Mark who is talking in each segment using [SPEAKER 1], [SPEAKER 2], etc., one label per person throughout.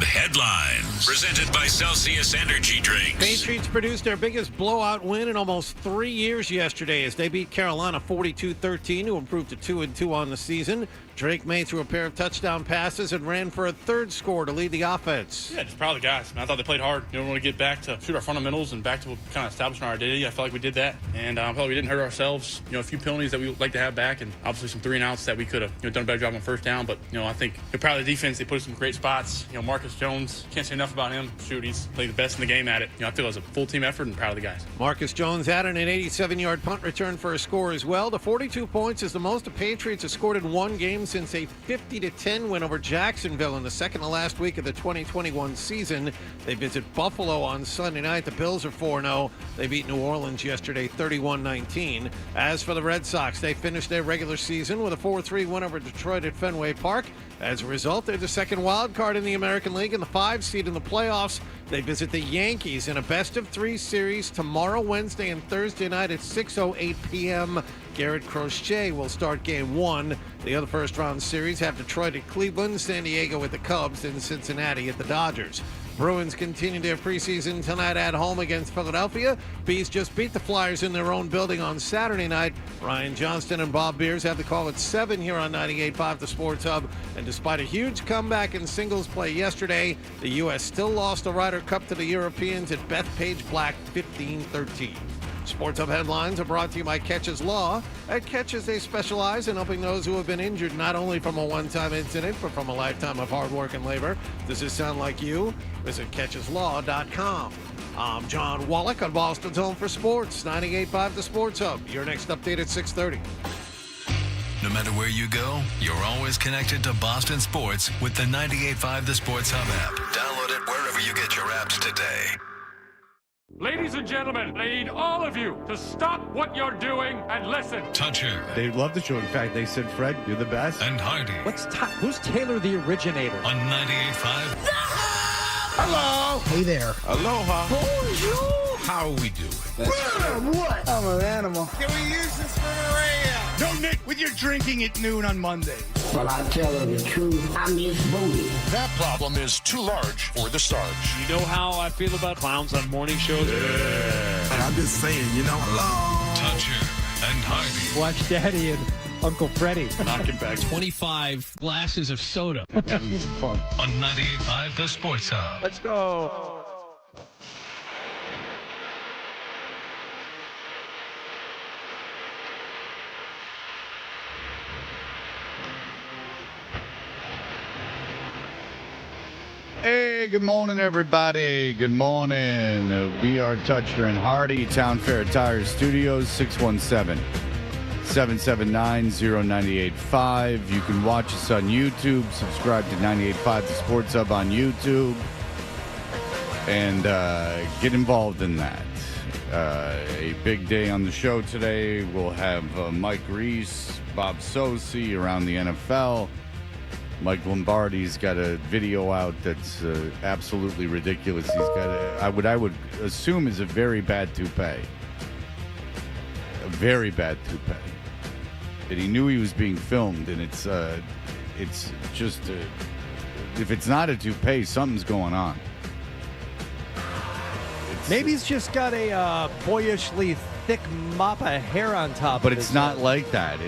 [SPEAKER 1] Headlines. Presented by Celsius Energy Drinks.
[SPEAKER 2] Patriots produced their biggest blowout win in almost 3 years yesterday as they beat Carolina 42-13 to improve to 2-2 on the season. Drake May threw a pair of touchdown passes and ran for a third score to lead the offense.
[SPEAKER 3] Yeah, just proud of the guys. I thought they played hard. We want to get back to shoot our fundamentals and back to kind of establishing our identity. I felt like we did that, and I felt like we didn't hurt ourselves. A few penalties that we would like to have back, and obviously some 3-and-outs that we could have done a better job on first down. But I think we're proud of the defense. They put us in great spots. Marcus Jones, can't say enough about him. Shoot, he's played the best in the game at it. I feel it was a full team effort and proud of the guys.
[SPEAKER 2] Marcus Jones added an 87-yard punt return for a score as well. The 42 points is the most the Patriots have scored in one game since a 50-10 win over Jacksonville in the second to last week of the 2021 season. They visit Buffalo on Sunday night. The Bills are 4-0. They beat New Orleans yesterday 31-19. As for the Red Sox, they finished their regular season with a 4-3 win over Detroit at Fenway Park. As a result, they're the second wild card in the American League and the 5 seed in the playoffs. They visit the Yankees in a best-of-3 series tomorrow, Wednesday, and Thursday night at 6:08 p.m. Garrett Crochet will start Game 1. The other first-round series have Detroit at Cleveland, San Diego at the Cubs, and Cincinnati at the Dodgers. Bruins continue their preseason tonight at home against Philadelphia. Bees just beat the Flyers in their own building on Saturday night. Ryan Johnston and Bob Beers have the call at 7 here on 98.5 The Sports Hub. And despite a huge comeback in singles play yesterday, the U.S. still lost the Ryder Cup to the Europeans at Bethpage Black 15-13. Sports Hub headlines are brought to you by Catches Law. At Catches, they specialize in helping those who have been injured not only from a one-time incident, but from a lifetime of hard work and labor. Does this sound like you? Visit CatchesLaw.com. I'm John Wallach on Boston's Home for Sports, 98.5 The Sports Hub. Your next update at 6:30.
[SPEAKER 1] No matter where you go, you're always connected to Boston sports with the 98.5 The Sports Hub app. Download it wherever you get your apps today.
[SPEAKER 4] Ladies and gentlemen, I need all of you to stop what you're doing and listen.
[SPEAKER 1] Toucher.
[SPEAKER 5] They love the show. In fact, they said, Fred, you're the best.
[SPEAKER 1] And Hardy.
[SPEAKER 6] Who's Taylor the originator?
[SPEAKER 1] On 98.5.
[SPEAKER 5] Hello.
[SPEAKER 6] Hey there.
[SPEAKER 5] Aloha.
[SPEAKER 6] Bonjour.
[SPEAKER 5] How are we doing?
[SPEAKER 6] What? I'm an animal.
[SPEAKER 5] Can we use this for the radio? No, Nick, with your drinking at noon on Mondays.
[SPEAKER 7] Well, I tell her the truth, I miss booty.
[SPEAKER 8] That problem is too large for the starch.
[SPEAKER 4] You know how I feel about clowns on morning shows?
[SPEAKER 5] Yeah.
[SPEAKER 9] I'm just saying, hello.
[SPEAKER 1] Toucher and Hardy.
[SPEAKER 6] Watch Daddy and Uncle Freddie.
[SPEAKER 3] Knocking back
[SPEAKER 2] 25 glasses of soda.
[SPEAKER 6] Fun.
[SPEAKER 1] On 98.5 The Sports Hub.
[SPEAKER 6] Let's go.
[SPEAKER 5] Hey, good morning, everybody. Good morning. We are Toucher and Hardy, Town Fair Tire Studios, 617-779-0985. You can watch us on YouTube. Subscribe to 98.5 The Sports Hub on YouTube. And get involved in that. A big day on the show today. We'll have Mike Reese, Bob Socci around the NFL. Mike Lombardi's got a video out that's absolutely ridiculous. He's got what I would assume is a very bad toupee. A very bad toupee. And he knew he was being filmed, and it's just if it's not a toupee, something's going on.
[SPEAKER 6] Maybe he's just got a boyishly thick mop of hair on top.
[SPEAKER 5] But
[SPEAKER 6] of
[SPEAKER 5] it's
[SPEAKER 6] his
[SPEAKER 5] not
[SPEAKER 6] head.
[SPEAKER 5] like that.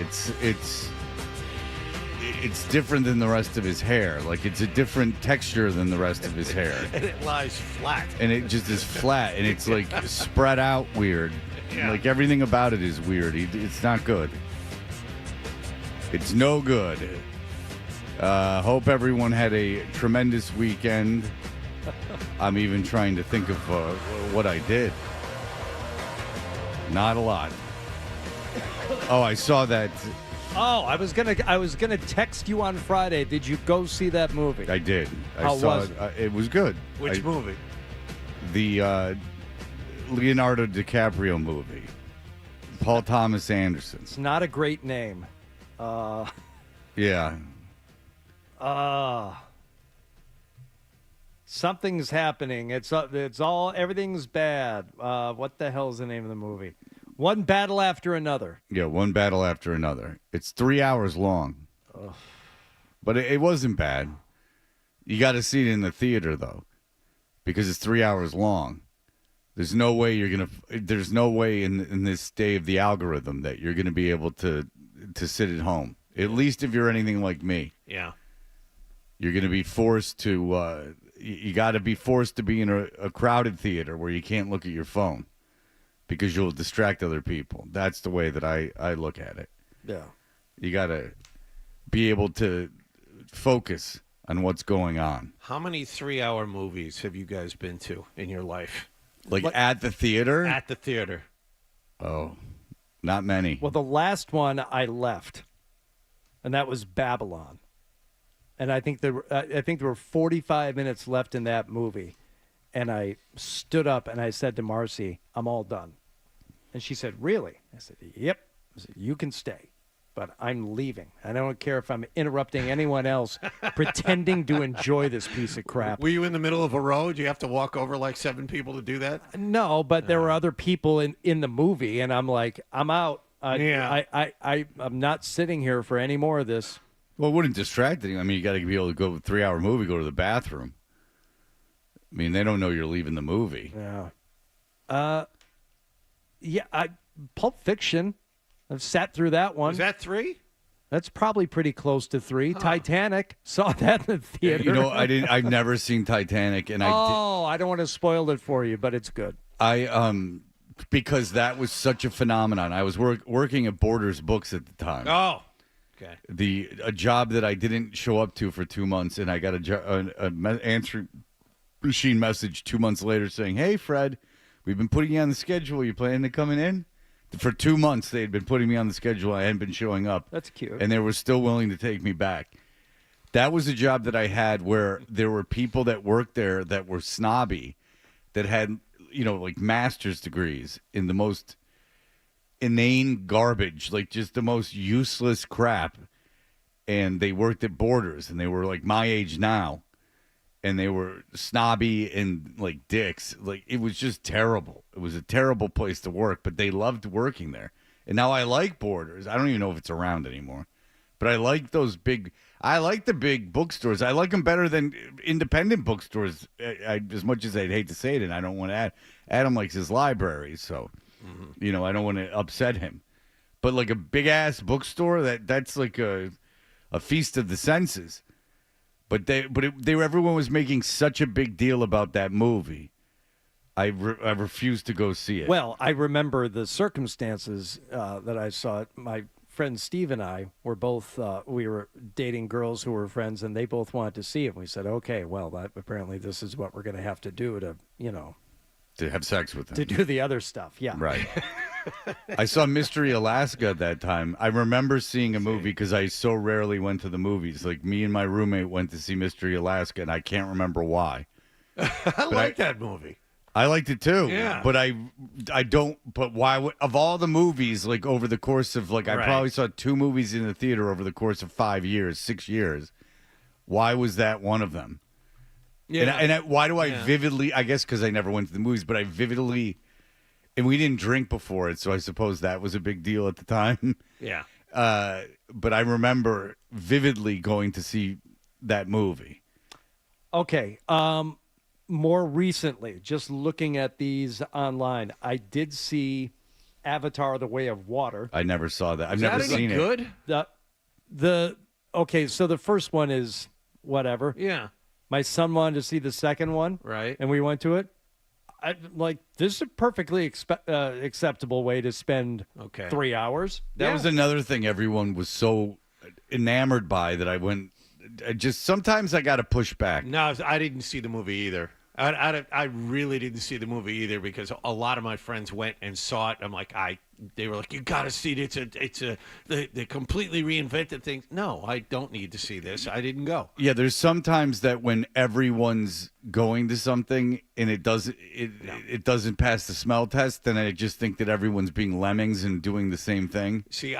[SPEAKER 5] It's different than the rest of his hair. Like, it's a different texture than the rest of his hair.
[SPEAKER 2] And it lies flat.
[SPEAKER 5] And it just is flat, and it's like spread out weird.
[SPEAKER 2] Yeah.
[SPEAKER 5] Like, everything about it is weird. It's not good. It's no good. Hope everyone had a tremendous weekend. I'm even trying to think of what I did. Not a lot. Oh, I saw that.
[SPEAKER 6] Oh, I was gonna text you on Friday. Did you go see that movie?
[SPEAKER 5] I did.
[SPEAKER 6] How was it?
[SPEAKER 5] It was good.
[SPEAKER 2] Which movie?
[SPEAKER 5] The Leonardo DiCaprio movie. Paul Thomas Anderson.
[SPEAKER 6] It's not a great name.
[SPEAKER 5] Yeah.
[SPEAKER 6] Something's happening. Everything's bad. What the hell's the name of the movie? One battle after another.
[SPEAKER 5] Yeah, one battle after another. It's 3 hours long. Ugh. But it wasn't bad. You got to see it in the theater, though, because it's 3 hours long. There's no way there's no way in this day of the algorithm that you're going to be able to sit at home. At least if you're anything like me.
[SPEAKER 2] Yeah.
[SPEAKER 5] You're going to be forced to, you got to be forced to be in a crowded theater where you can't look at your phone because you'll distract other people. That's the way that I look at it.
[SPEAKER 6] Yeah.
[SPEAKER 5] You got to be able to focus on what's going on.
[SPEAKER 2] How many 3-hour movies have you guys been to in your life?
[SPEAKER 5] Like at the theater?
[SPEAKER 2] At the theater.
[SPEAKER 5] Oh, not many.
[SPEAKER 6] Well, the last one I left, and that was Babylon. And I think there were 45 minutes left in that movie. And I stood up and I said to Marcy, I'm all done. And she said, really? I said, yep. I said, you can stay, but I'm leaving. I don't care if I'm interrupting anyone else pretending to enjoy this piece of crap.
[SPEAKER 2] Were you in the middle of a row? Do you have to walk over like 7 people to do that?
[SPEAKER 6] No, but there were other people in the movie, and I'm like, I'm out. I'm not sitting here for any more of this.
[SPEAKER 5] Well, it wouldn't distract you. I mean, you got to be able to go 3-hour movie, go to the bathroom. I mean, they don't know you're leaving the movie.
[SPEAKER 6] Yeah. Pulp Fiction. I've sat through that one.
[SPEAKER 2] Was that 3?
[SPEAKER 6] That's probably pretty close to 3. Titanic. Saw that in the theater.
[SPEAKER 5] You know, I've never seen Titanic, and
[SPEAKER 6] I don't want to spoil it for you, but it's good.
[SPEAKER 5] Because that was such a phenomenon. I was working at Borders Books at the time.
[SPEAKER 2] Oh, okay.
[SPEAKER 5] A job that I didn't show up to for 2 months, and I got an answering machine message 2 months later saying, "Hey, Fred, we've been putting you on the schedule. You planning to coming in?" For 2 months, they had been putting me on the schedule. I hadn't been showing up.
[SPEAKER 6] That's cute.
[SPEAKER 5] And they were still willing to take me back. That was a job that I had where there were people that worked there that were snobby, that had, like master's degrees in the most inane garbage, like just the most useless crap. And they worked at Borders, and they were like my age now. And they were snobby and like dicks. Like, it was just terrible. It was a terrible place to work, but they loved working there. And now I like Borders. I don't even know if it's around anymore. But I like the big bookstores. I like them better than independent bookstores, as much as I'd hate to say it, and I don't want to add. Adam likes his library, so, I don't want to upset him. But like a big-ass bookstore, that's like a feast of the senses. But everyone was making such a big deal about that movie. I refused to go see it.
[SPEAKER 6] Well, I remember the circumstances that I saw it. My friend Steve and I were both, we were dating girls who were friends, and they both wanted to see it. We said, okay, well, apparently this is what we're going to have to do
[SPEAKER 5] to have sex with them.
[SPEAKER 6] To do the other stuff, yeah.
[SPEAKER 5] Right. I saw Mystery Alaska at that time. I remember seeing a movie because I so rarely went to the movies. Like, me and my roommate went to see Mystery Alaska, and I can't remember why.
[SPEAKER 2] I like that movie.
[SPEAKER 5] I liked it too.
[SPEAKER 2] Yeah.
[SPEAKER 5] But I don't. But why? Of all the movies, like over the course of I probably saw 2 movies in the theater over the course of 5 years, 6 years. Why was that one of them? Yeah. And why do I vividly? I guess because I never went to the movies, but I vividly. And we didn't drink before it, so I suppose that was a big deal at the time.
[SPEAKER 2] Yeah.
[SPEAKER 5] But I remember vividly going to see that movie.
[SPEAKER 6] Okay. More recently, just looking at these online, I did see Avatar: The Way of Water.
[SPEAKER 5] I never saw that. I've never seen it.
[SPEAKER 2] Good?
[SPEAKER 6] Okay, so the first one is whatever.
[SPEAKER 2] Yeah.
[SPEAKER 6] My son wanted to see the second one.
[SPEAKER 2] Right.
[SPEAKER 6] And we went to it. This is a perfectly acceptable way to spend 3 hours.
[SPEAKER 5] That was another thing everyone was so enamored by that I went. Sometimes I got to push back.
[SPEAKER 2] No, I didn't see the movie either. I really didn't see the movie either because a lot of my friends went and saw it. I'm like, they were like, you got to see it. They completely reinvented things. No, I don't need to see this. I didn't go.
[SPEAKER 5] Yeah, there's sometimes that when everyone's going to something and it doesn't pass the smell test, then I just think that everyone's being lemmings and doing the same thing.
[SPEAKER 2] See,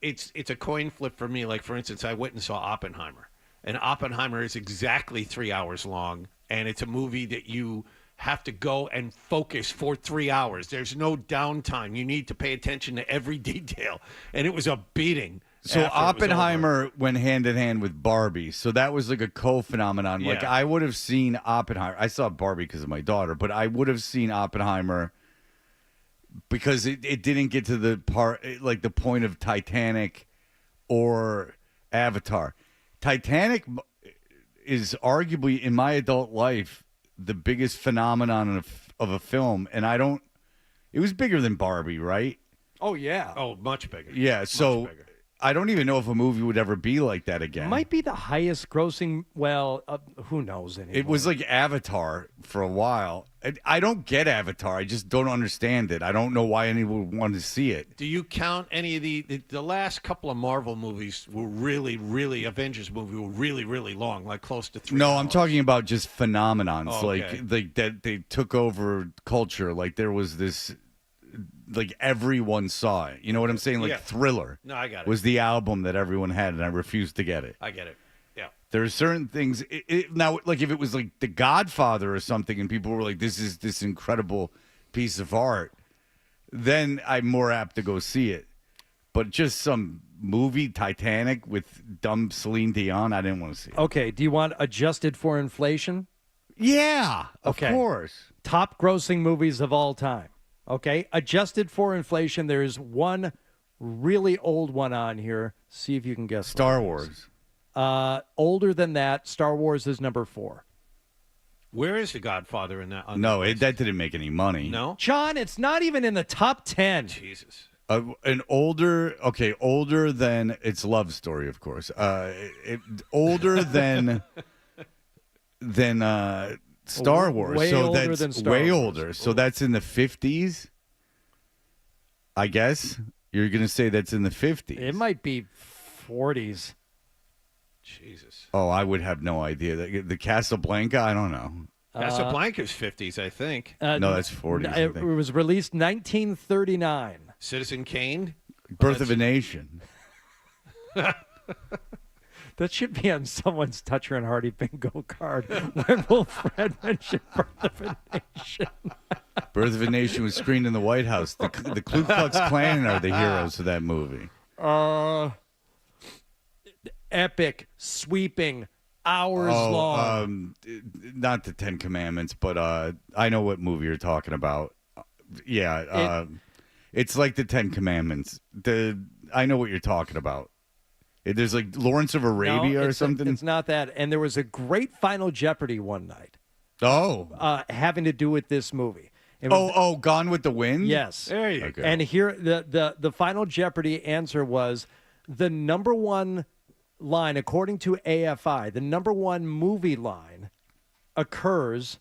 [SPEAKER 2] it's a coin flip for me. Like, for instance, I went and saw Oppenheimer. And Oppenheimer is exactly 3 hours long. And it's a movie that you have to go and focus for 3 hours. There's no downtime. You need to pay attention to every detail. And it was a beating.
[SPEAKER 5] So
[SPEAKER 2] after it was
[SPEAKER 5] Oppenheimer went hand in hand with Barbie. So that was like a co-phenomenon. Like
[SPEAKER 2] Yeah.
[SPEAKER 5] I would have seen Oppenheimer. I saw Barbie because of my daughter, but I would have seen Oppenheimer because it didn't get to the part, like the point of Titanic or Avatar. Titanic is arguably, in my adult life, the biggest phenomenon of a film. And it was bigger than Barbie, right?
[SPEAKER 6] Oh, yeah.
[SPEAKER 2] Oh, much bigger.
[SPEAKER 5] Yeah, so
[SPEAKER 2] Much bigger.
[SPEAKER 5] I don't even know if a movie would ever be like that again.
[SPEAKER 6] Might be the highest grossing. Well, who knows anymore?
[SPEAKER 5] It was like Avatar for a while. I don't get Avatar. I just don't understand it. I don't know why anyone would want to see it.
[SPEAKER 2] Do you count any of the last couple of Marvel movies were really Avengers movie were really long, like close to 3
[SPEAKER 5] No,
[SPEAKER 2] hours.
[SPEAKER 5] I'm talking about just phenomenons,
[SPEAKER 2] Oh, okay.
[SPEAKER 5] like that they took over culture. Like there was this, like everyone saw it. You know what I'm saying? Like
[SPEAKER 2] Yeah.
[SPEAKER 5] Thriller.
[SPEAKER 2] No, I got it.
[SPEAKER 5] Was the album that everyone had, and I refused to get it.
[SPEAKER 2] I get it. Yeah.
[SPEAKER 5] There are certain things. Now, like if it was like The Godfather or something, and people were like, "This is this incredible piece of art," then I'm more apt to go see it. But just some movie, Titanic with dumb Celine Dion, I didn't want to see it.
[SPEAKER 6] Okay, do you want adjusted for inflation?
[SPEAKER 5] Yeah, of
[SPEAKER 6] Okay.
[SPEAKER 5] course.
[SPEAKER 6] Top grossing movies of all time. Okay, adjusted for inflation, there's one really old one on here. See if you can guess.
[SPEAKER 5] Star
[SPEAKER 6] what it is.
[SPEAKER 5] Wars.
[SPEAKER 6] Older than that, Star Wars is number 4.
[SPEAKER 2] Where is The Godfather in that? on
[SPEAKER 5] No,
[SPEAKER 2] that list?
[SPEAKER 5] that didn't make any money.
[SPEAKER 2] No.
[SPEAKER 6] John, it's not even in the top 10.
[SPEAKER 2] Jesus.
[SPEAKER 5] An older than it's Love Story, of course. Older than Star Wars.
[SPEAKER 6] Way
[SPEAKER 5] so
[SPEAKER 6] older
[SPEAKER 5] that's
[SPEAKER 6] than Star
[SPEAKER 5] way
[SPEAKER 6] Wars.
[SPEAKER 5] older. So that's in the 50s. I guess you're gonna say that's in the 50s.
[SPEAKER 6] It might be 40s.
[SPEAKER 2] Jesus.
[SPEAKER 5] Oh, I would have no idea. The Casablanca, I don't know.
[SPEAKER 2] Casablanca's 50s, I think.
[SPEAKER 5] No, that's 40s, I
[SPEAKER 6] It
[SPEAKER 5] think.
[SPEAKER 6] was released 1939.
[SPEAKER 2] Citizen Kane.
[SPEAKER 5] Birth of a Nation.
[SPEAKER 6] That should be on someone's Toucher and Hardy bingo card. When will Fred mention Birth of a Nation?
[SPEAKER 5] Birth of a Nation was screened in the White House. The Ku Klux Klan are the heroes of that movie.
[SPEAKER 6] Epic, sweeping, hours long.
[SPEAKER 5] Not the Ten Commandments, but I know what movie you're talking about. It's like the Ten Commandments. I know what you're talking about. There's like Lawrence of Arabia or something.
[SPEAKER 6] It's not that. And there was a great Final Jeopardy one night having to do with this movie. It was
[SPEAKER 5] Gone with the Wind?
[SPEAKER 6] Yes.
[SPEAKER 2] There you
[SPEAKER 5] Okay.
[SPEAKER 2] go.
[SPEAKER 6] And here, the Final Jeopardy answer was the number one line, according to AFI, the number one movie line occurs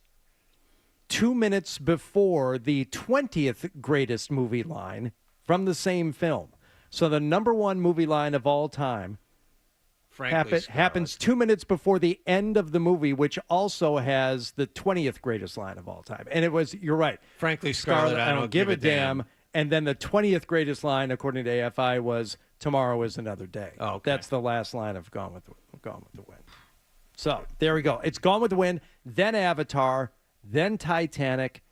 [SPEAKER 6] 2 minutes before the 20th greatest movie line from the same film. So the number one movie line of all time
[SPEAKER 2] Frankly,
[SPEAKER 6] happens 2 minutes before the end of the movie, which also has the 20th greatest line of all time. And it was, you're right.
[SPEAKER 2] Frankly, Scarlett,
[SPEAKER 6] I don't give a damn. And then the 20th greatest line, according to AFI, was "Tomorrow is another day."
[SPEAKER 2] Oh, okay.
[SPEAKER 6] That's the last line of Gone with the Wind. So there we go. It's Gone with the Wind, then Avatar, then Titanic,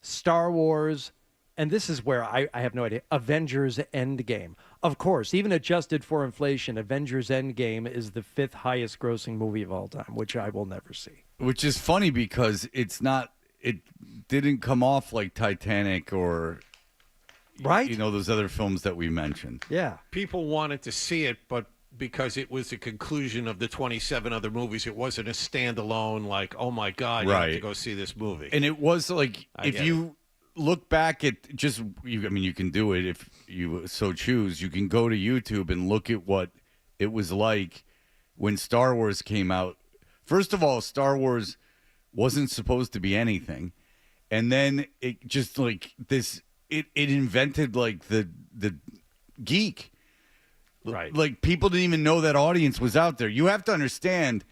[SPEAKER 6] Star Wars, and this is where I have no idea. Avengers Endgame. Of course, even adjusted for inflation, Avengers Endgame is the 5th highest grossing movie of all time, which I will never see.
[SPEAKER 5] Which is funny because it didn't come off like Titanic or
[SPEAKER 6] Right?
[SPEAKER 5] those other films that we mentioned.
[SPEAKER 6] Yeah.
[SPEAKER 2] people wanted to see it, but because it was the conclusion of the 27 other movies, it wasn't a standalone, like, oh my God, you have to
[SPEAKER 5] Right.
[SPEAKER 2] go see this movie.
[SPEAKER 5] And it was like,
[SPEAKER 2] I
[SPEAKER 5] if
[SPEAKER 2] get
[SPEAKER 5] you look back at you can do it if you so choose. You can go to YouTube and look at what it was like when Star Wars came out. First of all, Star Wars wasn't supposed to be anything. And then it just like this, it invented like the geek.
[SPEAKER 2] Right.
[SPEAKER 5] Like people didn't even know that audience was out there. You have to understand,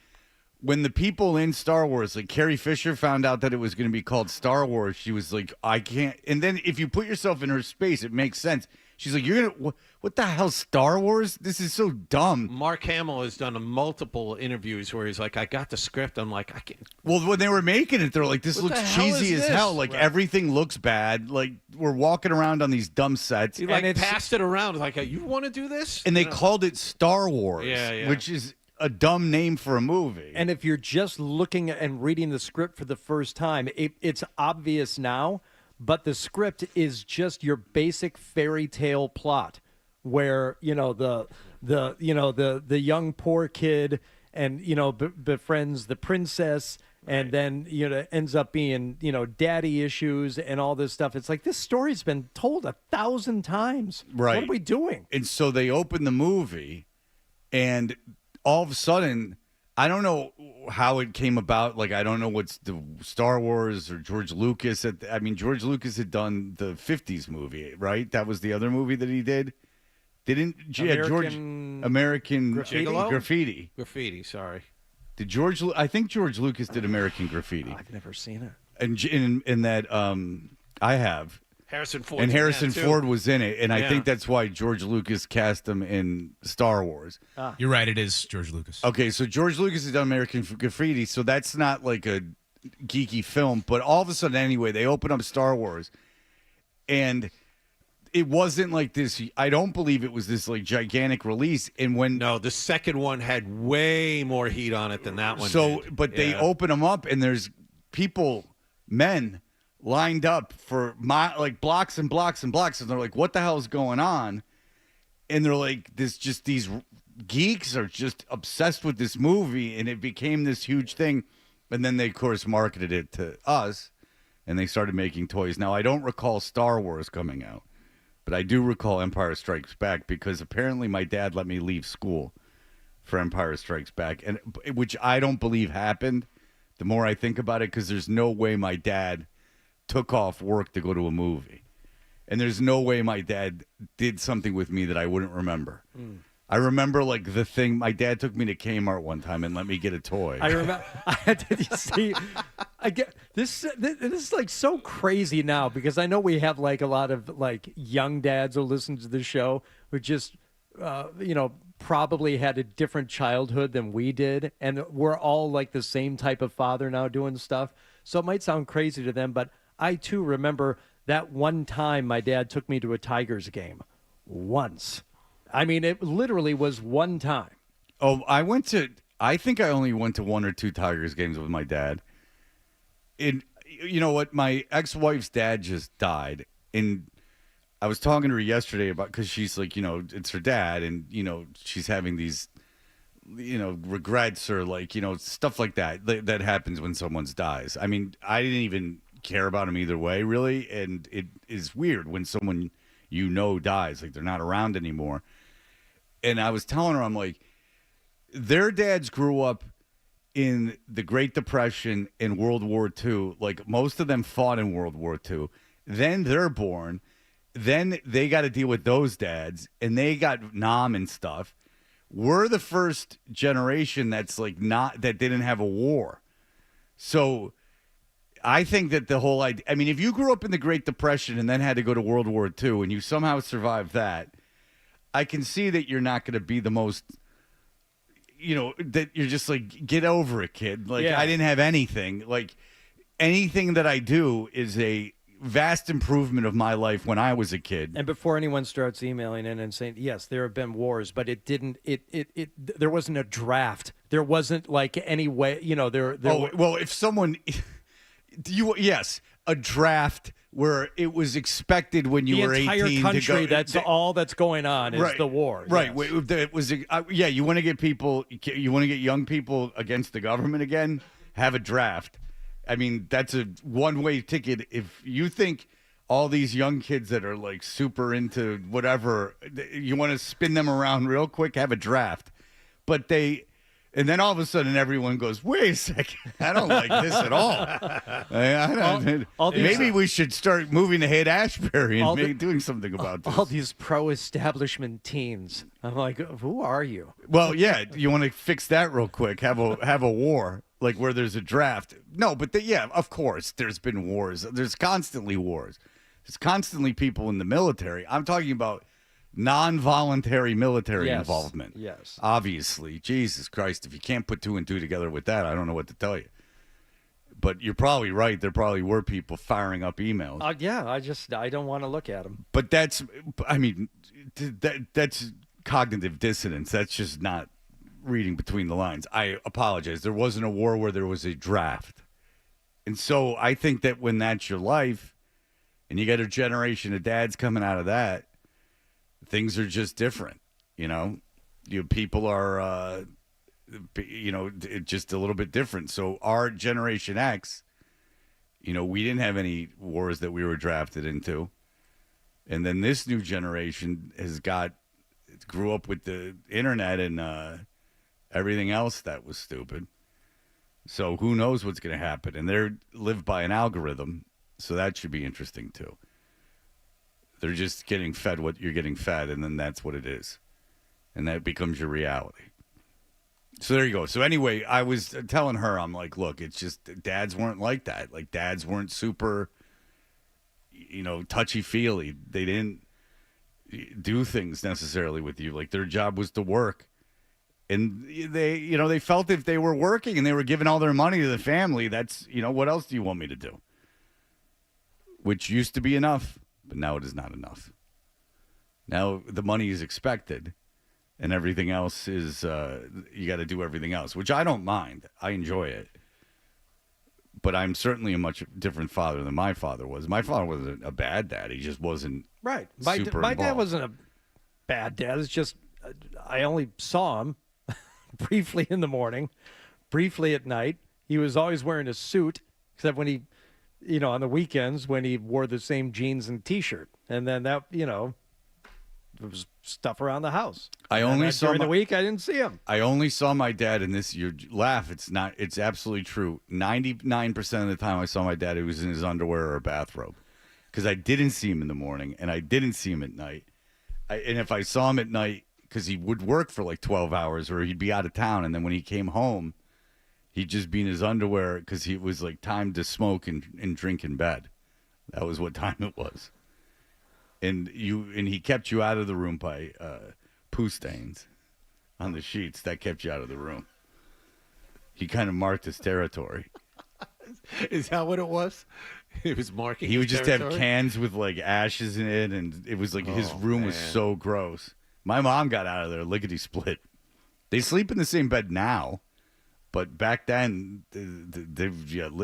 [SPEAKER 5] when the people in Star Wars, like Carrie Fisher found out that it was going to be called Star Wars, she was like, I can't. And then if you put yourself in her space, it makes sense. She's like, "You're gonna what the hell, Star Wars? This is so dumb."
[SPEAKER 2] Mark Hamill has done multiple interviews where he's like, "I got the script." I'm like, "I can't."
[SPEAKER 5] Well, when they were making it, they're like, "This
[SPEAKER 2] What
[SPEAKER 5] looks
[SPEAKER 2] the hell
[SPEAKER 5] cheesy
[SPEAKER 2] is
[SPEAKER 5] as
[SPEAKER 2] this?"
[SPEAKER 5] hell. Like
[SPEAKER 2] Right.
[SPEAKER 5] everything looks bad. Like we're walking around on these dumb sets."
[SPEAKER 2] He like passed it around like, "You want to do this?"
[SPEAKER 5] And they called it Star Wars,
[SPEAKER 2] Yeah.
[SPEAKER 5] which is a dumb name for a movie.
[SPEAKER 6] And if you're just looking and reading the script for the first time, it's obvious now, but the script is just your basic fairy tale plot where, the young poor kid and, befriends the princess and then, ends up being, daddy issues and all this stuff. It's like this story's been told 1,000 times.
[SPEAKER 5] Right.
[SPEAKER 6] What are we doing?
[SPEAKER 5] And so they open the movie, and all of a sudden, I don't know how it came about. Like, I don't know what's the Star Wars or George Lucas. George Lucas had done the 50s movie, right? That was the other movie that he did. American Graffiti.
[SPEAKER 2] Graffiti, sorry.
[SPEAKER 5] I think George Lucas did American Graffiti.
[SPEAKER 6] I've never seen it.
[SPEAKER 5] And in that, I have.
[SPEAKER 2] Harrison Ford.
[SPEAKER 5] And Harrison Ford was in it, and I
[SPEAKER 2] Yeah.
[SPEAKER 5] think that's why George Lucas cast him in Star Wars.
[SPEAKER 10] You're right, it is George Lucas.
[SPEAKER 5] Okay, so George Lucas has done American Graffiti, so that's not like a geeky film, but all of a sudden, anyway, they open up Star Wars, and it wasn't like this. I don't believe it was this like gigantic release. And
[SPEAKER 2] No, the second one had way more heat on it than that one.
[SPEAKER 5] so,
[SPEAKER 2] did.
[SPEAKER 5] but they
[SPEAKER 2] Yeah.
[SPEAKER 5] open them up, and there's men lined up for blocks and blocks and blocks, and they're like, "What the hell is going on?" And they're like, these geeks are just obsessed with this movie, and it became this huge thing. And then they, of course, marketed it to us, and they started making toys. Now, I don't recall Star Wars coming out, but I do recall Empire Strikes Back, because apparently my dad let me leave school for Empire Strikes Back, and which I don't believe happened. The more I think about it, because there's no way my dad took off work to go to a movie, and there's no way my dad did something with me that I wouldn't remember. I remember like the thing. My dad took me to Kmart one time and let me get a toy.
[SPEAKER 6] I remember. Did you see? I get this. This is like so crazy now, because I know we have like a lot of like young dads who listen to the show who just, probably had a different childhood than we did, and we're all like the same type of father now doing stuff. So it might sound crazy to them, but I too remember that one time my dad took me to a Tigers game. Once. I mean, it literally was one time.
[SPEAKER 5] Oh, I think I only went to one or two Tigers games with my dad. And you know what? My ex-wife's dad just died. And I was talking to her yesterday because she's like, it's her dad. And, she's having these, regrets or like, stuff like that happens when someone dies. I mean, I didn't even care about him either way, really. And it is weird when someone dies, like they're not around anymore. And I was telling her, I'm like, their dads grew up in the Great Depression and World War II. Like most of them fought in World War II. Then they're born. Then they got to deal with those dads, and they got Nam and stuff. We're the first generation that's like that didn't have a war. So I think that the whole idea, I mean, if you grew up in the Great Depression and then had to go to World War II and you somehow survived that, I can see that you're not going to be the most, that you're just like, get over it, kid. Like,
[SPEAKER 6] Yeah.
[SPEAKER 5] I didn't have anything. Like, anything that I do is a vast improvement of my life when I was a kid.
[SPEAKER 6] And before anyone starts emailing in and saying, yes, there have been wars, but there wasn't a draft. There wasn't like any way,
[SPEAKER 5] Well, if someone... Yes, a draft where it was expected when you were 18
[SPEAKER 6] the entire country,
[SPEAKER 5] to go.
[SPEAKER 6] that's all that's going on is the war.
[SPEAKER 5] Right.
[SPEAKER 6] Yes.
[SPEAKER 5] It was. You want to get people. You want to get young people against the government again. Have a draft. I mean, that's a one-way ticket. If you think all these young kids that are like super into whatever, you want to spin them around real quick, have a draft. But and then all of a sudden, everyone goes, wait a second, I don't like this at all. Maybe we should start moving to Haight-Ashbury and doing something about this.
[SPEAKER 6] All these pro-establishment teens. I'm like, who are you?
[SPEAKER 5] Well, yeah, you want to fix that real quick, have a war, like where there's a draft. No, but of course, there's been wars. There's constantly wars. There's constantly people in the military. I'm talking about non-voluntary military
[SPEAKER 6] Yes.
[SPEAKER 5] involvement.
[SPEAKER 6] Yes.
[SPEAKER 5] Obviously. Jesus Christ, if you can't put 2 and 2 together with that, I don't know what to tell you. But you're probably right. There probably were people firing up emails.
[SPEAKER 6] Yeah, I don't want to look at them.
[SPEAKER 5] But that's cognitive dissonance. That's just not reading between the lines. I apologize. There wasn't a war where there was a draft. And so I think that when that's your life and you get a generation of dads coming out of that, things are just different. People are, just a little bit different. So our Generation X, we didn't have any wars that we were drafted into. And then this new generation grew up with the internet and everything else that was stupid. So who knows what's going to happen? And they're live by an algorithm. So that should be interesting too. They're just getting fed what you're getting fed, and then that's what it is. And that becomes your reality. So there you go. So anyway, I was telling her, I'm like, look, it's just dads weren't like that. Like dads weren't super, touchy-feely. They didn't do things necessarily with you. Like their job was to work. And they felt if they were working and they were giving all their money to the family, that's, what else do you want me to do? Which used to be enough, but now it is not enough. Now the money is expected. And everything else is, you got to do everything else, which I don't mind. I enjoy it. But I'm certainly a much different father than my father was. My father wasn't a bad dad. He just wasn't
[SPEAKER 6] Right.
[SPEAKER 5] super
[SPEAKER 6] My dad
[SPEAKER 5] involved.
[SPEAKER 6] wasn't a bad dad. It's just I only saw him briefly in the morning, briefly at night. He was always wearing a suit, except when he, on the weekends when he wore the same jeans and T-shirt. And then that, there was stuff around the house. During the week, I didn't see him.
[SPEAKER 5] I only saw my dad in this. You laugh. It's absolutely true. 99% of the time I saw my dad, he was in his underwear or a bathrobe. Because I didn't see him in the morning, and I didn't see him at night. And if I saw him at night, because he would work for like 12 hours, or he'd be out of town, and then when he came home, he'd just be in his underwear because it was like time to smoke and drink in bed. That was what time it was. And he kept you out of the room by poo stains on the sheets. That kept you out of the room. He kind of marked his territory.
[SPEAKER 2] Is that what it was? He was marking.
[SPEAKER 5] He would
[SPEAKER 2] his
[SPEAKER 5] just
[SPEAKER 2] territory?
[SPEAKER 5] have cans with like ashes in it, and it was like his room was so gross. My mom got out of there lickety split. They sleep in the same bed now, but back then,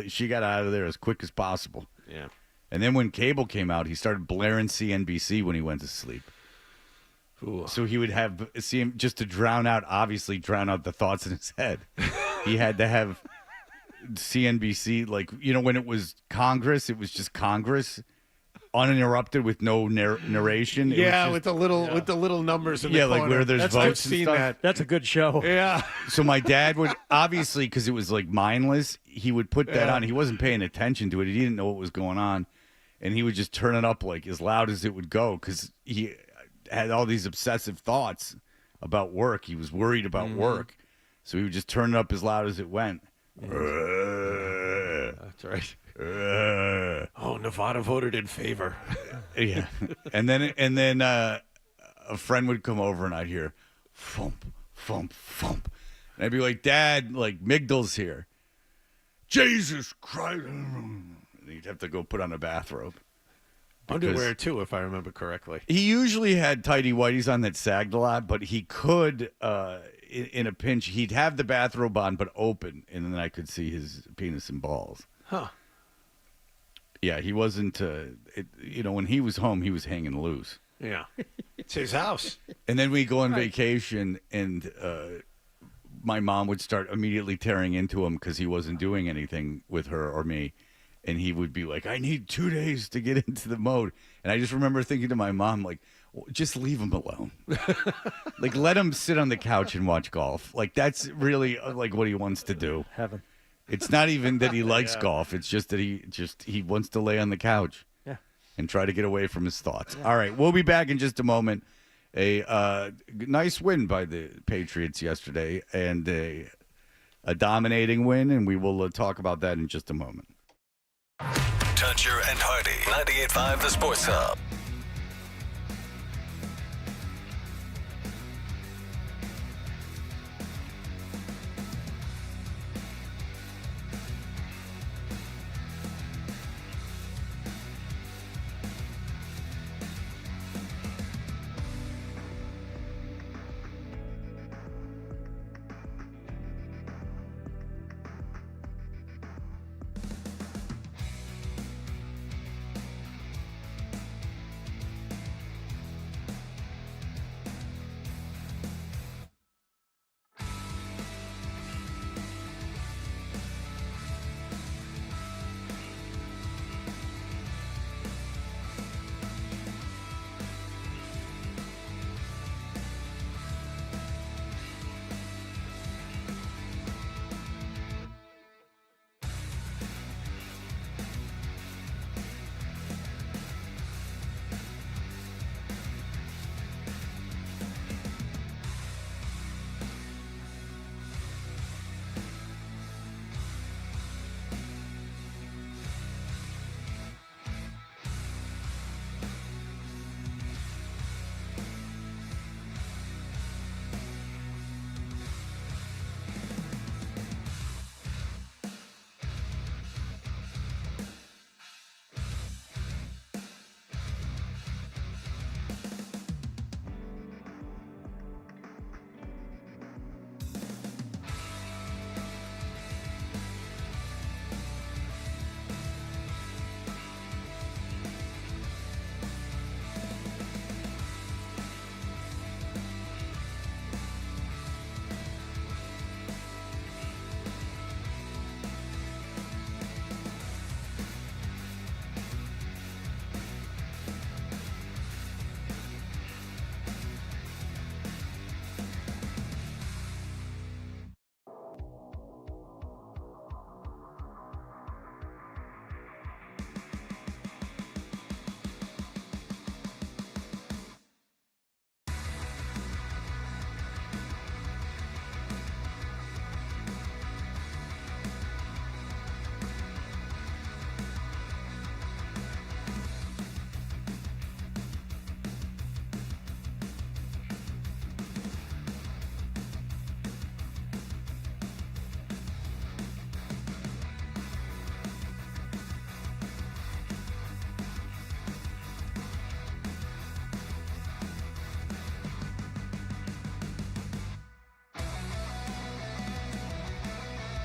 [SPEAKER 5] she got out of there as quick as possible.
[SPEAKER 2] Yeah.
[SPEAKER 5] And then when cable came out, he started blaring CNBC when he went to sleep.
[SPEAKER 2] Ooh.
[SPEAKER 5] So he would have just to drown out the thoughts in his head. He had to have CNBC, like, when it was Congress, it was just Congress, uninterrupted with no narration.
[SPEAKER 2] Yeah, with the little numbers in the corner.
[SPEAKER 5] like where there's votes and stuff.
[SPEAKER 6] That's a good show.
[SPEAKER 2] Yeah.
[SPEAKER 5] So my dad would, obviously, because it was like mindless, he would put that on. He wasn't paying attention to it. He didn't know what was going on. And he would just turn it up like as loud as it would go because he had all these obsessive thoughts about work. He was worried about work. So he would just turn it up as loud as it went.
[SPEAKER 2] That's right. Nevada voted in favor.
[SPEAKER 5] Yeah. And then a friend would come over and I'd hear thump, thump, thump. And I'd be like, Dad, like Migdal's here. Jesus Christ. And he'd have to go put on a bathrobe.
[SPEAKER 2] Underwear, too, if I remember correctly.
[SPEAKER 5] He usually had tighty whities on that sagged a lot, but he could, in a pinch, he'd have the bathrobe on but open, and then I could see his penis and balls.
[SPEAKER 2] Huh.
[SPEAKER 5] Yeah, he wasn't, when he was home, he was hanging loose.
[SPEAKER 2] Yeah. It's his house.
[SPEAKER 5] And then we go on vacation, and my mom would start immediately tearing into him because he wasn't doing anything with her or me. And he would be like, I need 2 days to get into the mode. And I just remember thinking to my mom, like, well, just leave him alone. Like, let him sit on the couch and watch golf. Like, that's really, like, what he wants to do.
[SPEAKER 6] Heaven.
[SPEAKER 5] It's not even that he likes golf. It's just that he wants to lay on the couch and try to get away from his thoughts. Yeah. All right, we'll be back in just a moment. A nice win by the Patriots yesterday and a dominating win, and we will talk about that in just a moment.
[SPEAKER 1] Toucher and Hardy, 98.5 The Sports Hub.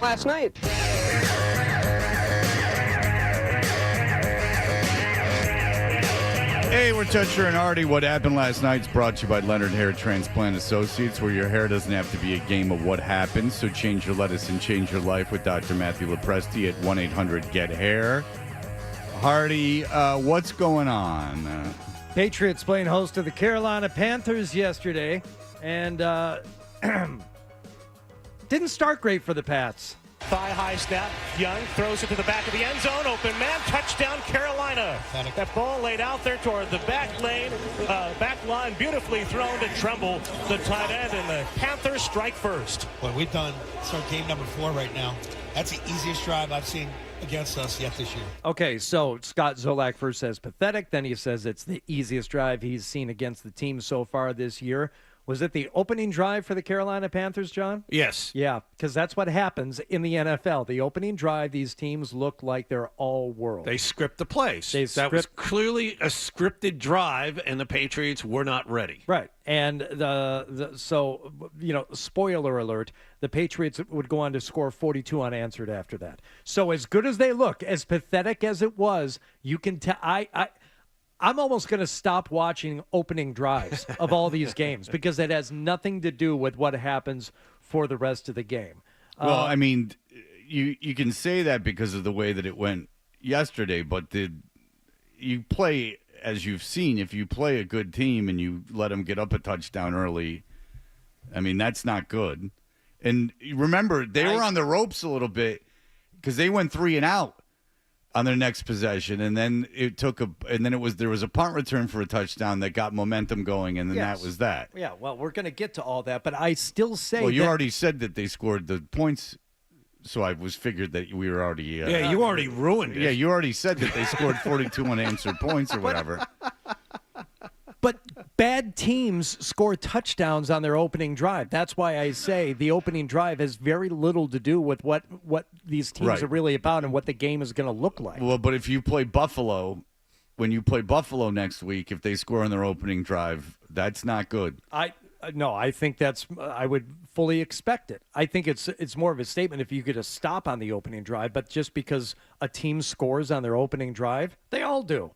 [SPEAKER 11] last night.
[SPEAKER 5] Hey, we're Toucher and Artie. What happened last night's brought to you by Leonard Hair Transplant Associates, where your hair doesn't have to be a game of what happened. So change your lettuce and change your life with Dr. Matthew Lepresti at 1-800-GET-HAIR. Hardy, what's going on?
[SPEAKER 6] Patriots playing host to the Carolina Panthers yesterday, and didn't start great for the Pats.
[SPEAKER 12] Thigh-high snap. Young throws it to the back of the end zone. Open man. Touchdown, Carolina. That ball laid out there toward the back line. Beautifully thrown to Tremble, the tight end, and the Panthers strike first.
[SPEAKER 13] What we've done, it's our game number 4 right now. That's the easiest drive I've seen against us yet this year.
[SPEAKER 6] Okay, so Scott Zolak first says pathetic. Then he says it's the easiest drive he's seen against the team so far this year. Was it the opening drive for the Carolina Panthers, John?
[SPEAKER 2] Yes.
[SPEAKER 6] Yeah, because that's what happens in the NFL. The opening drive, these teams look like they're all world.
[SPEAKER 2] They script the plays. That was clearly a scripted drive, and the Patriots were not ready.
[SPEAKER 6] Right. And so, spoiler alert, the Patriots would go on to score 42 unanswered after that. So as good as they look, as pathetic as it was, you can tell. I'm almost going to stop watching opening drives of all these games because it has nothing to do with what happens for the rest of the game.
[SPEAKER 5] Well, I mean, you can say that because of the way that it went yesterday, but you play, as you've seen, if you play a good team and you let them get up a touchdown early, I mean, that's not good. And remember, they were on the ropes a little bit because they went 3 and out on their next possession, and then there was a punt return for a touchdown that got momentum going, and then that was that.
[SPEAKER 6] Yeah, well, we're going to get to all that, but I still say
[SPEAKER 5] you already said that they scored the points, so I figured that we were already
[SPEAKER 2] you already ruined it.
[SPEAKER 5] Yeah, you already said that they scored 42 unanswered points or whatever.
[SPEAKER 6] But bad teams score touchdowns on their opening drive. That's why I say the opening drive has very little to do with what these teams are really about and what the game is going to look like.
[SPEAKER 5] Well, but if you play Buffalo, when you play Buffalo next week, if they score on their opening drive, that's not good.
[SPEAKER 6] I think I would fully expect it. I think it's more of a statement if you get a stop on the opening drive, but just because a team scores on their opening drive, they all do.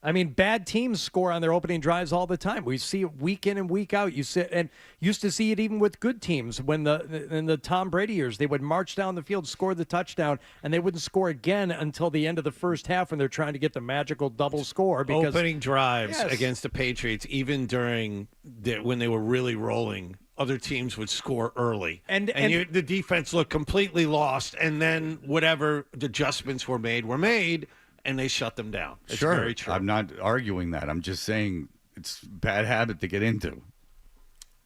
[SPEAKER 6] I mean, bad teams score on their opening drives all the time. We see it week in and week out. You sit and used to see it even with good teams when in the Tom Brady years, they would march down the field, score the touchdown, and they wouldn't score again until the end of the first half when they're trying to get the magical double score. Because
[SPEAKER 2] opening drives against the Patriots, even during when they were really rolling, other teams would score early, and the defense looked completely lost, and then whatever adjustments were made. And they shut them down. It's very true.
[SPEAKER 5] I'm not arguing that. I'm just saying it's a bad habit to get into.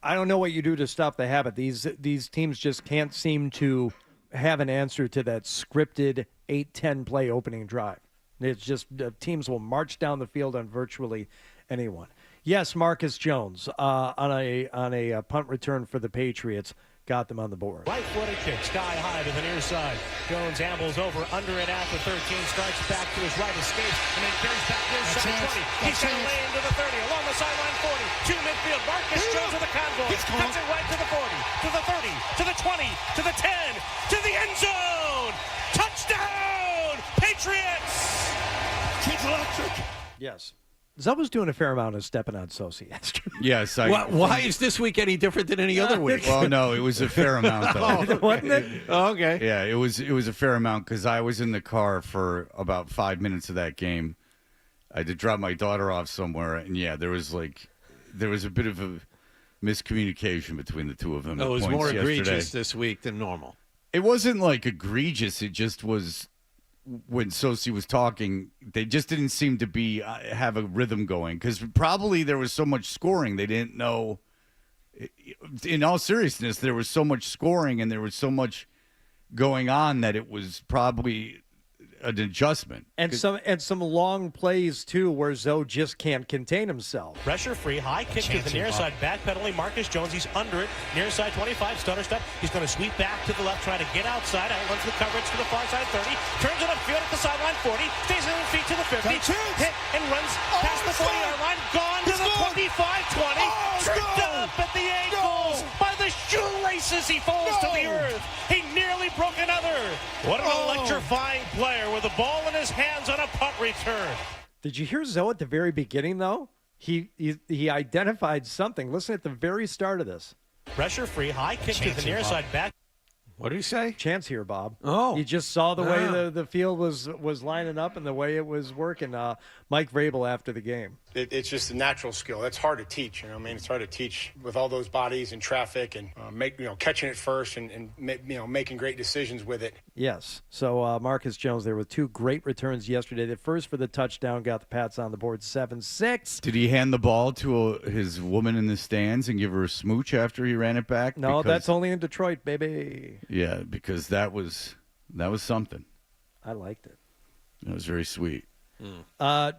[SPEAKER 6] I don't know what you do to stop the habit. These teams just can't seem to have an answer to that scripted 8-10 play opening drive. It's just teams will march down the field on virtually anyone. Yes, Marcus Jones on a punt return for the Patriots. Got them on the board.
[SPEAKER 12] Right-footed kick, sky high to the near side. Jones ambles over, under it after 13, starts back to his right, escapes, and then carries back near side 20. He's going to lay into the 30, along the sideline 40, to midfield. Marcus Jones with the convoy. Cuts it right to the 40, to the 30, to the 20, to the 10, to the end zone. Touchdown, Patriots!
[SPEAKER 13] Kid's electric.
[SPEAKER 6] Yes. Zub was doing a fair amount of stepping on Socci yesterday.
[SPEAKER 5] Yes.
[SPEAKER 2] Why is this week any different than any other week?
[SPEAKER 5] Well, no, it was a fair amount, though.
[SPEAKER 6] Wasn't it?
[SPEAKER 2] Oh, okay.
[SPEAKER 5] Yeah, it was a fair amount because I was in the car for about 5 minutes of that game. I had to drop my daughter off somewhere, and there was a bit of a miscommunication between the two of them.
[SPEAKER 2] It was more egregious
[SPEAKER 5] yesterday.
[SPEAKER 2] this week than normal.
[SPEAKER 5] It wasn't like egregious. It just was. When Socci was talking, they just didn't seem to have a rhythm going because probably there was so much scoring they didn't know. In all seriousness, there was so much scoring and there was so much going on that it was probably an adjustment.
[SPEAKER 6] And some long plays too where Zoe just can't contain himself.
[SPEAKER 12] Pressure free, high kick to the near side, backpedaling Marcus Jones. He's under it, near side 25, stutter step. He's going to sweep back to the left, trying to get outside. Runs the coverage to the far side 30, turns it upfield at the sideline 40, stays on his feet to the 50, hit and runs past the 40-yard line, gone to the 25-20, tripped up at the ankles by the shoelaces as he falls to the earth. He nearly broke another. What an electrifying player with the ball in his hands on a punt return.
[SPEAKER 6] Did you hear Zoe at the very beginning, though? He identified something. Listen at the very start of this.
[SPEAKER 12] Pressure free, high kick to the near side back.
[SPEAKER 2] What did he say?
[SPEAKER 6] Chance here, Bob.
[SPEAKER 2] Oh.
[SPEAKER 6] You just saw the way the field was lining up and the way it was working. Mike Vrabel after the game.
[SPEAKER 11] It's just a natural skill. That's hard to teach. I mean, it's hard to teach with all those bodies and traffic and catching it first and making great decisions with it.
[SPEAKER 6] Yes. So Marcus Jones there with 2 great returns yesterday. The first for the touchdown got the Pats on the board 7-6.
[SPEAKER 5] Did he hand the ball to his woman in the stands and give her a smooch after he ran it back?
[SPEAKER 6] No, that's only in Detroit, baby.
[SPEAKER 5] Yeah, because that was something.
[SPEAKER 6] I liked it.
[SPEAKER 5] That was very sweet.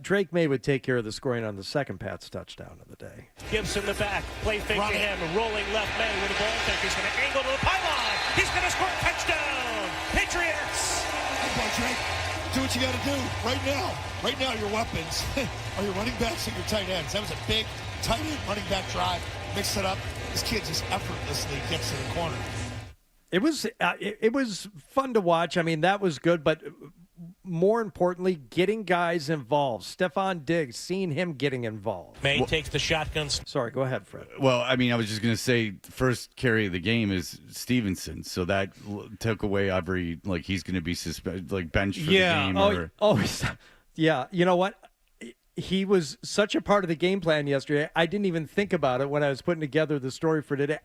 [SPEAKER 6] Drake May would take care of the scoring on the second Pats touchdown of the day.
[SPEAKER 12] Gibson the back, play fake to him, rolling left May with a ball fake. He's going to angle to the pylon. He's going to score a touchdown. Patriots.
[SPEAKER 13] Come on, Drake. Do what you got to do right now. Right now, your weapons are your running backs and your tight ends. That was a big tight end running back drive. Mix it up. This kid just effortlessly gets to the corner.
[SPEAKER 6] It was fun to watch. I mean, that was good, but more importantly, getting guys involved. Stephon Diggs, seeing him getting involved.
[SPEAKER 12] May takes the shotgun.
[SPEAKER 6] Sorry, go ahead, Fred.
[SPEAKER 5] Well, I mean, I was just going to say first carry of the game is Stevenson, so that took away he's going to be benched for the game.
[SPEAKER 6] Yeah. You know what? He was such a part of the game plan yesterday. I didn't even think about it when I was putting together the story for today.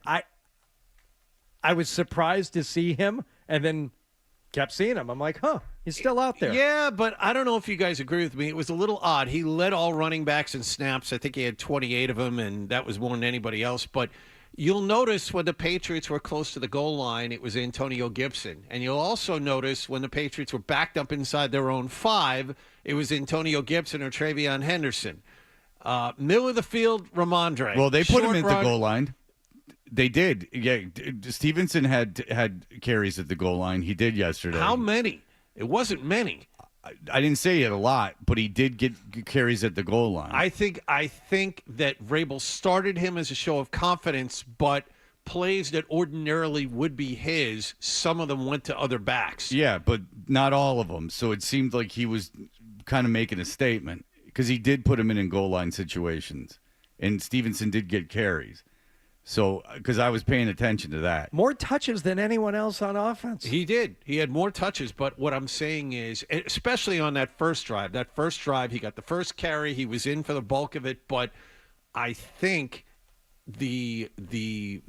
[SPEAKER 6] I was surprised to see him, and then kept seeing him. I'm like, he's still out there.
[SPEAKER 2] Yeah, but I don't know if you guys agree with me. It was a little odd. He led all running backs in snaps. I think he had 28 of them, and that was more than anybody else. But you'll notice when the Patriots were close to the goal line, it was Antonio Gibson. And you'll also notice when the Patriots were backed up inside their own 5, it was Antonio Gibson or Travion Henderson. Middle of the field, Ramondre.
[SPEAKER 5] Well, they put him at the goal line. They did. Yeah, Stevenson had carries at the goal line. He did yesterday.
[SPEAKER 2] How many? It wasn't many.
[SPEAKER 5] I didn't say he had a lot, but he did get carries at the goal line.
[SPEAKER 2] I think that Vrabel started him as a show of confidence, but plays that ordinarily would be his, some of them went to other backs.
[SPEAKER 5] Yeah, but not all of them. So it seemed like he was kind of making a statement because he did put him in goal line situations, and Stevenson did get carries. So, because I was paying attention to that.
[SPEAKER 6] More touches than anyone else on offense.
[SPEAKER 2] He did. He had more touches, but what I'm saying is, especially on that first drive, he got the first carry. He was in for the bulk of it, but I think the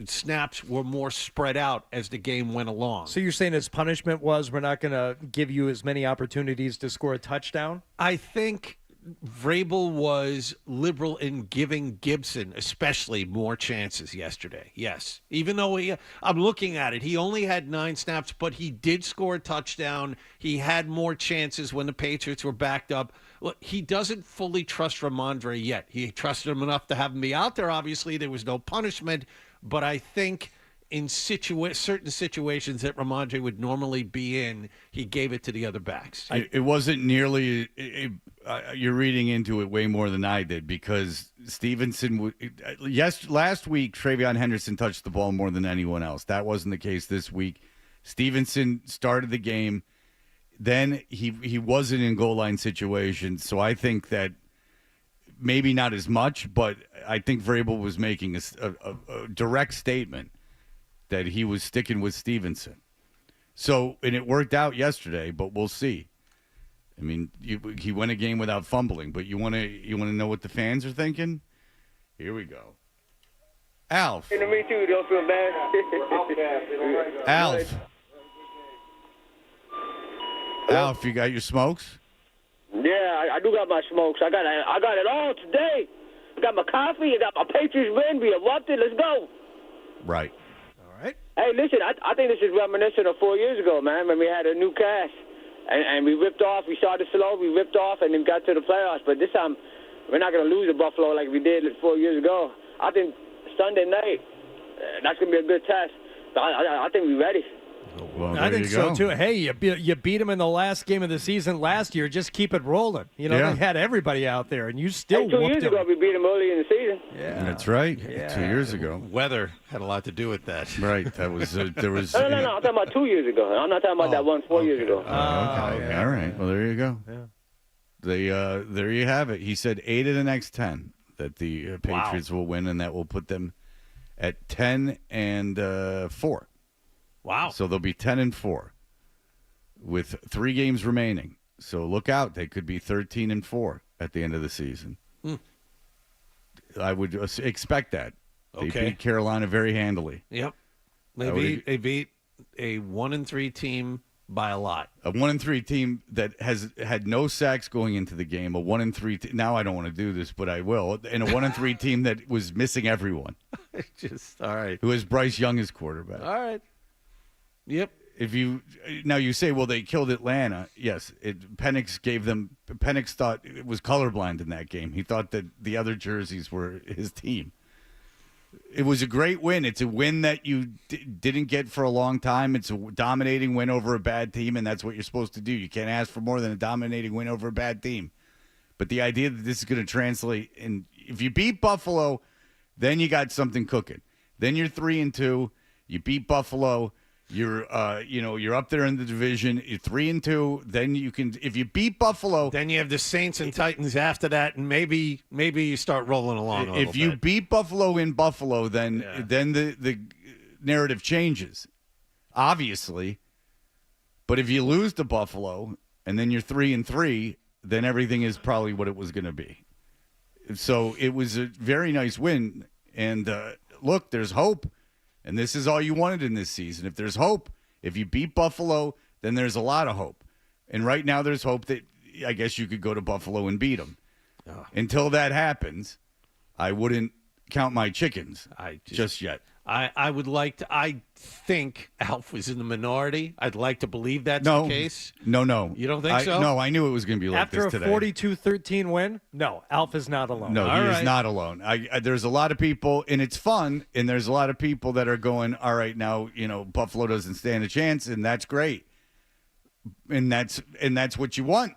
[SPEAKER 2] snaps were more spread out as the game went along.
[SPEAKER 6] So you're saying his punishment was we're not going to give you as many opportunities to score a touchdown?
[SPEAKER 2] I think Vrabel was liberal in giving Gibson especially more chances yesterday. Yes. Even though I'm looking at it, he only had 9 snaps, but he did score a touchdown. He had more chances when the Patriots were backed up. Look, he doesn't fully trust Ramondre yet. He trusted him enough to have him be out there. Obviously, there was no punishment, but I think in certain situations that Ramondre would normally be in, he gave it to the other backs.
[SPEAKER 5] It wasn't nearly you're reading into it way more than I did because Stevenson last week Travion Henderson touched the ball more than anyone else. That wasn't the case this week. Stevenson started the game. Then he wasn't in goal line situations, so I think that maybe not as much, but I think Vrabel was making a direct statement that he was sticking with Stevenson. So, and it worked out yesterday, but we'll see. I mean, he won a game without fumbling, but you want to know what the fans are thinking? Here we go. Alf.
[SPEAKER 14] Me too. Don't feel bad.
[SPEAKER 5] Alf. Alf, you got your smokes?
[SPEAKER 14] Yeah, I do got my smokes. I got it all today. I got my coffee. I got my Patriots win. We erupted. Let's go.
[SPEAKER 5] Right.
[SPEAKER 14] Hey, listen, I think this is reminiscent of 4 years ago, man, when we had a new cast. And we ripped off. We started slow. We ripped off and then got to the playoffs. But this time, we're not going to lose to Buffalo like we did 4 years ago. I think Sunday night, that's going to be a good test. I think we're ready.
[SPEAKER 5] Well,
[SPEAKER 6] I
[SPEAKER 5] there
[SPEAKER 6] think
[SPEAKER 5] you
[SPEAKER 6] so
[SPEAKER 5] go.
[SPEAKER 6] too. Hey, you beat them in the last game of the season last year. Just keep it rolling. You know,
[SPEAKER 5] Yeah.
[SPEAKER 6] they had everybody out there, and you still
[SPEAKER 14] 2
[SPEAKER 6] whooped
[SPEAKER 14] years
[SPEAKER 6] them.
[SPEAKER 14] ago, we beat them early in the season.
[SPEAKER 6] Yeah,
[SPEAKER 5] That's right.
[SPEAKER 6] Yeah.
[SPEAKER 5] 2 years ago.
[SPEAKER 2] Weather had a lot to do with that.
[SPEAKER 5] Right. That was there was.
[SPEAKER 14] No. I'm talking about 2 years ago. I'm not talking about that one 4 years ago.
[SPEAKER 5] Okay. All right. Well, there you go.
[SPEAKER 6] Yeah.
[SPEAKER 5] They there you have it. He said 8 of the next 10 that the Patriots will win, and that will put them at 10-4.
[SPEAKER 2] Wow.
[SPEAKER 5] So they'll be 10-4 with 3 games remaining. So look out; they could be 13-4 at the end of the season. I would expect that. They beat Carolina very handily.
[SPEAKER 2] Yep. They beat a 1-3 team by a lot.
[SPEAKER 5] A 1-3 team that has had no sacks going into the game. A 1-3 now I don't want to do this, but I will. And a 1-3 team that was missing everyone.
[SPEAKER 2] All right.
[SPEAKER 5] Who has Bryce Young as quarterback.
[SPEAKER 2] All right. Yep.
[SPEAKER 5] If you now you say, well, they killed Atlanta. Yes, Penix thought it was colorblind in that game. He thought that the other jerseys were his team. It was a great win. It's a win that you didn't get for a long time. It's a dominating win over a bad team, and that's what you're supposed to do. You can't ask for more than a dominating win over a bad team. But the idea that this is going to translate, and if you beat Buffalo, then you got something cooking. Then you're 3-2. You beat Buffalo. You're you're up there in the division. You're 3-2. Then you can, if you beat Buffalo,
[SPEAKER 2] then you have the Saints and Titans after that, and maybe you start rolling along.
[SPEAKER 5] If you beat Buffalo in Buffalo, then the narrative changes, obviously. But if you lose to Buffalo and then you're 3-3, then everything is probably what it was going to be. So it was a very nice win. And look, there's hope. And this is all you wanted in this season. If there's hope, if you beat Buffalo, then there's a lot of hope. And right now there's hope that I guess you could go to Buffalo and beat them. Until that happens, I wouldn't count my chickens just yet.
[SPEAKER 2] I think Alf was in the minority. I'd like to believe that's
[SPEAKER 5] No.
[SPEAKER 2] the case.
[SPEAKER 5] No.
[SPEAKER 2] You don't think so?
[SPEAKER 5] No, I knew it was going to be like
[SPEAKER 6] After
[SPEAKER 5] this today.
[SPEAKER 6] a 42-13 win, no, Alf is not alone.
[SPEAKER 5] No, he is not alone. There's a lot of people, and it's fun, and there's a lot of people that are going, all right, now, Buffalo doesn't stand a chance, and that's great. And that's what you want.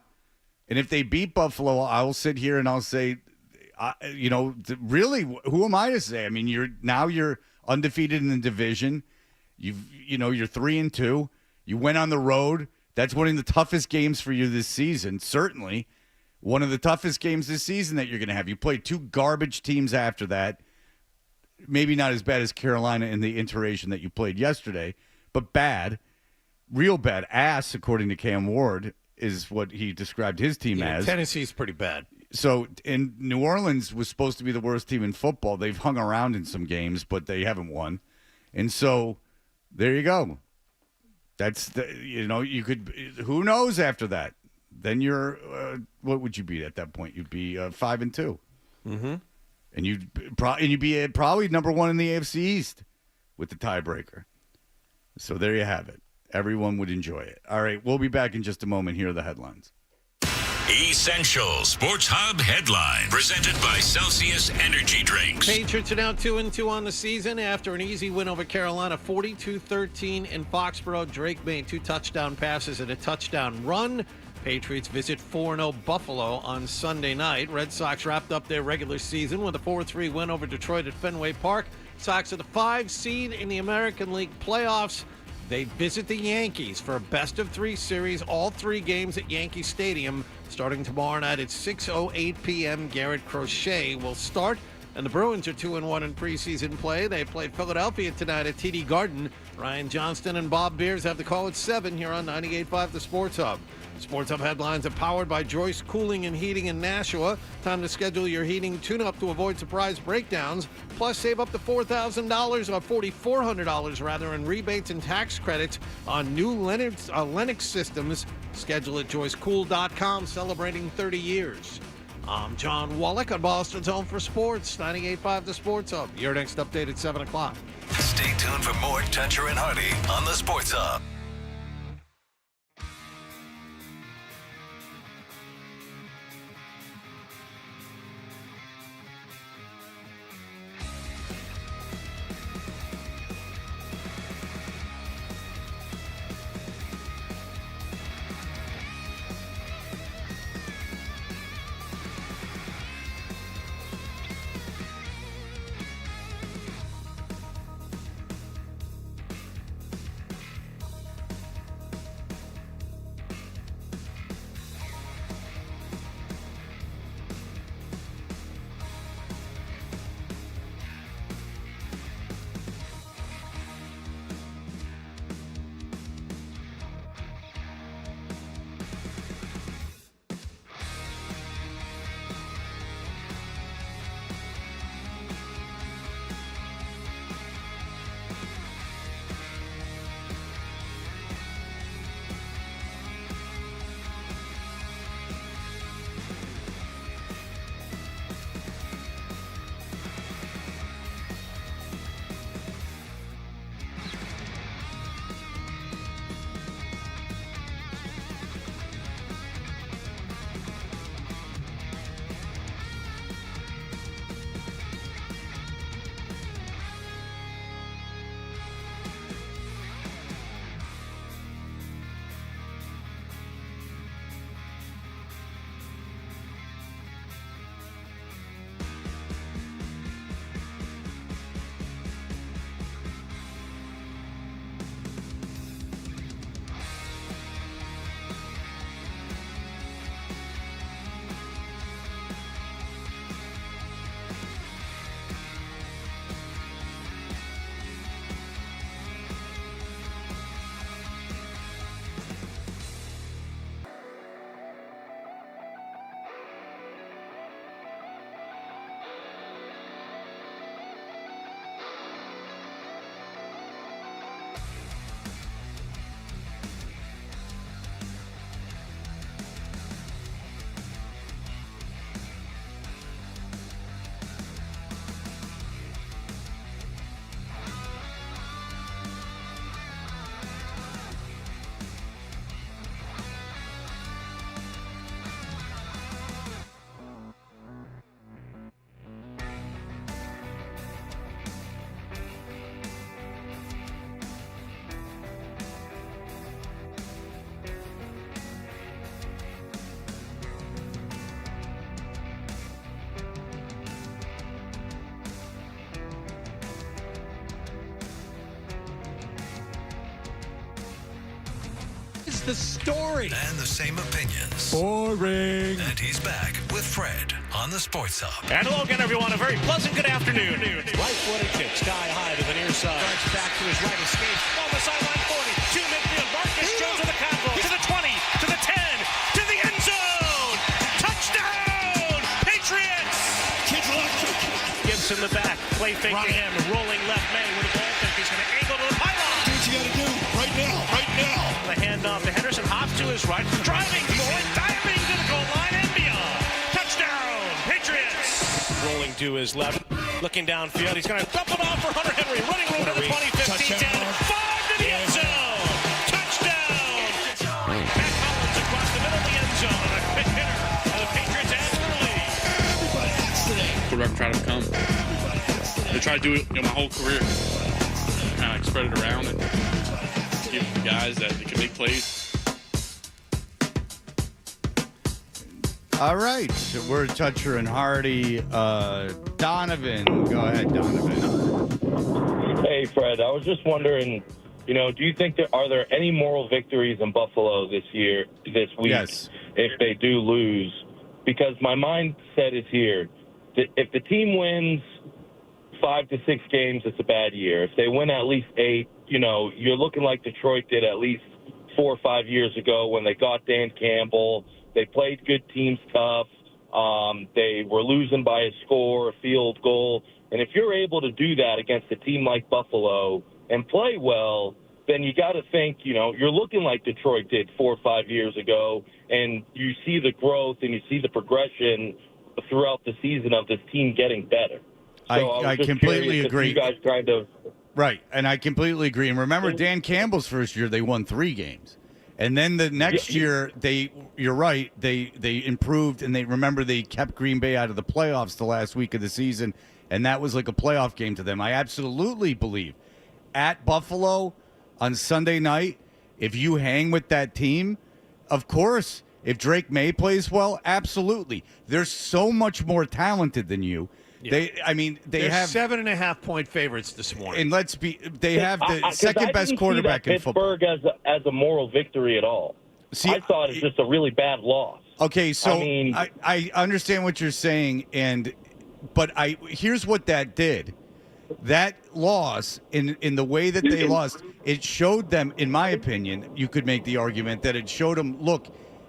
[SPEAKER 5] And if they beat Buffalo, I will sit here and I'll say, really, who am I to say? I mean, you're undefeated in the division. You're 3-2. You went on the road. That's one of the toughest games for you this season. Certainly, one of the toughest games this season that you're going to have. You played 2 garbage teams after that. Maybe not as bad as Carolina in the iteration that you played yesterday, but bad, real bad. Ass, according to Cam Ward, is what he described his team as.
[SPEAKER 2] Tennessee's pretty bad.
[SPEAKER 5] So, and New Orleans was supposed to be the worst team in football. They've hung around in some games, but they haven't won. And so, there you go. That's you could. Who knows after that? Then you're. What would you be at that point? You'd be 5-2.
[SPEAKER 2] Mm-hmm.
[SPEAKER 5] And you'd be probably number 1 in the AFC East with the tiebreaker. So there you have it. Everyone would enjoy it. All right, we'll be back in just a moment. Here are the headlines.
[SPEAKER 1] Essential Sports Hub headline presented by Celsius Energy Drinks.
[SPEAKER 2] Patriots are now 2-2 on the season after an easy win over Carolina, 42-13 in Foxborough. Drake made 2 touchdown passes and a touchdown run. Patriots visit 4-0 Buffalo on Sunday night. Red Sox wrapped up their regular season with a 4-3 win over Detroit at Fenway Park. Sox are the 5 seed in the American League playoffs. They visit the Yankees for a best-of-3 series, all 3 games at Yankee Stadium, starting tomorrow night at 6:08 p.m. Garrett Crochet will start, and the Bruins are 2-1 in preseason play. They play Philadelphia tonight at TD Garden. Ryan Johnston and Bob Beers have the call at 7 here on 98.5 The Sports Hub. Sports Hub headlines are powered by Joyce Cooling and Heating in Nashua. Time to schedule your heating tune-up to avoid surprise breakdowns. Plus, save up to $4,000 or $4,400 rather in rebates and tax credits on new Lennox systems. Schedule at joycecool.com, celebrating 30 years. I'm John Wallach on Boston's Home for Sports, 98.5 The Sports Hub. Your next update at 7 o'clock.
[SPEAKER 1] Stay tuned for more Toucher and Hardy on the Sports Hub.
[SPEAKER 2] the story.
[SPEAKER 1] And the same opinions.
[SPEAKER 2] Boring.
[SPEAKER 1] And he's back with Fred on the Sports Hub.
[SPEAKER 12] And hello again, everyone. A very pleasant good afternoon. Right-footed kick, sky high to the near side. Starts back to his right, escapes on the sideline 40. To midfield, Marcus Jones with the convo. To the 20, to the 10, to the end zone. Touchdown, Patriots.
[SPEAKER 13] Kid's electric.
[SPEAKER 12] Gibson the back, play fake to him. Rolling left May with a ball fake. He's going to angle to the pylon.
[SPEAKER 13] Do what you got to do right now. Right now.
[SPEAKER 12] The handoff to Henderson, hops to his right, driving forward, diving to the goal line and beyond. Touchdown, Patriots. Rolling to his left, looking downfield. He's going to dump it off for Hunter Henry. Running room to the 20, 15, 10, 5 to the end zone. Touchdown. Matt Collins across the middle of the end zone. And a quick hitter. And the Patriots add to the lead.
[SPEAKER 13] Everybody hits today.
[SPEAKER 3] Quarterback try to become. I try to do it my whole career. Kind of spread it around and give guys that can make plays.
[SPEAKER 5] All right, so we're Toucher and Hardy. Donovan, go ahead, Donovan.
[SPEAKER 15] Hey, Fred, I was just wondering, do you think are there any moral victories in Buffalo this week,
[SPEAKER 5] Yes.
[SPEAKER 15] if they do lose? Because my mindset is here. If the team wins 5 to 6 games, it's a bad year. If they win at least 8, you're looking like Detroit did at least 4 or 5 years ago when they got Dan Campbell. They played good teams tough. They were losing by a score, a field goal. And if you're able to do that against a team like Buffalo and play well, then you got to think, you're looking like Detroit did 4 or 5 years ago, and you see the growth and you see the progression throughout the season of this team getting better. So
[SPEAKER 5] I completely agree.
[SPEAKER 15] You guys kind of
[SPEAKER 5] Right, and I completely agree. And remember, Dan Campbell's first year, they won 3 games. And then the next year, you're right, they improved, and they kept Green Bay out of the playoffs the last week of the season, and that was like a playoff game to them. I absolutely believe at Buffalo on Sunday night, if you hang with that team, of course, if Drake May plays well, absolutely. They're so much more talented than you.
[SPEAKER 2] Yeah.
[SPEAKER 5] They have
[SPEAKER 2] 7.5-point favorites this morning.
[SPEAKER 5] And they have the second best quarterback in football.
[SPEAKER 15] Pittsburgh as a moral victory at all. I thought it's just a really bad loss.
[SPEAKER 5] Okay, so I understand what you're saying, but here's what that did. That loss, in the way that they lost, it showed them, in my opinion, you could make the argument that it showed them, look,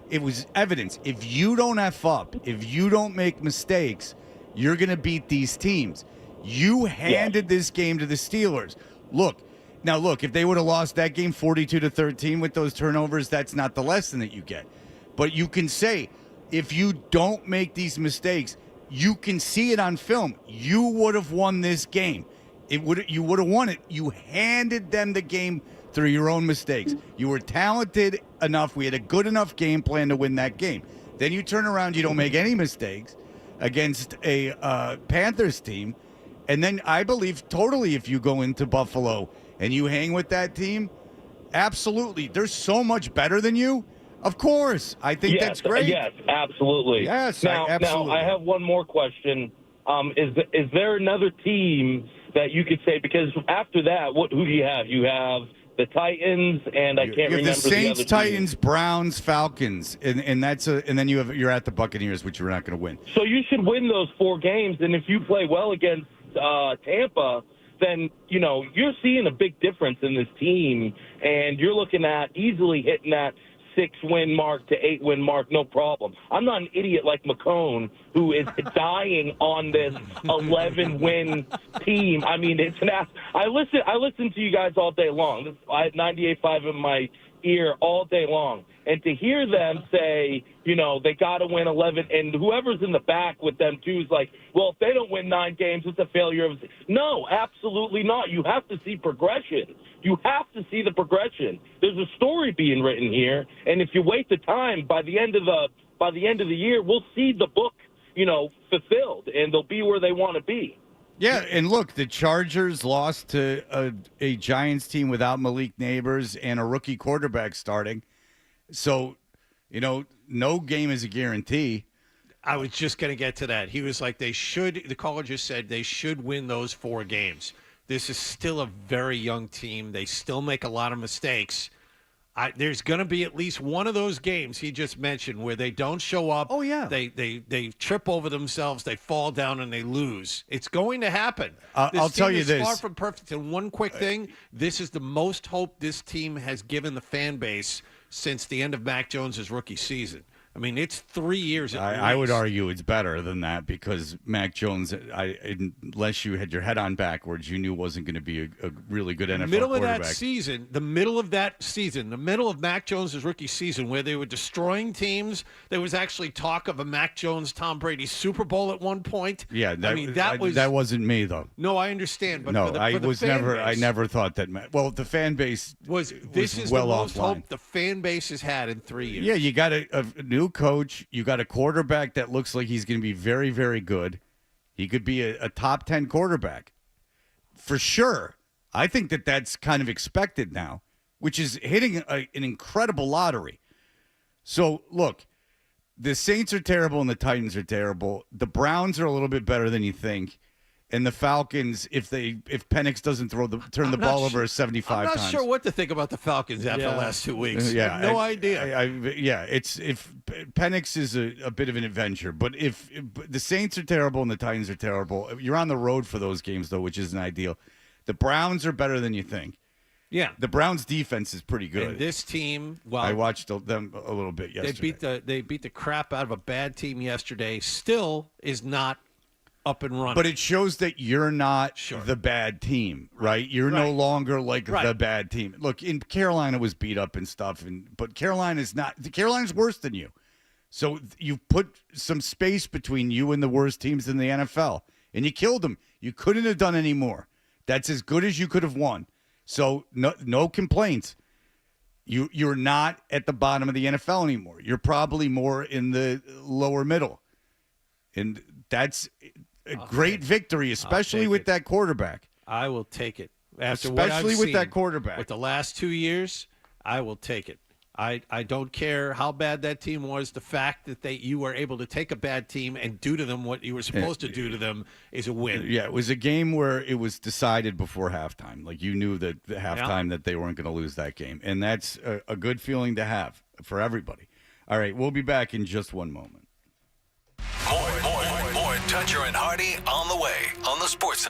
[SPEAKER 5] it was evidence. If you don't F up, if you don't make mistakes, you're going to beat these teams. You handed this game to the Steelers. Look, if they would have lost that game 42-13 with those turnovers, that's not the lesson that you get. But you can say, if you don't make these mistakes, you can see it on film. You would have won this game. You would have won it. You handed them the game through your own mistakes. You were talented enough. We had a good enough game plan to win that game. Then you turn around, you don't make any mistakes against a Panthers team. And then I believe totally if you go into Buffalo and you hang with that team, absolutely. They're so much better than you. Of course. I think that's great.
[SPEAKER 15] Yes, absolutely.
[SPEAKER 5] Yes,
[SPEAKER 15] absolutely. Now, I have one more question. Is there another team that you could say, because after that, who do you have? You have the Titans, and I can't remember
[SPEAKER 5] the Saints,
[SPEAKER 15] other
[SPEAKER 5] Titans,
[SPEAKER 15] team.
[SPEAKER 5] Browns, Falcons, and then you're at the Buccaneers, which you're not going to win.
[SPEAKER 15] So you should win those 4 games, and if you play well against Tampa, then you're seeing a big difference in this team, and you're looking at easily hitting that 6-win mark to 8-win mark, no problem. I'm not an idiot like McCone who is dying on this 11-win team. I mean, it's an ass. I listen to you guys all day long. I had 98.5 in my ear all day long. And to hear them say, they got to win 11, and whoever's in the back with them too is like, well, if they don't win 9 games, it's a failure. No, absolutely not. You have to see progression. You have to see the progression. There's a story being written here, and if you wait the time, by the end of the year, we'll see the book, fulfilled, and they'll be where they want to be.
[SPEAKER 5] Yeah, and look, the Chargers lost to a Giants team without Malik Neighbors and a rookie quarterback starting. So, no game is a guarantee.
[SPEAKER 2] I was just going to get to that. He was like, the caller just said they should win those 4 games. This is still a very young team. They still make a lot of mistakes. There's going to be at least one of those games he just mentioned where they don't show up.
[SPEAKER 6] Oh, yeah.
[SPEAKER 2] They trip over themselves, they fall down, and they lose. It's going to happen.
[SPEAKER 5] I'll tell you this.
[SPEAKER 2] Far from perfect. And one quick thing, this is the most hope this team has given the fan base since the end of Mac Jones's rookie season. I mean, it's 3 years at least.
[SPEAKER 5] I would argue it's better than that because Mac Jones, unless you had your head on backwards, you knew wasn't going to be a really good NFL
[SPEAKER 2] middle
[SPEAKER 5] quarterback.
[SPEAKER 2] The middle of Mac Jones' rookie season, where they were destroying teams, there was actually talk of a Mac Jones, Tom Brady Super Bowl at one point.
[SPEAKER 5] Yeah, that wasn't me though.
[SPEAKER 2] No, I understand, but
[SPEAKER 5] no,
[SPEAKER 2] for the
[SPEAKER 5] I
[SPEAKER 2] base,
[SPEAKER 5] never thought that. Well, the fan base
[SPEAKER 2] was the
[SPEAKER 5] well
[SPEAKER 2] most
[SPEAKER 5] offline.
[SPEAKER 2] hope the fan base has had in 3 years.
[SPEAKER 5] Yeah, you got a new coach. You got a quarterback that looks like he's going to be very, very good. He could be a top 10 quarterback for sure. I think that's kind of expected now, which is hitting an incredible lottery. So, look, the Saints are terrible and the Titans are terrible. The Browns are a little bit better than you think. And the Falcons, if Penix doesn't turn the ball over 75 times.
[SPEAKER 2] I'm not sure what to think about the Falcons after the last 2 weeks.
[SPEAKER 5] Yeah,
[SPEAKER 2] I have no idea.
[SPEAKER 5] If Penix is a bit of an adventure, but if the Saints are terrible and the Titans are terrible, you're on the road for those games though, which isn't ideal. The Browns are better than you think.
[SPEAKER 2] Yeah,
[SPEAKER 5] the Browns defense is pretty good.
[SPEAKER 2] And this team,
[SPEAKER 5] I watched them a little bit yesterday.
[SPEAKER 2] They beat the crap out of a bad team yesterday. Still is not up and running.
[SPEAKER 5] But it shows that you're not the bad team, right? You're no longer like the bad team. Look, in Carolina was beat up and stuff, but Carolina's worse than you. So you put some space between you and the worst teams in the NFL, and you killed them. You couldn't have done any more. That's as good as you could have won. So no complaints. You're not at the bottom of the NFL anymore. You're probably more in the lower middle. And that's a great victory, especially with that quarterback.
[SPEAKER 2] I will take it.
[SPEAKER 5] Especially with that quarterback.
[SPEAKER 2] With the last 2 years, I will take it. I don't care how bad that team was. The fact that you were able to take a bad team and do to them what you were supposed to do to them is a win.
[SPEAKER 5] Yeah, it was a game where it was decided before halftime. Like you knew that the halftime that they weren't going to lose that game. And that's a good feeling to have for everybody. All right, we'll be back in just one moment.
[SPEAKER 1] More Toucher and Hardy on the way on the Sports.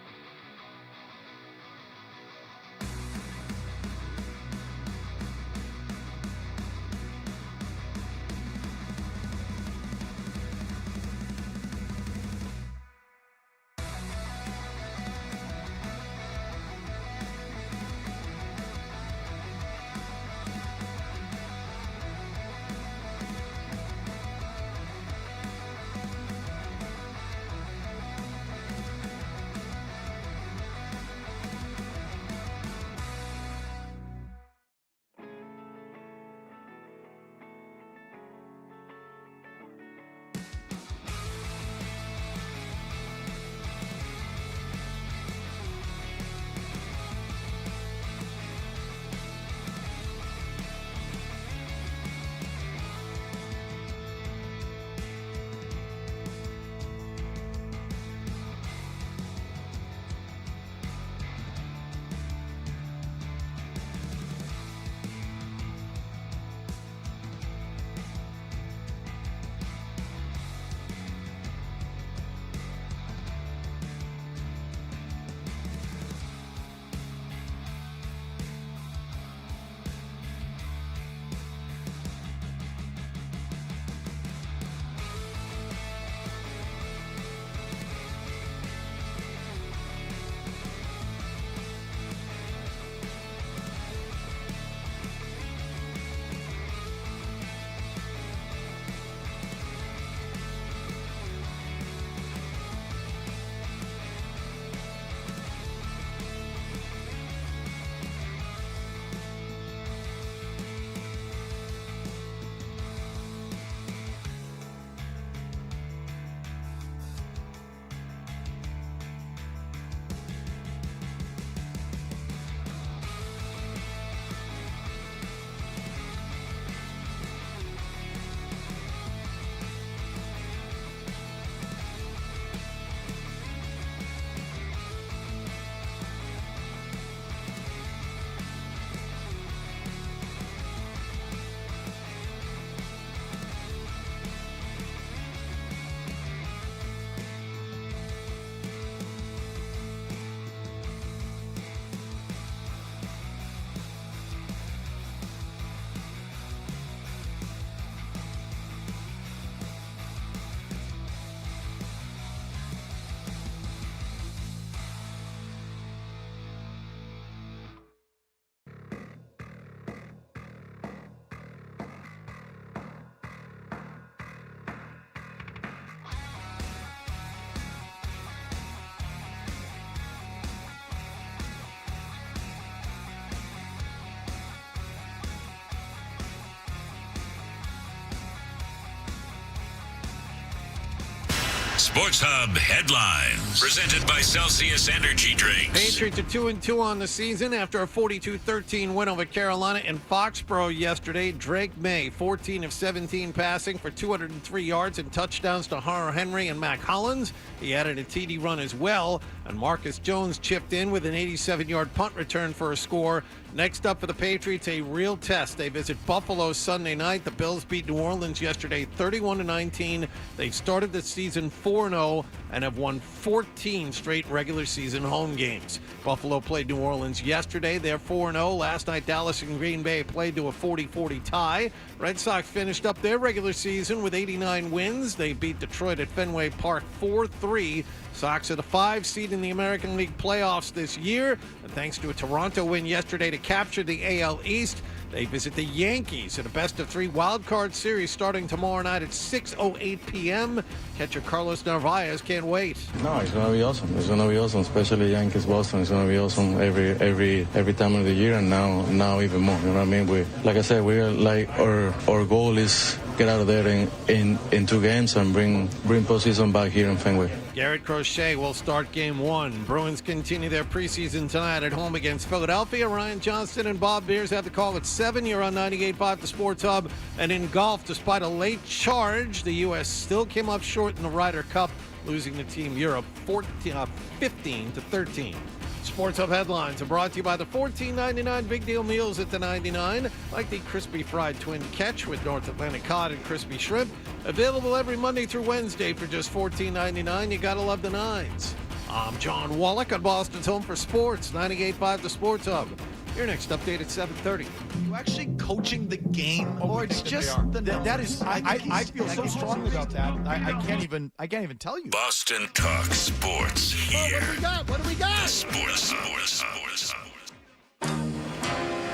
[SPEAKER 1] Sports Hub headlines. Presented by Celsius Energy Drinks.
[SPEAKER 2] Patriots are 2-2 on the season after a 42-13 win over Carolina in Foxborough yesterday. Drake May, 14 of 17 passing for 203 yards and touchdowns to Hunter Henry and Mac Hollins. He added a TD run as well, and Marcus Jones chipped in with an 87-yard punt return for a score. Next up for the Patriots, a real test. They visit Buffalo Sunday night. The Bills beat New Orleans yesterday 31-19. They've started the season 4-0 and have won 14 straight regular season home games. Buffalo played New Orleans yesterday. They're 4-0. Last night, Dallas and Green Bay played to a 40-40 tie. Red Sox finished up their regular season with 89 wins. They beat Detroit at Fenway Park 4-3. Sox are the 5 seed in the American League playoffs this year. And thanks to a Toronto win yesterday to capture the AL East, they visit the Yankees in a best-of-3 wild-card series starting tomorrow night at 6:08 p.m. Catcher Carlos Narvaez can't wait.
[SPEAKER 16] No, it's gonna be awesome. It's gonna be awesome, especially Yankees Boston. It's gonna be awesome every time of the year, and now even more. You know what I mean? Like I said, we're like our goal is get out of there in 2 games and bring postseason back here in Fenway.
[SPEAKER 2] Garrett Crochet will start game 1. Bruins continue their preseason tonight at home against Philadelphia. Ryan Johnston and Bob Beers have the call at 7. You're on 98.5 The Sports Hub. And in golf, despite a late charge, the U.S. still came up short in the Ryder Cup, losing to Team Europe 15-13. Sports Hub headlines are brought to you by the $14.99 Big Deal Meals at the 99, like the crispy fried twin catch with North Atlantic cod and crispy shrimp. Available every Monday through Wednesday for just $14.99. You gotta love the 9s. I'm John Wallach on Boston's Home for Sports, 98.5 The Sports Hub. Your next update at 7:30.
[SPEAKER 9] You actually coaching the game, or it's just that is. I feel so strongly about that. I can't even tell you.
[SPEAKER 1] Boston Talk Sports here.
[SPEAKER 9] What do we got?
[SPEAKER 1] Sports.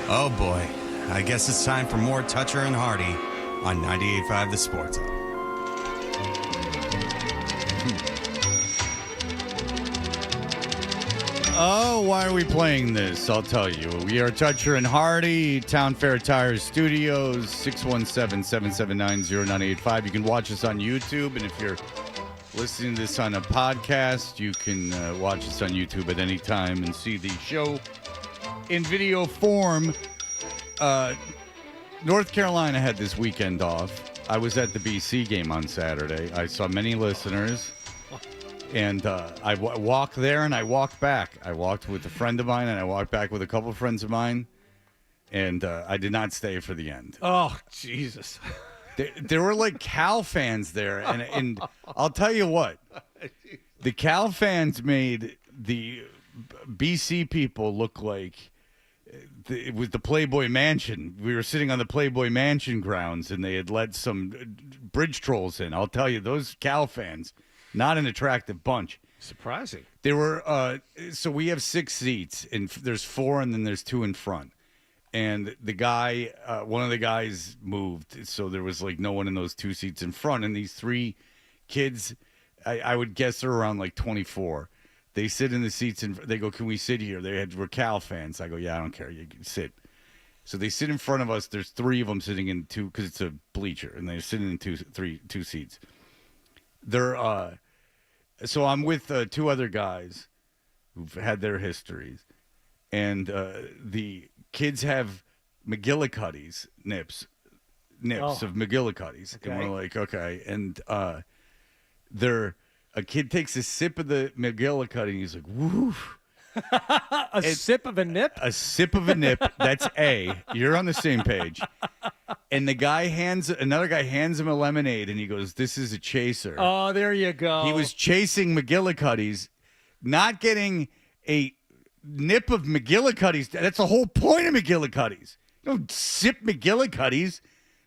[SPEAKER 10] Oh boy, I guess it's time for more Toucher and Hardy on 98.5 The Sports Hub.
[SPEAKER 5] Oh, why are we playing this? I'll tell you. We are Toucher and Hardy, Town Fair Tires Studios, 617-779-0985. You can watch us on YouTube, and if you're listening to this on a podcast, you can watch us on YouTube at any time and see the show in video form. North Carolina had this weekend off. I was at the BC game on Saturday. I saw many listeners. And I walked there and I walked back. I walked with a friend of mine and I walked back with a couple of friends of mine. And I did not stay for the end.
[SPEAKER 2] Oh, Jesus.
[SPEAKER 5] There were like Cal fans there. And I'll tell you what. The Cal fans made the BC people look like it was the Playboy Mansion. We were sitting on the Playboy Mansion grounds and they had let some bridge trolls in. I'll tell you, those Cal fans... Not an attractive bunch.
[SPEAKER 2] Surprising.
[SPEAKER 5] They were, so we have 6 seats, and there's 4, and then there's 2 in front. And the guy, one of the guys moved, so there was like no one in those 2 seats in front. And these 3 kids, I would guess they're around like 24. They sit in the seats, and they go, "Can we sit here?" We're Cal fans. I go, "Yeah, I don't care. You can sit." So they sit in front of us. There's 3 of them sitting in 2, because it's a bleacher, and they're sitting in 2 seats. They're, so I'm with 2 other guys who've had their histories, and the kids have McGillicuddy's nips of McGillicuddy's, okay. And we're like, okay, and a kid takes a sip of the McGillicuddy, and he's like, "Woo."
[SPEAKER 6] Sip of a nip?
[SPEAKER 5] A sip of a nip. That's A. You're on the same page. And another guy hands him a lemonade, and he goes, "This is a chaser."
[SPEAKER 6] Oh, there you go.
[SPEAKER 5] He was chasing McGillicuddy's, not getting a nip of McGillicuddy's. That's the whole point of McGillicuddy's. You don't sip McGillicuddy's.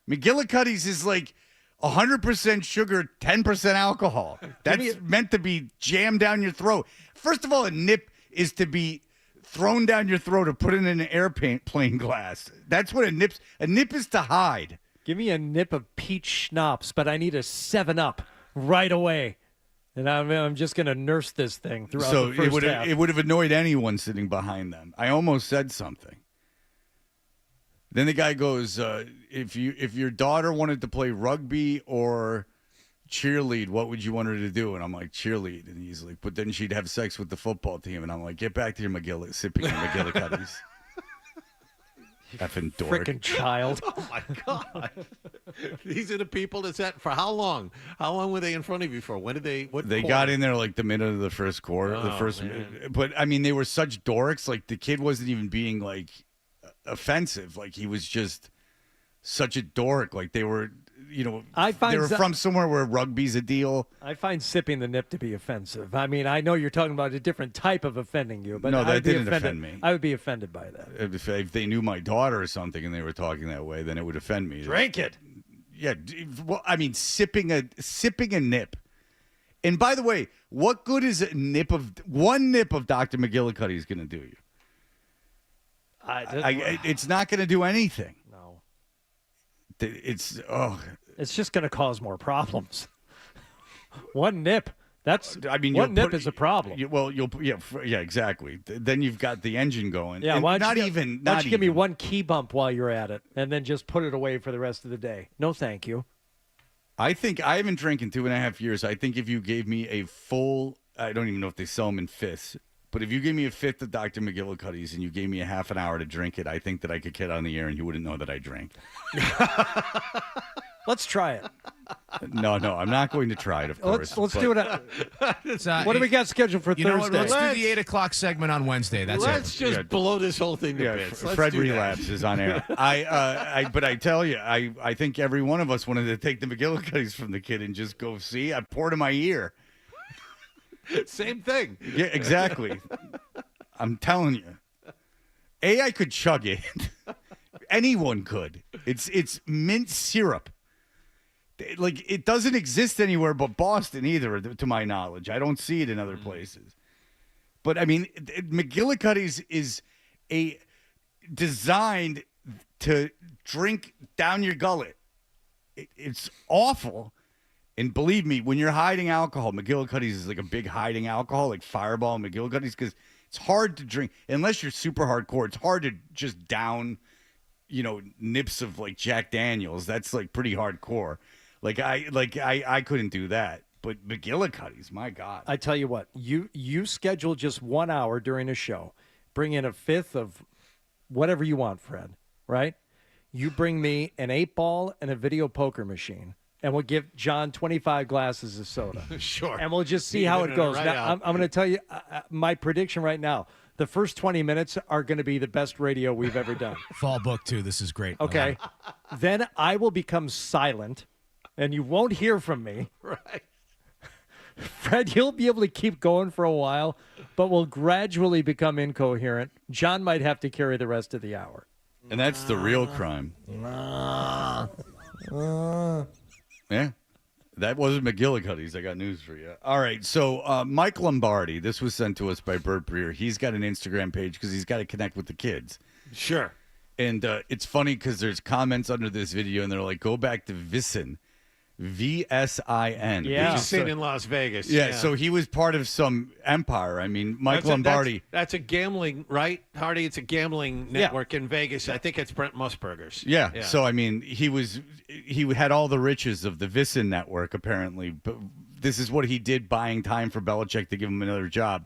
[SPEAKER 5] McGillicuddy's is like 100% sugar, 10% alcohol. That's meant to be jammed down your throat. First of all, a nip is to be thrown down your throat or put in an airplane glass. That's what a nip is to hide.
[SPEAKER 6] Give me a nip of peach schnapps, but I need a 7-Up right away. And I'm just going to nurse this thing throughout the first half.
[SPEAKER 5] It would have annoyed anyone sitting behind them. I almost said something. Then the guy goes, if your daughter wanted to play rugby or cheerlead, what would you want her to do? And I'm like, cheerlead. And he's like, but then she'd have sex with the football team. And I'm like, get back to your sipping your McGillicuddies. Effing dork.
[SPEAKER 6] Frickin' child.
[SPEAKER 2] Oh, my God. These are the people that sat for how long? How long were they in front of you for? When did they?
[SPEAKER 5] They got in there like the minute of the first quarter. But, I mean, they were such dorks. Like, the kid wasn't even being, like, offensive. Like, he was just such a dork. Like, they were... You know, they were from somewhere where rugby's a deal.
[SPEAKER 6] I find sipping the nip to be offensive. I mean, I know you're talking about a different type of offending you, but
[SPEAKER 5] no, that didn't offend me.
[SPEAKER 6] I would be offended by that.
[SPEAKER 5] If they knew my daughter or something and they were talking that way, then it would offend me.
[SPEAKER 6] Drink it.
[SPEAKER 5] Yeah, well, I mean, sipping a nip. And by the way, what good is one nip of Dr. McGillicuddy is going to do you? It's not going to do anything. It's
[SPEAKER 6] just going to cause more problems. One nip. One nip is a problem.
[SPEAKER 5] Yeah, exactly. Then you've got the engine going.
[SPEAKER 6] Yeah, why don't you give me
[SPEAKER 5] one
[SPEAKER 6] one key bump while you're at it, and then just put it away for the rest of the day? No, thank you.
[SPEAKER 5] I think I haven't drank in 2.5 years. I think if you gave me a full, I don't even know if they sell them in fifths, but if you gave me a fifth of Dr. McGillicuddy's and you gave me a half an hour to drink it, I think that I could get on the air and you wouldn't know that I drank.
[SPEAKER 6] Let's try it.
[SPEAKER 5] No, I'm not going to try it, of course.
[SPEAKER 6] Let's do it. What do we got scheduled for Thursday?
[SPEAKER 17] Let's do the 8 o'clock segment on Wednesday.
[SPEAKER 2] Let's just blow this whole thing to bits.
[SPEAKER 5] Fred Relapse is on air. But I tell you, I think every one of us wanted to take the McGillicuddy's from the kid and just go see. I poured in my ear.
[SPEAKER 2] Same thing.
[SPEAKER 5] Yeah, exactly. I'm telling you. I could chug it. Anyone could. It's mint syrup. Like, it doesn't exist anywhere but Boston either, to my knowledge. I don't see it in other places. But, I mean, McGillicuddy's is designed to drink down your gullet. It's awful. And believe me, when you're hiding alcohol, McGillicuddy's is like a big hiding alcohol, like Fireball and McGillicuddy's, because it's hard to drink. Unless you're super hardcore, it's hard to just down, nips of like Jack Daniels. That's like pretty hardcore. I couldn't do that. But McGillicuddy's, my God.
[SPEAKER 6] I tell you what, you schedule just 1 hour during a show. Bring in a fifth of whatever you want, Fred, right? You bring me an 8-ball and a video poker machine. And we'll give John 25 glasses of soda.
[SPEAKER 2] Sure.
[SPEAKER 6] And we'll just see how it goes. Now, I'm going to tell you my prediction right now. The first 20 minutes are going to be the best radio we've ever done.
[SPEAKER 17] Fall book, too. This is great.
[SPEAKER 6] Okay. Then I will become silent, and you won't hear from me.
[SPEAKER 2] Right.
[SPEAKER 6] Fred, you'll be able to keep going for a while, but will gradually become incoherent. John might have to carry the rest of the hour.
[SPEAKER 5] And that's the real crime. Yeah, that wasn't McGillicuddy's. I got news for you. All right, so Mike Lombardi, this was sent to us by Bert Breer. He's got an Instagram page because he's got to connect with the kids.
[SPEAKER 2] Sure.
[SPEAKER 5] And it's funny because there's comments under this video, and they're like, go back to Visin. V-S-I-N.
[SPEAKER 2] Yeah. Which is seen in Las Vegas.
[SPEAKER 5] Yeah, so he was part of some empire. I mean, Mike Lombardi.
[SPEAKER 2] That's a gambling, right, Hardy? It's a gambling network in Vegas. I think it's Brent Musburger's.
[SPEAKER 5] Yeah. So, I mean, he had all the riches of the Visin network, apparently. But this is what he did, buying time for Belichick to give him another job.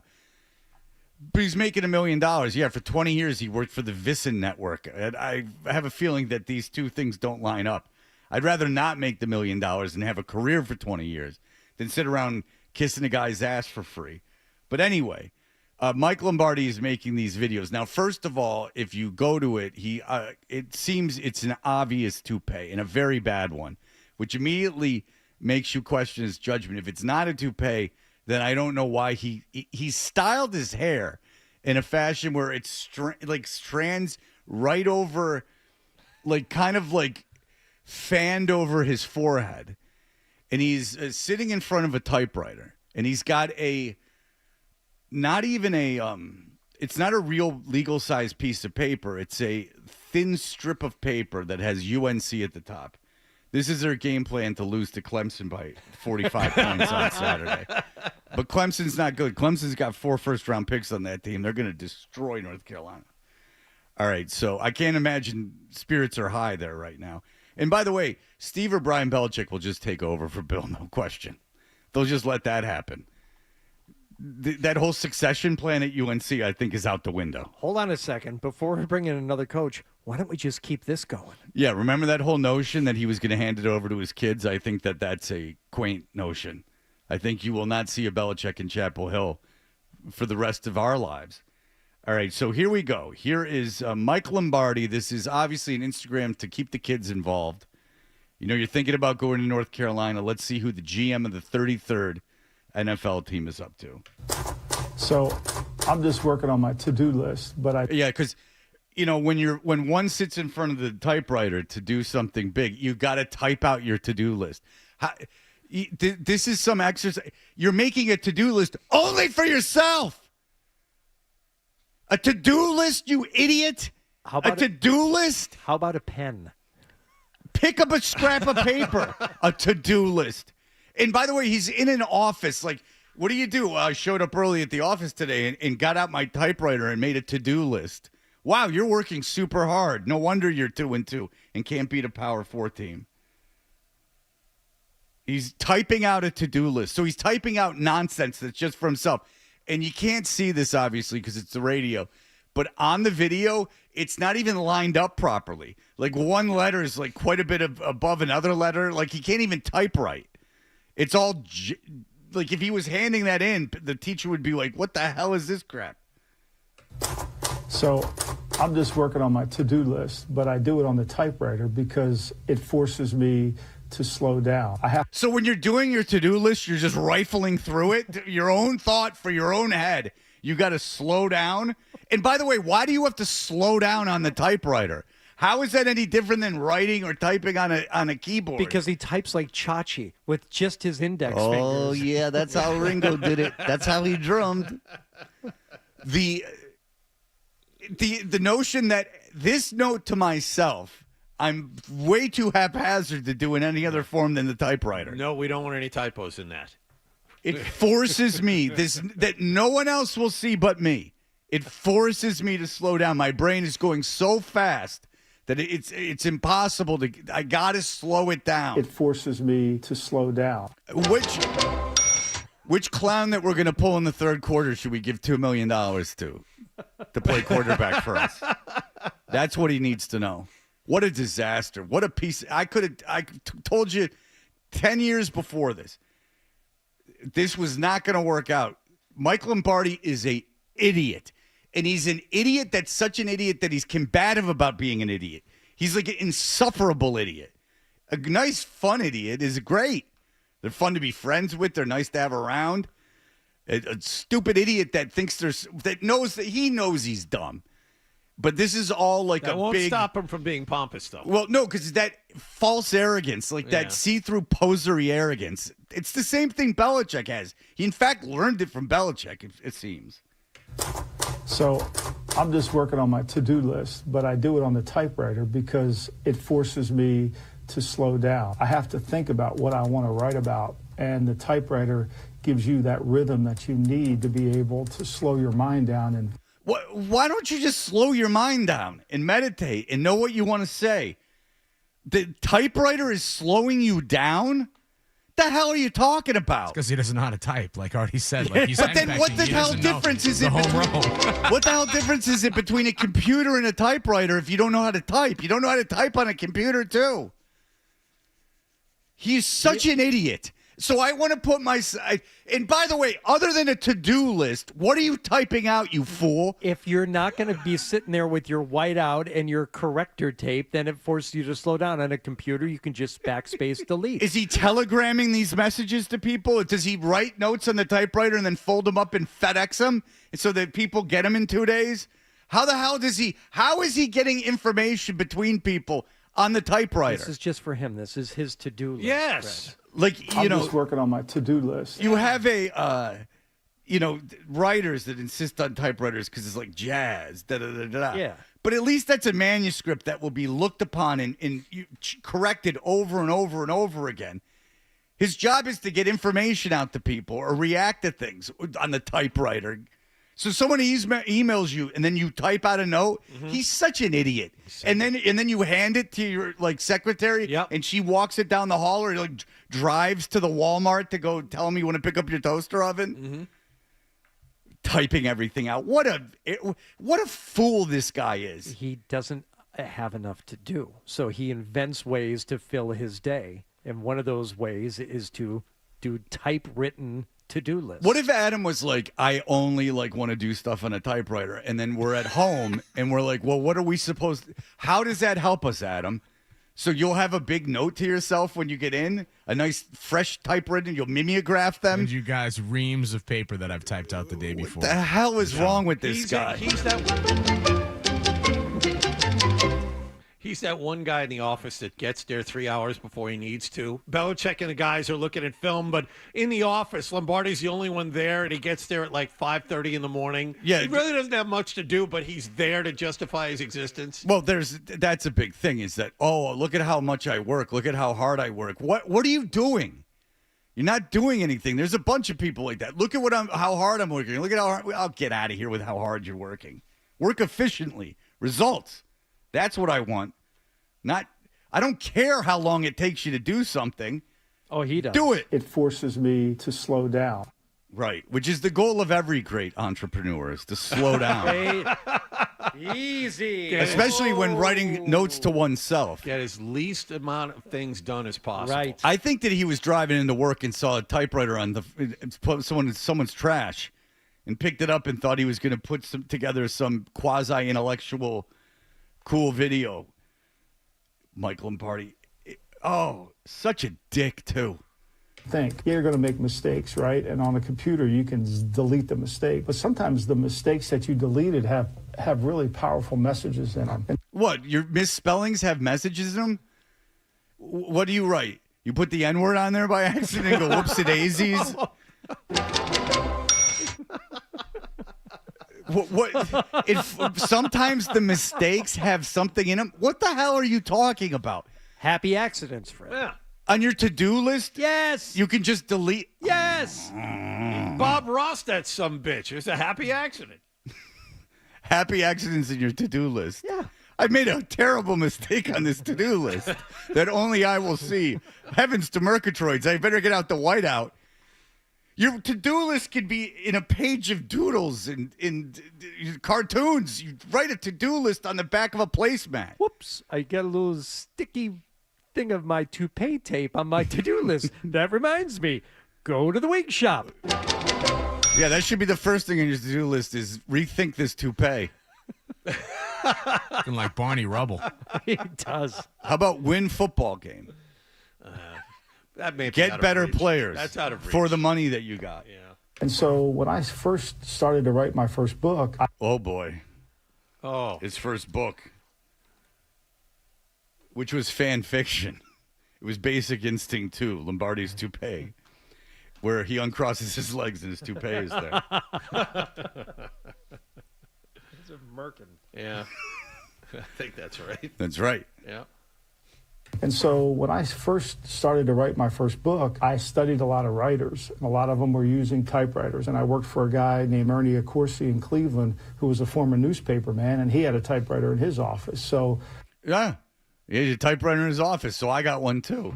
[SPEAKER 5] But he's making $1 million. Yeah, for 20 years he worked for the Visin network. And I have a feeling that these two things don't line up. I'd rather not make the $1 million and have a career for 20 years than sit around kissing a guy's ass for free. But anyway, Mike Lombardi is making these videos. Now, first of all, if you go to it, it seems it's an obvious toupee and a very bad one, which immediately makes you question his judgment. If it's not a toupee, then I don't know why he styled his hair in a fashion where it's strands right over, like kind of like fanned over his forehead, and he's sitting in front of a typewriter, and he's got it's not a real legal size piece of paper. It's a thin strip of paper that has UNC at the top. This is their game plan to lose to Clemson by 45 points on Saturday. But Clemson's not good. Clemson's got 4 first-round picks on that team. They're going to destroy North Carolina. All right, so I can't imagine spirits are high there right now. And by the way, Steve or Brian Belichick will just take over for Bill, no question. They'll just let that happen. That whole succession plan at UNC, I think, is out the window.
[SPEAKER 6] Hold on a second. Before we bring in another coach, why don't we just keep this going?
[SPEAKER 5] Yeah, remember that whole notion that he was going to hand it over to his kids? I think that's a quaint notion. I think you will not see a Belichick in Chapel Hill for the rest of our lives. All right, so here we go. Here is Mike Lombardi. This is obviously an Instagram to keep the kids involved. You know, you're thinking about going to North Carolina. Let's see who the GM of the 33rd NFL team is up to.
[SPEAKER 18] So I'm just working on my to-do list, but
[SPEAKER 5] Yeah, because, you know, when one sits in front of the typewriter to do something big, you got to type out your to-do list. This is some exercise. You're making a to-do list only for yourself. A to-do list, you idiot.
[SPEAKER 6] How about
[SPEAKER 5] a to-do list?
[SPEAKER 6] How about a pen?
[SPEAKER 5] Pick up a scrap of paper. A to-do list. And by the way, he's in an office. Like, what do you do? I showed up early at the office today and got out my typewriter and made a to-do list. Wow, you're working super hard. No wonder you're 2-2 and can't beat a Power 4 team. He's typing out a to-do list. So he's typing out nonsense that's just for himself. And you can't see this, obviously, because it's the radio. But on the video, it's not even lined up properly. Like, one letter is like quite a bit above another letter. Like, he can't even type right. It's all like if he was handing that in, the teacher would be like, what the hell is this crap?
[SPEAKER 18] So I'm just working on my to-do list, but I do it on the typewriter because it forces me to slow down.
[SPEAKER 5] So when you're doing your to-do list, you're just rifling through it, your own thought for your own head. You got to slow down. And by the way, why do you have to slow down on the typewriter? How is that any different than writing or typing on a keyboard?
[SPEAKER 6] Because he types like Chachi with just his index fingers.
[SPEAKER 5] Oh, yeah, that's how Ringo did it. That's how he drummed. The notion that this note to myself, I'm way too haphazard to do in any other form than the typewriter.
[SPEAKER 2] No, we don't want any typos in that.
[SPEAKER 5] It forces me, that no one else will see but me. It forces me to slow down. My brain is going so fast that it's impossible to. I gotta slow it down.
[SPEAKER 18] It forces me to slow down.
[SPEAKER 5] Which clown that we're gonna pull in the third quarter should we give $2 million to play quarterback for us? That's what he needs to know. What a disaster! What a piece! I told you 10 years before this. This was not going to work out. Mike Lombardi is an idiot. And he's an idiot that's such an idiot that he's combative about being an idiot. He's like an insufferable idiot. A nice, fun idiot is great. They're fun to be friends with. They're nice to have around. A stupid idiot that knows that he knows he's dumb. But this is all like
[SPEAKER 2] that won't stop him from being pompous, though.
[SPEAKER 5] Well, no, because that false arrogance, like that see-through posery arrogance, it's the same thing Belichick has. He, in fact, learned it from Belichick, it seems.
[SPEAKER 18] So I'm just working on my to-do list, but I do it on the typewriter because it forces me to slow down. I have to think about what I want to write about, and the typewriter gives you that rhythm that you need to be able to slow your mind down. And
[SPEAKER 5] why don't you just slow your mind down and meditate and know what you want to say? The typewriter is slowing you down? The hell are you talking about?
[SPEAKER 17] Because he doesn't know how to type, like Artie said. Like he's
[SPEAKER 5] but then what the hell difference is it? What the hell difference is it between a computer and a typewriter if you don't know how to type? You don't know how to type on a computer too. He's such an idiot. So I want to put and by the way, other than a to-do list, what are you typing out, you fool?
[SPEAKER 6] If you're not going to be sitting there with your whiteout and your corrector tape, then it forces you to slow down. On a computer, you can just backspace delete.
[SPEAKER 5] Is he telegramming these messages to people? Does he write notes on the typewriter and then fold them up and FedEx them so that people get them in 2 days? How the hell how is he getting information between people on the typewriter?
[SPEAKER 6] This is just for him. This is his to-do list.
[SPEAKER 2] Yes.
[SPEAKER 6] Fred.
[SPEAKER 5] Like,
[SPEAKER 18] I'm just working on my to-do list.
[SPEAKER 5] You have writers that insist on typewriters because it's like jazz, da-da-da-da.
[SPEAKER 6] Yeah.
[SPEAKER 5] But at least that's a manuscript that will be looked upon and corrected over and over and over again. His job is to get information out to people or react to things on the typewriter. So someone emails you and then you type out a note. He's such an idiot. And then you hand it to your secretary, and she walks it down the hall or drives to the Walmart to go tell him you want to pick up your toaster oven. Typing everything out. What a fool this guy is.
[SPEAKER 6] He doesn't have enough to do, so he invents ways to fill his day, and one of those ways is to do typewritten to-do lists.
[SPEAKER 5] What if Adam was like, I only want to do stuff on a typewriter, and then we're at home and we're like, well, what are we supposed to, how does that help us, Adam? So you'll have a big note to yourself when you get in, a nice fresh typewritten, you'll mimeograph them.
[SPEAKER 17] And you guys reams of paper that I've typed out the day before.
[SPEAKER 5] What the hell is wrong with this guy?
[SPEAKER 2] He's that one guy in the office that gets there 3 hours before he needs to. Belichick and the guys are looking at film, but in the office, Lombardi's the only one there, and he gets there at 5:30 in the morning.
[SPEAKER 5] Yeah.
[SPEAKER 2] He really doesn't have much to do, but he's there to justify his existence.
[SPEAKER 5] Well, that's a big thing is that, oh, look at how much I work. Look at how hard I work. What are you doing? You're not doing anything. There's a bunch of people like that. Look at how hard I'm working. Look at how hard. I'll get out of here with how hard you're working. Work efficiently. Results. That's what I want. I don't care how long it takes you to do something.
[SPEAKER 6] Oh, he does.
[SPEAKER 5] Do it.
[SPEAKER 18] It forces me to slow down.
[SPEAKER 5] Right, which is the goal of every great entrepreneur is to slow down.
[SPEAKER 6] Easy.
[SPEAKER 5] Especially when writing notes to oneself.
[SPEAKER 2] Get as least amount of things done as possible.
[SPEAKER 6] Right.
[SPEAKER 5] I think that he was driving into work and saw a typewriter on someone's trash and picked it up and thought he was going to put together some quasi-intellectual cool video. Mike Lombardi. Such a dick, too.
[SPEAKER 18] Think you're going to make mistakes, right? And on a computer, you can delete the mistake. But sometimes the mistakes that you deleted have really powerful messages in them.
[SPEAKER 5] What? Your misspellings have messages in them? What do you write? You put the N-word on there by accident and go whoops-a-daisies? Sometimes the mistakes have something in them. What the hell are you talking about?
[SPEAKER 6] Happy accidents, Fred.
[SPEAKER 2] Yeah.
[SPEAKER 5] On your to-do list?
[SPEAKER 6] Yes.
[SPEAKER 5] You can just delete.
[SPEAKER 6] Yes.
[SPEAKER 2] Bob Ross, that sumbitch. It's a happy accident.
[SPEAKER 5] Happy accidents in your to-do list.
[SPEAKER 6] Yeah.
[SPEAKER 5] I've made a terrible mistake on this to-do list that only I will see. Heavens to Murgatroyds. I better get out the whiteout. Your to-do list could be in a page of doodles and in cartoons. You write a to-do list on the back of a placemat.
[SPEAKER 6] Whoops. I got a little sticky thing of my toupee tape on my to-do list. That reminds me. Go to the wig shop.
[SPEAKER 5] Yeah, that should be the first thing on your to-do list is rethink this toupee.
[SPEAKER 17] Looking like Barney Rubble.
[SPEAKER 6] He does.
[SPEAKER 5] How about win football game?
[SPEAKER 2] That may be
[SPEAKER 5] Get
[SPEAKER 2] out of
[SPEAKER 5] better
[SPEAKER 2] reach.
[SPEAKER 5] players.
[SPEAKER 2] That's out of reach.
[SPEAKER 5] For the money that you got.
[SPEAKER 2] Yeah.
[SPEAKER 18] And so when I first started to write my first book,
[SPEAKER 5] Oh, boy.
[SPEAKER 2] Oh.
[SPEAKER 5] His first book, which was fan fiction. It was Basic Instinct 2, Lombardi's toupee, where he uncrosses his legs and his toupee is there.
[SPEAKER 6] It's a merkin.
[SPEAKER 2] Yeah. I think that's right.
[SPEAKER 5] That's right.
[SPEAKER 2] Yeah.
[SPEAKER 18] and so when I first started to write my first book, I studied a lot of writers. And a lot of them were using typewriters. And I worked for a guy named Ernie Accorsi in Cleveland, who was a former newspaper man, and he had a typewriter in his office. So,
[SPEAKER 5] yeah, he had a typewriter in his office, so I got one too.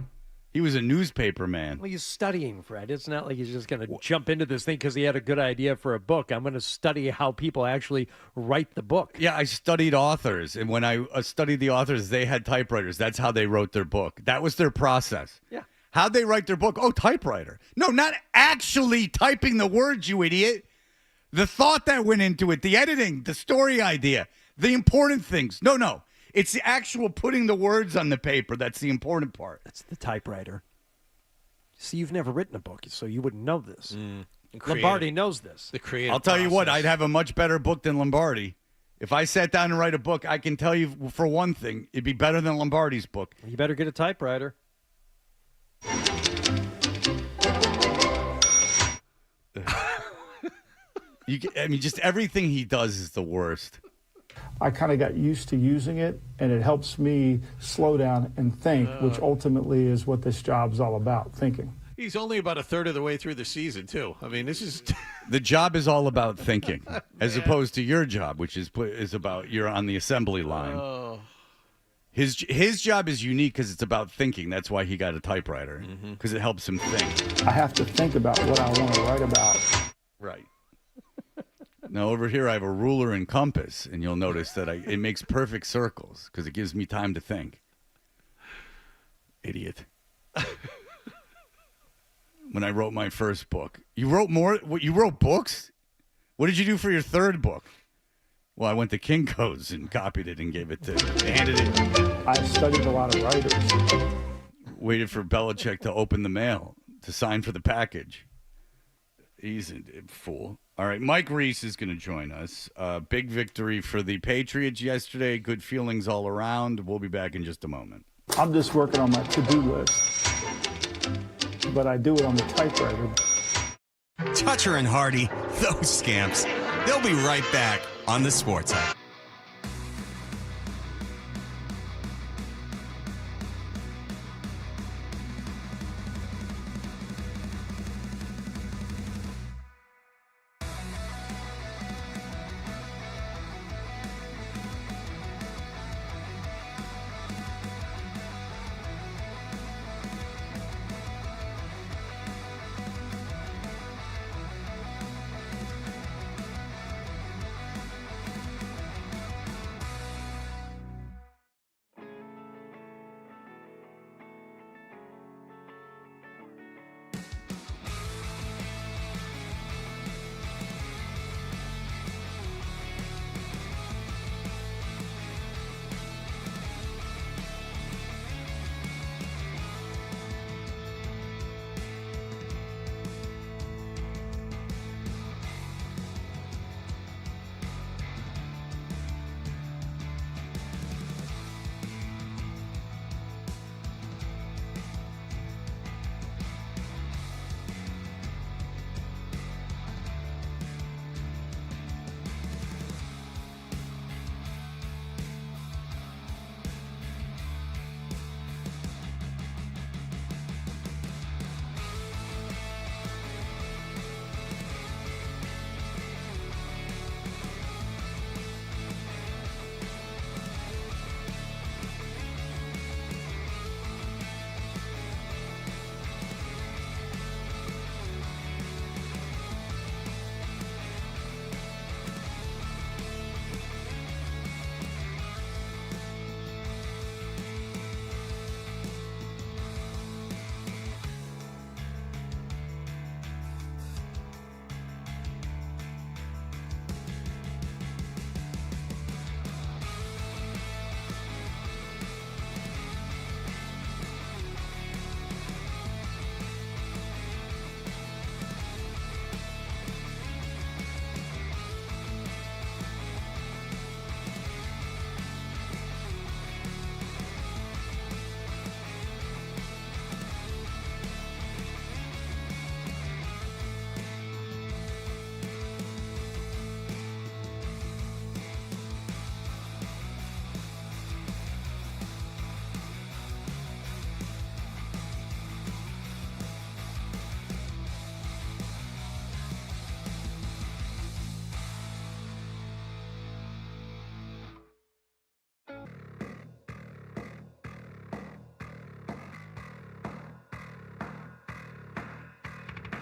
[SPEAKER 5] He was a newspaper man.
[SPEAKER 6] Well, he's studying, Fred. It's not like he's just going to jump into this thing because he had a good idea for a book. I'm going to study how people actually write the book.
[SPEAKER 5] Yeah, I studied authors, and when I studied the authors, they had typewriters. That's how they wrote their book. That was their process.
[SPEAKER 6] Yeah.
[SPEAKER 5] How'd they write their book? Oh, typewriter. No, not actually typing the words, you idiot. The thought that went into it, the editing, the story idea, the important things. No. It's the actual putting the words on the paper that's the important part.
[SPEAKER 6] That's the typewriter. See, you've never written a book, so you wouldn't know this. Lombardi knows this.
[SPEAKER 2] The creative
[SPEAKER 5] I'll tell you what,
[SPEAKER 2] process.
[SPEAKER 5] I'd have a much better book than Lombardi. If I sat down and write a book, I can tell you for one thing, it'd be better than Lombardi's book.
[SPEAKER 6] You better get a typewriter.
[SPEAKER 5] Just everything he does is the worst.
[SPEAKER 18] I kind of got used to using it, and it helps me slow down and think, which ultimately is what this job's all about, thinking.
[SPEAKER 2] He's only about a third of the way through the season, too. I mean, this is...
[SPEAKER 5] The job is all about thinking, as opposed to your job, which is about you're on the assembly line.
[SPEAKER 2] Oh.
[SPEAKER 5] His job is unique because it's about thinking. That's why he got a typewriter, because it helps him think.
[SPEAKER 18] I have to think about what I want to write about.
[SPEAKER 5] Right. Now, over here, I have a ruler and compass, and you'll notice that it makes perfect circles because it gives me time to think. Idiot. When I wrote my first book. You wrote more? You wrote books? What did you do for your third book? Well, I went to Kinko's and copied it and handed it.
[SPEAKER 18] I studied a lot of writers.
[SPEAKER 5] Waited for Belichick to open the mail to sign for the package. He's a fool. All right, Mike Reese is going to join us. Big victory for the Patriots yesterday. Good feelings all around. We'll be back in just a moment.
[SPEAKER 18] I'm just working on my to-do list, but I do it on the typewriter.
[SPEAKER 10] Toucher and Hardy, those scamps. They'll be right back on the Sports Hub.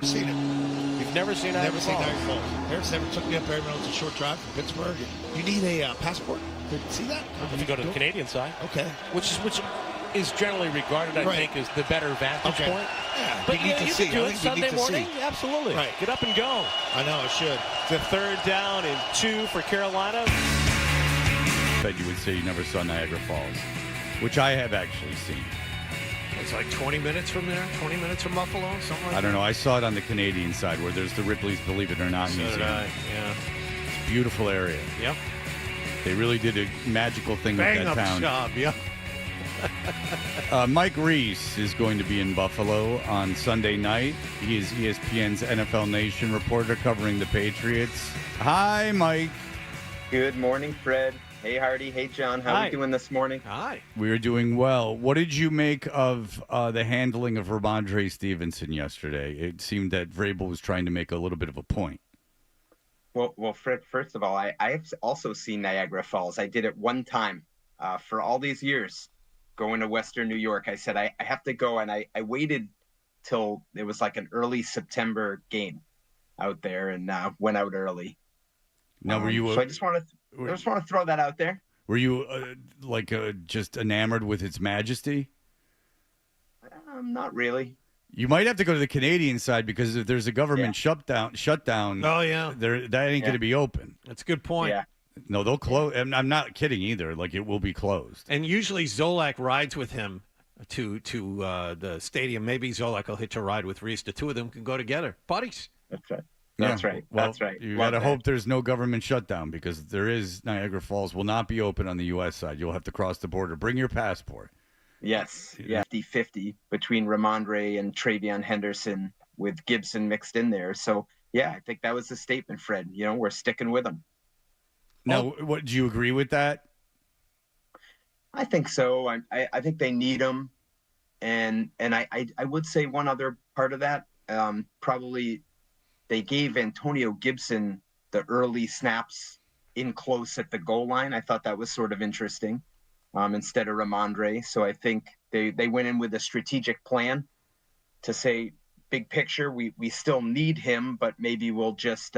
[SPEAKER 13] Seen it.
[SPEAKER 12] You've never seen Niagara Falls?
[SPEAKER 13] Never seen Niagara Falls. Parents never took me up there, even though it's a short drive from Pittsburgh. You need a passport to see that?
[SPEAKER 12] If you go to the Canadian side.
[SPEAKER 13] Okay.
[SPEAKER 12] Which is generally regarded, I think, as the better vantage point.
[SPEAKER 13] Yeah,
[SPEAKER 12] but
[SPEAKER 13] you need to see.
[SPEAKER 12] can do it Sunday morning. Absolutely.
[SPEAKER 13] Right.
[SPEAKER 12] Get up and go.
[SPEAKER 13] I know, I should.
[SPEAKER 12] The third down and 2 for Carolina.
[SPEAKER 5] Bet you would say you never saw Niagara Falls, which I have actually seen.
[SPEAKER 2] It's like 20 minutes from there, 20 minutes from Buffalo, something like that.
[SPEAKER 5] I don't know. I saw it on the Canadian side where there's the Ripley's Believe It or Not
[SPEAKER 2] So
[SPEAKER 5] museum.
[SPEAKER 2] did I, yeah.
[SPEAKER 5] It's a beautiful area.
[SPEAKER 2] Yep.
[SPEAKER 5] They really did a magical thing with
[SPEAKER 2] Bang
[SPEAKER 5] that
[SPEAKER 2] up
[SPEAKER 5] town.
[SPEAKER 2] job, yep.
[SPEAKER 5] Mike Reese is going to be in Buffalo on Sunday night. He is ESPN's NFL Nation reporter covering the Patriots. Hi, Mike.
[SPEAKER 19] Good morning, Fred. Hey, Hardy. Hey, John. How are we doing this morning?
[SPEAKER 2] Hi.
[SPEAKER 5] We are doing well. What did you make of the handling of Ramondre Stevenson yesterday? It seemed that Vrabel was trying to make a little bit of a point.
[SPEAKER 19] Well, Fred, first of all, I've also seen Niagara Falls. I did it one time for all these years going to Western New York. I said, I have to go, and I waited till it was like an early September game out there and went out early.
[SPEAKER 5] Now, were you?
[SPEAKER 19] So I just want to throw that out there.
[SPEAKER 5] Were you just enamored with its majesty?
[SPEAKER 19] Not really.
[SPEAKER 5] You might have to go to the Canadian side because if there's a government shutdown.
[SPEAKER 2] Oh yeah,
[SPEAKER 5] that ain't going to be open.
[SPEAKER 2] That's a good point.
[SPEAKER 19] Yeah.
[SPEAKER 5] No, they'll close. And I'm not kidding either. Like, it will be closed.
[SPEAKER 2] And usually Zolak rides with him to the stadium. Maybe Zolak will hitch a ride with Reese. The two of them can go together. Buddies.
[SPEAKER 19] That's right. That's right.
[SPEAKER 5] Well,
[SPEAKER 19] That's right.
[SPEAKER 5] You got to hope there's no government shutdown because there is. Niagara Falls will not be open on the U.S. side. You'll have to cross the border. Bring your passport.
[SPEAKER 19] Yes. Yeah. 50-50 between Ramondre and Travion Henderson with Gibson mixed in there. So, yeah, I think that was the statement, Fred. You know, we're sticking with them.
[SPEAKER 5] Now, what, do you agree with that?
[SPEAKER 19] I think so. I think they need them. And I would say one other part of that, probably they gave Antonio Gibson the early snaps in close at the goal line. I thought that was sort of interesting instead of Ramondre. So I think they went in with a strategic plan to say, big picture, we still need him, but maybe we'll just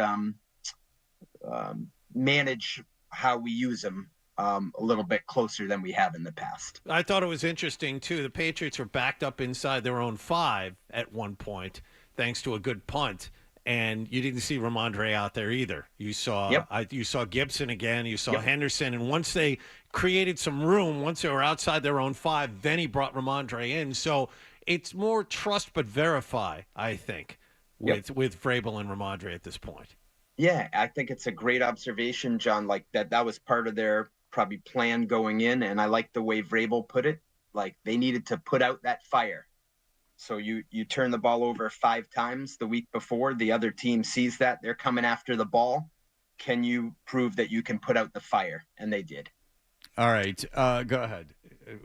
[SPEAKER 19] manage how we use him a little bit closer than we have in the past.
[SPEAKER 2] I thought it was interesting, too. The Patriots were backed up inside their own 5 at one point, thanks to a good punt. And you didn't see Ramondre out there either. You saw you saw Gibson again. You saw Henderson. And once they created some room, once they were outside their own 5, then he brought Ramondre in. So it's more trust but verify, I think, with Vrabel and Ramondre at this point.
[SPEAKER 19] Yeah, I think it's a great observation, John. Like that was part of their probably plan going in. And I like the way Vrabel put it. Like they needed to put out that fire. So you turn the ball over 5 times the week before. The other team sees that. They're coming after the ball. Can you prove that you can put out the fire? And they did.
[SPEAKER 5] All right. Go ahead.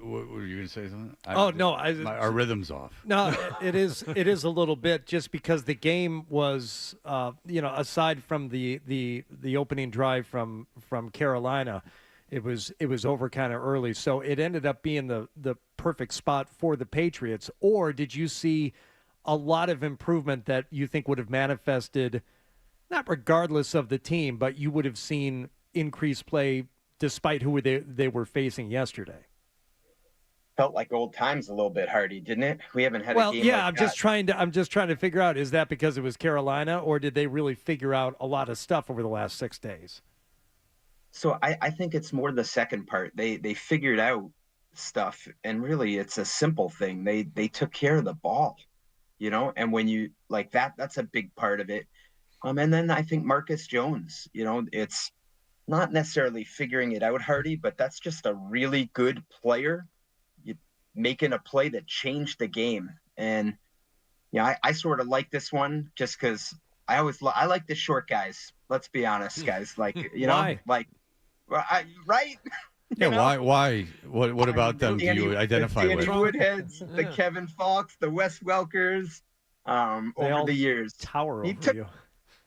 [SPEAKER 5] What were you going to say something? Our rhythm's off.
[SPEAKER 6] No, it is a little bit just because the game was, aside from the opening drive from Carolina, it was over kind of early. So it ended up being the perfect spot for the Patriots. Or did you see a lot of improvement that you think would have manifested, not regardless of the team, but you would have seen increased play despite who they were facing yesterday?
[SPEAKER 19] Felt like old times a little bit, Hardy, didn't it? We haven't had a game
[SPEAKER 6] yeah,
[SPEAKER 19] like
[SPEAKER 6] I'm just trying to figure out, is that because it was Carolina, or did they really figure out a lot of stuff over the last 6 days?
[SPEAKER 19] So I think it's more the second part. They figured out stuff, and really it's a simple thing. They took care of the ball, and when you like that, that's a big part of it. And then I think Marcus Jones, it's not necessarily figuring it out, Hardy, but that's just a really good player making a play that changed the game. And I sort of like this one just because I like the short guys. Let's be honest, guys. Like
[SPEAKER 6] Why?
[SPEAKER 19] Right?
[SPEAKER 5] Yeah, why? What about them do you identify with?
[SPEAKER 19] The Woodheads, the Kevin Falks, the Wes Welkers, over the years.
[SPEAKER 6] Tower over you.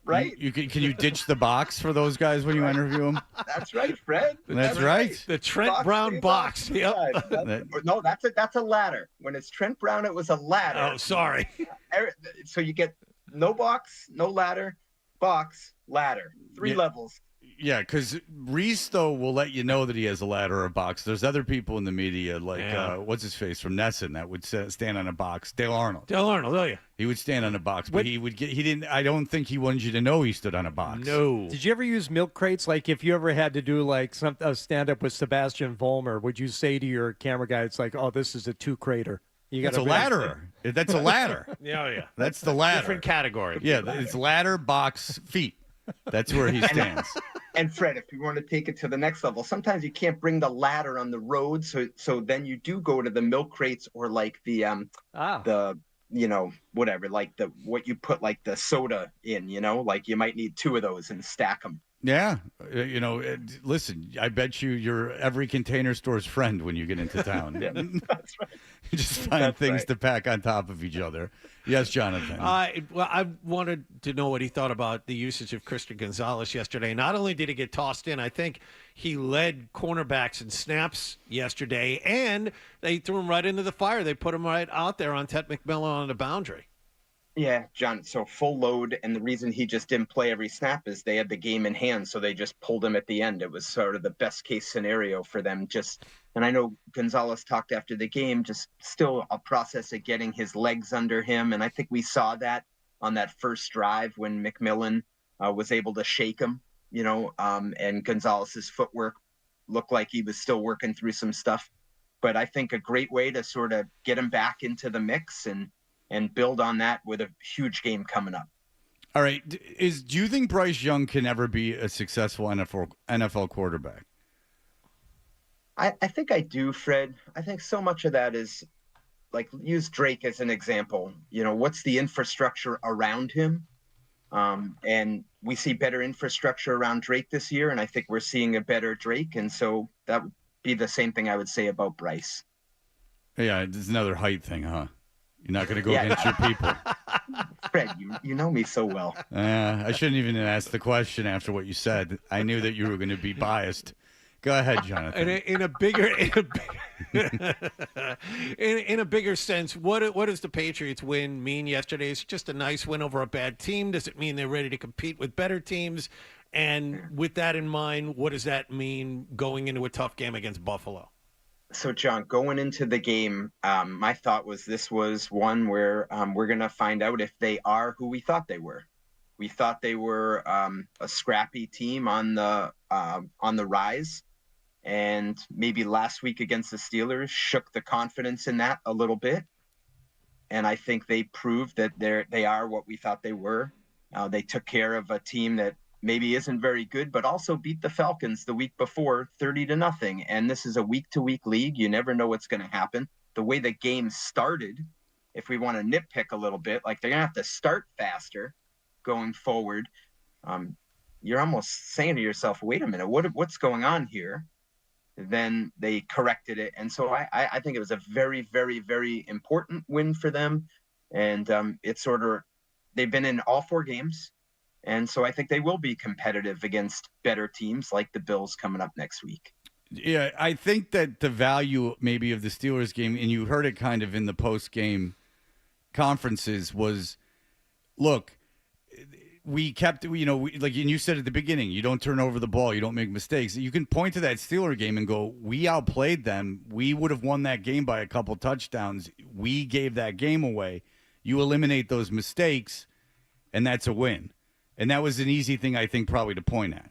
[SPEAKER 19] Right?
[SPEAKER 5] Can you ditch the box for those guys when you interview them?
[SPEAKER 19] That's right, Fred.
[SPEAKER 5] That's right.
[SPEAKER 2] The Trent Brown box. Yep.
[SPEAKER 19] No, that's a ladder. When it's Trent Brown, it was a ladder.
[SPEAKER 2] Oh, sorry.
[SPEAKER 19] So you get no box, no ladder, box, ladder. 3 levels.
[SPEAKER 5] Yeah, because Reese, though, will let you know that he has a ladder or a box. There's other people in the media, like, what's his face from Nesson, that would stand on a box. Dale Arnold, oh, yeah. He would stand on a box, but I don't think he wanted you to know he stood on a box.
[SPEAKER 2] No.
[SPEAKER 6] Did you ever use milk crates? Like, if you ever had to do, like, a stand-up with Sebastian Vollmer, would you say to your camera guy, it's like, oh, this is a 2-crater?
[SPEAKER 5] That's a ladder. That's a ladder.
[SPEAKER 2] Yeah.
[SPEAKER 5] That's the ladder.
[SPEAKER 2] Different category.
[SPEAKER 5] Yeah, it's ladder, box, feet. That's where he stands.
[SPEAKER 19] And Fred, if you want to take it to the next level, sometimes you can't bring the ladder on the road, so then you do go to the milk crates or like the whatever, like what you put like the soda in, like you might need 2 of those and stack them.
[SPEAKER 5] Yeah. Listen, I bet you're every Container Store's friend when you get into town.
[SPEAKER 19] Yeah, that's right.
[SPEAKER 5] You just find
[SPEAKER 19] That's
[SPEAKER 5] things
[SPEAKER 19] right.
[SPEAKER 5] to pack on top of each other. Yes, Jonathan.
[SPEAKER 2] Well, I wanted to know what he thought about the usage of Christian Gonzalez yesterday. Not only did he get tossed in, I think he led cornerbacks in snaps yesterday, and they threw him right into the fire. They put him right out there on Ted McMillan on the boundary.
[SPEAKER 19] Yeah, John. So full load, and the reason he just didn't play every snap is they had the game in hand, so they just pulled him at the end. It was sort of the best case scenario for them. And I know Gonzalez talked after the game, just still a process of getting his legs under him, and I think we saw that on that first drive when McMillan was able to shake him, and Gonzalez's footwork looked like he was still working through some stuff. But I think a great way to sort of get him back into the mix and build on that with a huge game coming up.
[SPEAKER 5] All right. Do you think Bryce Young can ever be a successful NFL quarterback?
[SPEAKER 19] I think I do, Fred. I think so much of that is, like, use Drake as an example. What's the infrastructure around him? And we see better infrastructure around Drake this year, and I think we're seeing a better Drake. And so that would be the same thing I would say about Bryce.
[SPEAKER 5] Yeah, it's another height thing, huh? You're not going to go against your people.
[SPEAKER 19] Fred, you know me so well.
[SPEAKER 5] I shouldn't even ask the question after what you said. I knew that you were going to be biased. Go ahead, Jonathan.
[SPEAKER 2] In a bigger sense, what does the Patriots win mean yesterday? Is it just a nice win over a bad team? Does it mean they're ready to compete with better teams? And with that in mind, what does that mean going into a tough game against Buffalo?
[SPEAKER 19] So, John, going into the game, my thought was this was one where we're going to find out if they are who we thought they were. We thought they were a scrappy team on the rise, and maybe last week against the Steelers shook the confidence in that a little bit. And I think they proved that they are what we thought they were. They took care of a team that maybe isn't very good, but also beat the Falcons the week before 30-0. And this is a week-to-week league. You never know what's going to happen. The way the game started, if we want to nitpick a little bit, like they're going to have to start faster going forward. You're almost saying to yourself, wait a minute, what's going on here? Then they corrected it. And so I think it was a very, very, very important win for them. And they've been in all 4 games. And so I think they will be competitive against better teams like the Bills coming up next week.
[SPEAKER 5] Yeah, I think that the value maybe of the Steelers game, and you heard it kind of in the post-game conferences, was, look, we kept, like you said at the beginning, you don't turn over the ball, you don't make mistakes. You can point to that Steeler game and go, we outplayed them. We would have won that game by a couple touchdowns. We gave that game away. You eliminate those mistakes, and that's a win. And that was an easy thing, I think, probably to point at.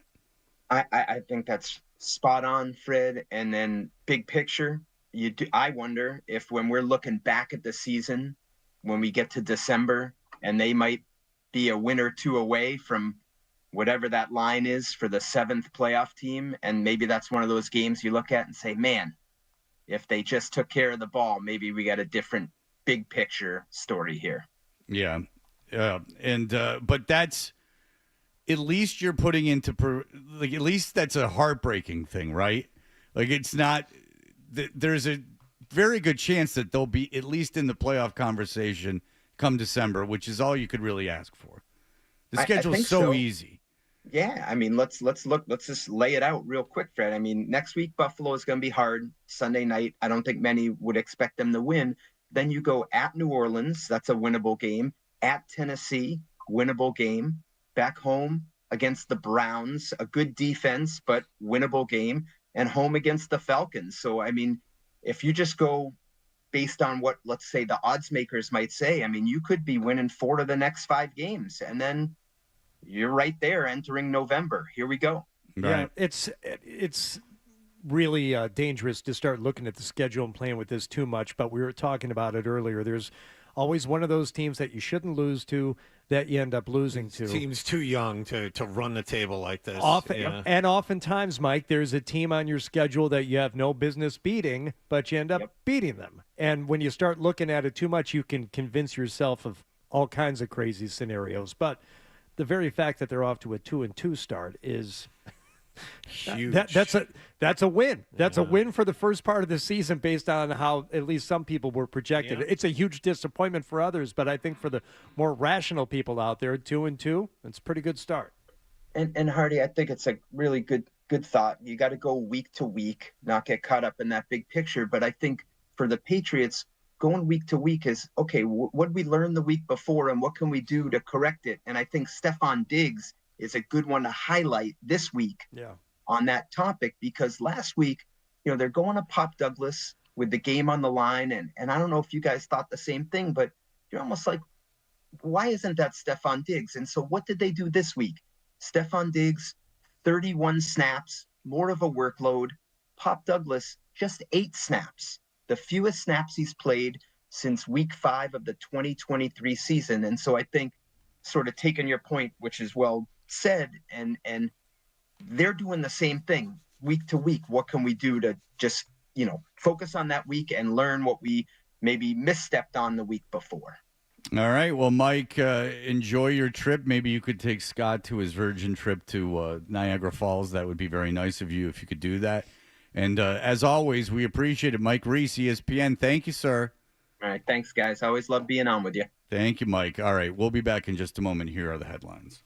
[SPEAKER 19] I think that's spot on, Fred. And then big picture, I wonder if when we're looking back at the season, when we get to December, and they might be a win or 2 away from whatever that line is for the 7th playoff team, and maybe that's one of those games you look at and say, man, if they just took care of the ball, maybe we got a different big picture story here.
[SPEAKER 5] Yeah. But that's... At least you're putting into at least that's a heartbreaking thing, right? Like, it's not. There's a very good chance that they'll be at least in the playoff conversation come December, which is all you could really ask for. The schedule's so easy.
[SPEAKER 19] Yeah, I mean, let's look. Let's just lay it out real quick, Fred. I mean, next week Buffalo is going to be hard. Sunday night, I don't think many would expect them to win. Then you go at New Orleans, that's a winnable game. At Tennessee, winnable game. Back home against the Browns, a good defense, but winnable game, and home against the Falcons. So, I mean, if you just go based on what, let's say, the odds makers might say, I mean, you could be winning 4 of the next 5 games, and then you're right there entering November. Here we go.
[SPEAKER 6] Right. Yeah, it's really dangerous to start looking at the schedule and playing with this too much, but we were talking about it earlier. There's always one of those teams that you shouldn't lose to that you end up losing to.
[SPEAKER 2] Team's too young to run the table like this.
[SPEAKER 6] And oftentimes, Mike, there's a team on your schedule that you have no business beating, but you end up beating them. And when you start looking at it too much, you can convince yourself of all kinds of crazy scenarios. But the very fact that they're off to a 2-2 start is
[SPEAKER 5] huge.
[SPEAKER 6] That's a win. That's a win for the first part of the season based on how at least some people were projected.
[SPEAKER 2] Yeah.
[SPEAKER 6] It's a huge disappointment for others, but I think for the more rational people out there, 2-2, it's a pretty good start.
[SPEAKER 19] And Hardy, I think it's a really good thought. You got to go week to week, not get caught up in that big picture. But I think for the Patriots, going week to week is, okay, what did we learn the week before and what can we do to correct it? And I think Stephon Diggs is a good one to highlight this week on that topic, because last week, they're going to Pop Douglas with the game on the line. And I don't know if you guys thought the same thing, but you're almost like, why isn't that Stephon Diggs? And so what did they do this week? Stephon Diggs, 31 snaps, more of a workload. Pop Douglas, just 8 snaps, the fewest snaps he's played since week 5 of the 2023 season. And so I think, sort of taking your point, which is well said, and they're doing the same thing week to week. What can we do to just, focus on that week and learn what we maybe misstepped on the week before?
[SPEAKER 5] All right. Well, Mike, enjoy your trip. Maybe you could take Scott to his virgin trip to Niagara Falls. That would be very nice of you if you could do that. And as always, we appreciate it. Mike Reese, ESPN. Thank you, sir.
[SPEAKER 19] All right. Thanks, guys. I always love being on with you.
[SPEAKER 5] Thank you, Mike. All right. We'll be back in just a moment. Here are the headlines.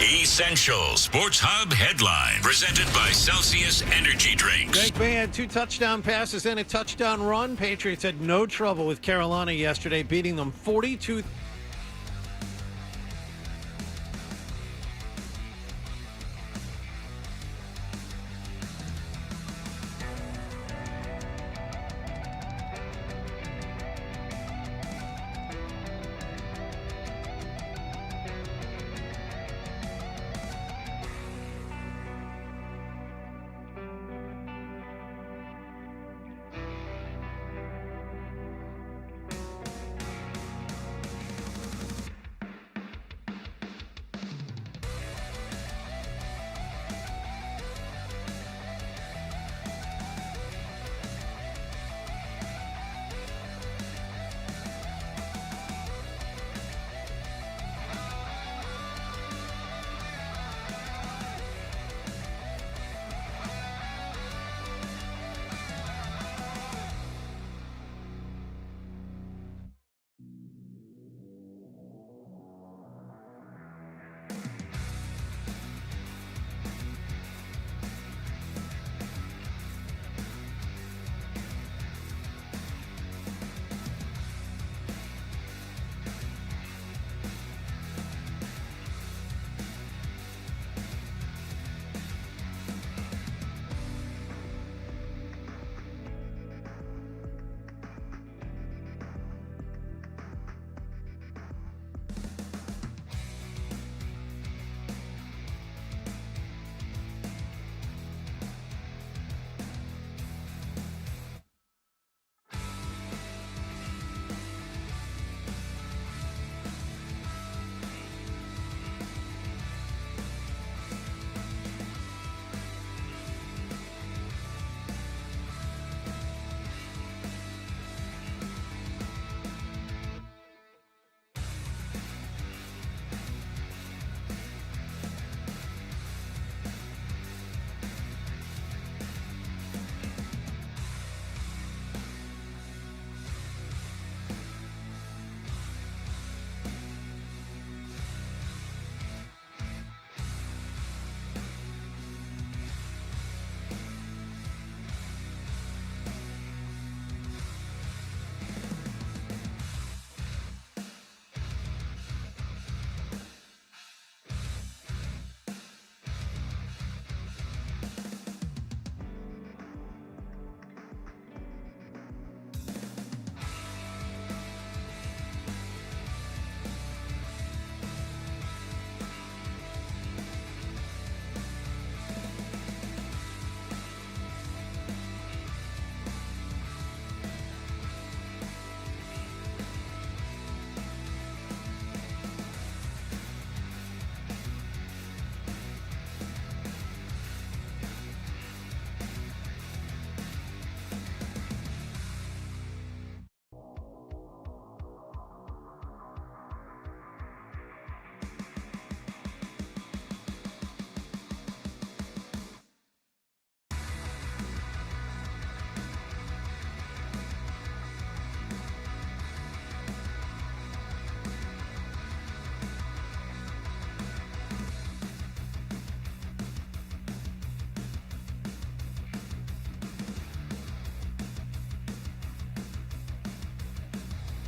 [SPEAKER 1] Essential Sports Hub headline presented by Celsius Energy Drinks.
[SPEAKER 2] Greg May had 2 touchdown passes and a touchdown run. Patriots had no trouble with Carolina yesterday, beating them 42.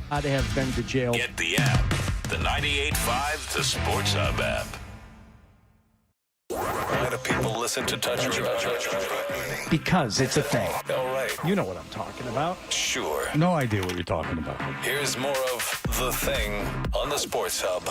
[SPEAKER 6] I'd have been to jail.
[SPEAKER 1] Get the app. The 98.5 The Sports Hub app. Why do people listen to Touch Run?
[SPEAKER 6] Because it's a thing.
[SPEAKER 1] All right.
[SPEAKER 6] You know what I'm talking about.
[SPEAKER 1] Sure.
[SPEAKER 5] No idea what you're talking about.
[SPEAKER 1] Here's more of The Thing on the Sports Hub.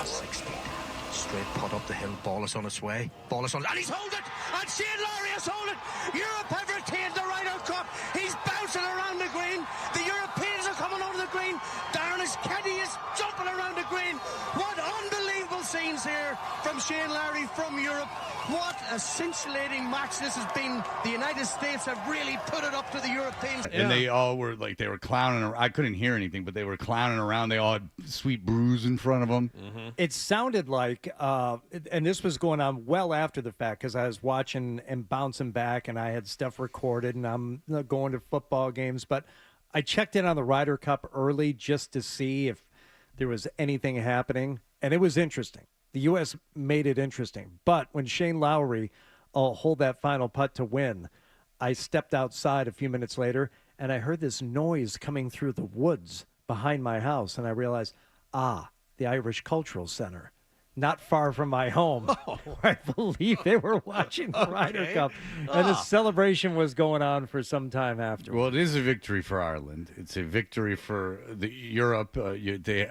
[SPEAKER 12] Straight putt up the hill, ball is on its way. Ball is on, and he's holding it! And Shane Lowry has hold it! Europe have retained the Ryder Cup! He's bouncing around the green! The Europeans are coming over the green! Darren's Kenny is jumping around the green! What unbelievable scenes here from Shane Lowry from Europe! What a scintillating match this has been! The United States have really put it up to the Europeans.
[SPEAKER 5] And they all were like, they were clowning around. I couldn't hear anything, but they were clowning around. They all had sweet brews in front of them.
[SPEAKER 6] It sounded like, and this was going on well after the fact because I was watching and bouncing back and I had stuff recorded and I'm going to football games. But I checked in on the Ryder Cup early just to see if there was anything happening. And it was interesting. The U.S. made it interesting. But when Shane Lowry hold that final putt to win, I stepped outside a few minutes later and I heard this noise coming through the woods behind my house. And I realized, the Irish Cultural Center, not far from my home. I believe they were watching the Ryder Cup, and the celebration was going on for some time after.
[SPEAKER 5] Well, it is a victory for Ireland. It's a victory for Europe.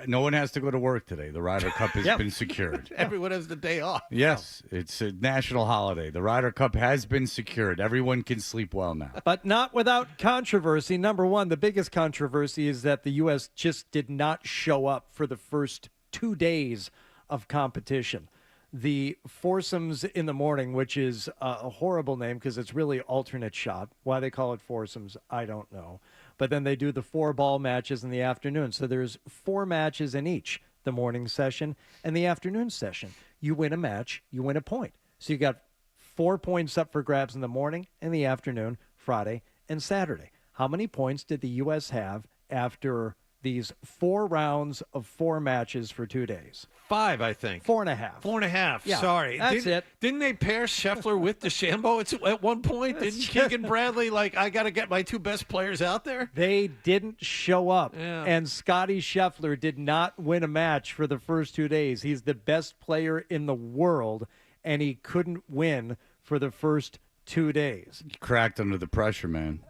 [SPEAKER 5] No one has to go to work today. The Ryder Cup has been secured.
[SPEAKER 2] Everyone has the day off.
[SPEAKER 5] Yes, it's a national holiday. The Ryder Cup has been secured. Everyone can sleep well now.
[SPEAKER 6] But not without controversy. Number one, the biggest controversy is that the U.S. just did not show up for the first 2 days of competition. The foursomes in the morning, which is a horrible name because it's really alternate shot. Why they call it foursomes, I don't know. But then they do the 4-ball matches in the afternoon. So there's 4 matches in each, the morning session and the afternoon session. You win a match, you win a point. So you got 4 points up for grabs in the morning and the afternoon, Friday and Saturday. How many points did the U.S. have after these 4 rounds of 4 matches for 2 days?
[SPEAKER 2] 5, I think.
[SPEAKER 6] 4.5.
[SPEAKER 2] 4.5.
[SPEAKER 6] Yeah,
[SPEAKER 2] Sorry.
[SPEAKER 6] that's it.
[SPEAKER 2] Didn't they pair Scheffler with DeChambeau at one point? Didn't Keegan Bradley, I got to get my 2 best players out there?
[SPEAKER 6] They didn't show up.
[SPEAKER 2] Yeah.
[SPEAKER 6] And Scotty Scheffler did not win a match for the first 2 days. He's the best player in the world, and he couldn't win for the first 2 days.
[SPEAKER 5] He cracked under the pressure, man.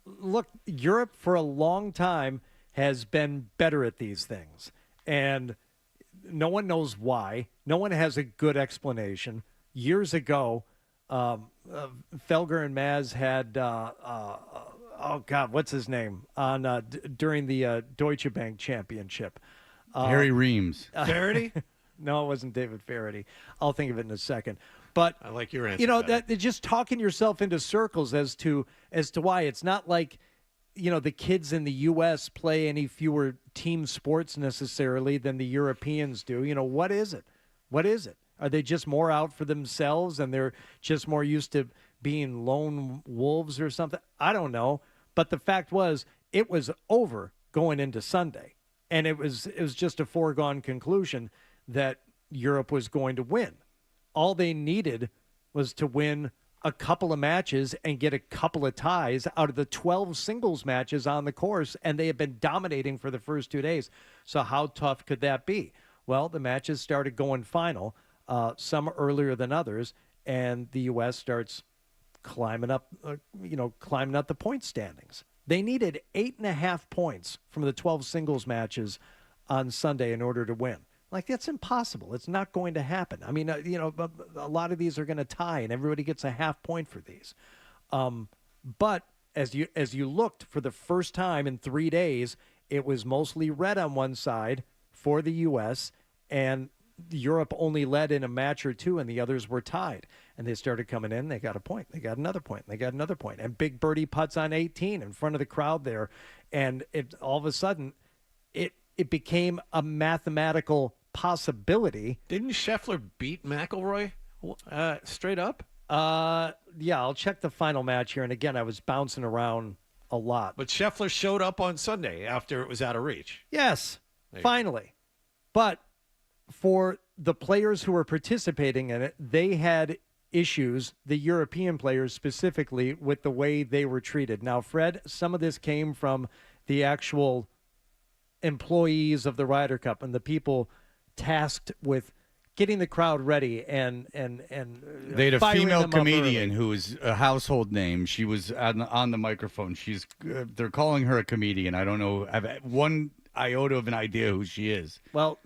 [SPEAKER 6] Look, Europe for a long time has been better at these things. And no one knows why. No one has a good explanation. Years ago, Felger and Maz had, what's his name? On during the Deutsche Bank Championship.
[SPEAKER 5] Harry Reams.
[SPEAKER 2] Faraday?
[SPEAKER 6] No, it wasn't David Faraday. I'll think of it in a second. But
[SPEAKER 2] I like your answer.
[SPEAKER 6] You know, that just talking yourself into circles as to why. It's not like, the kids in the U.S. play any fewer team sports necessarily than the Europeans do. What is it? What is it? Are they just more out for themselves and they're just more used to being lone wolves or something? I don't know. But the fact was, it was over going into Sunday. And it was just a foregone conclusion that Europe was going to win. All they needed was to win a couple of matches and get a couple of ties out of the 12 singles matches on the course, and they have been dominating for the first 2 days. So how tough could that be? Well, the matches started going final, some earlier than others, and the U.S. starts climbing up the point standings. They needed 8.5 points from the 12 singles matches on Sunday in order to win. That's impossible. It's not going to happen. I mean, a lot of these are going to tie, and everybody gets a half point for these. But as you looked for the first time in 3 days, it was mostly red on one side for the U.S., and Europe only led in a match or two, and the others were tied. And they started coming in. They got a point. They got another point. They got another point. And big birdie putts on 18 in front of the crowd there. And all of a sudden, it became a mathematical possibility.
[SPEAKER 2] Didn't Scheffler beat McIlroy straight up?
[SPEAKER 6] Yeah, I'll check the final match here. And again, I was bouncing around a lot.
[SPEAKER 2] But Scheffler showed up on Sunday after it was out of reach.
[SPEAKER 6] Yes, finally. But for the players who were participating in it, they had issues, the European players specifically, with the way they were treated. Now, Fred, some of this came from the actual employees of the Ryder Cup and the people tasked with getting the crowd ready and
[SPEAKER 5] they had a
[SPEAKER 6] firing
[SPEAKER 5] female
[SPEAKER 6] them up
[SPEAKER 5] comedian
[SPEAKER 6] early.
[SPEAKER 5] who was a household name. She was on the microphone. She's they're calling her a comedian. I don't know. I have one iota of an idea who she is.
[SPEAKER 6] Well,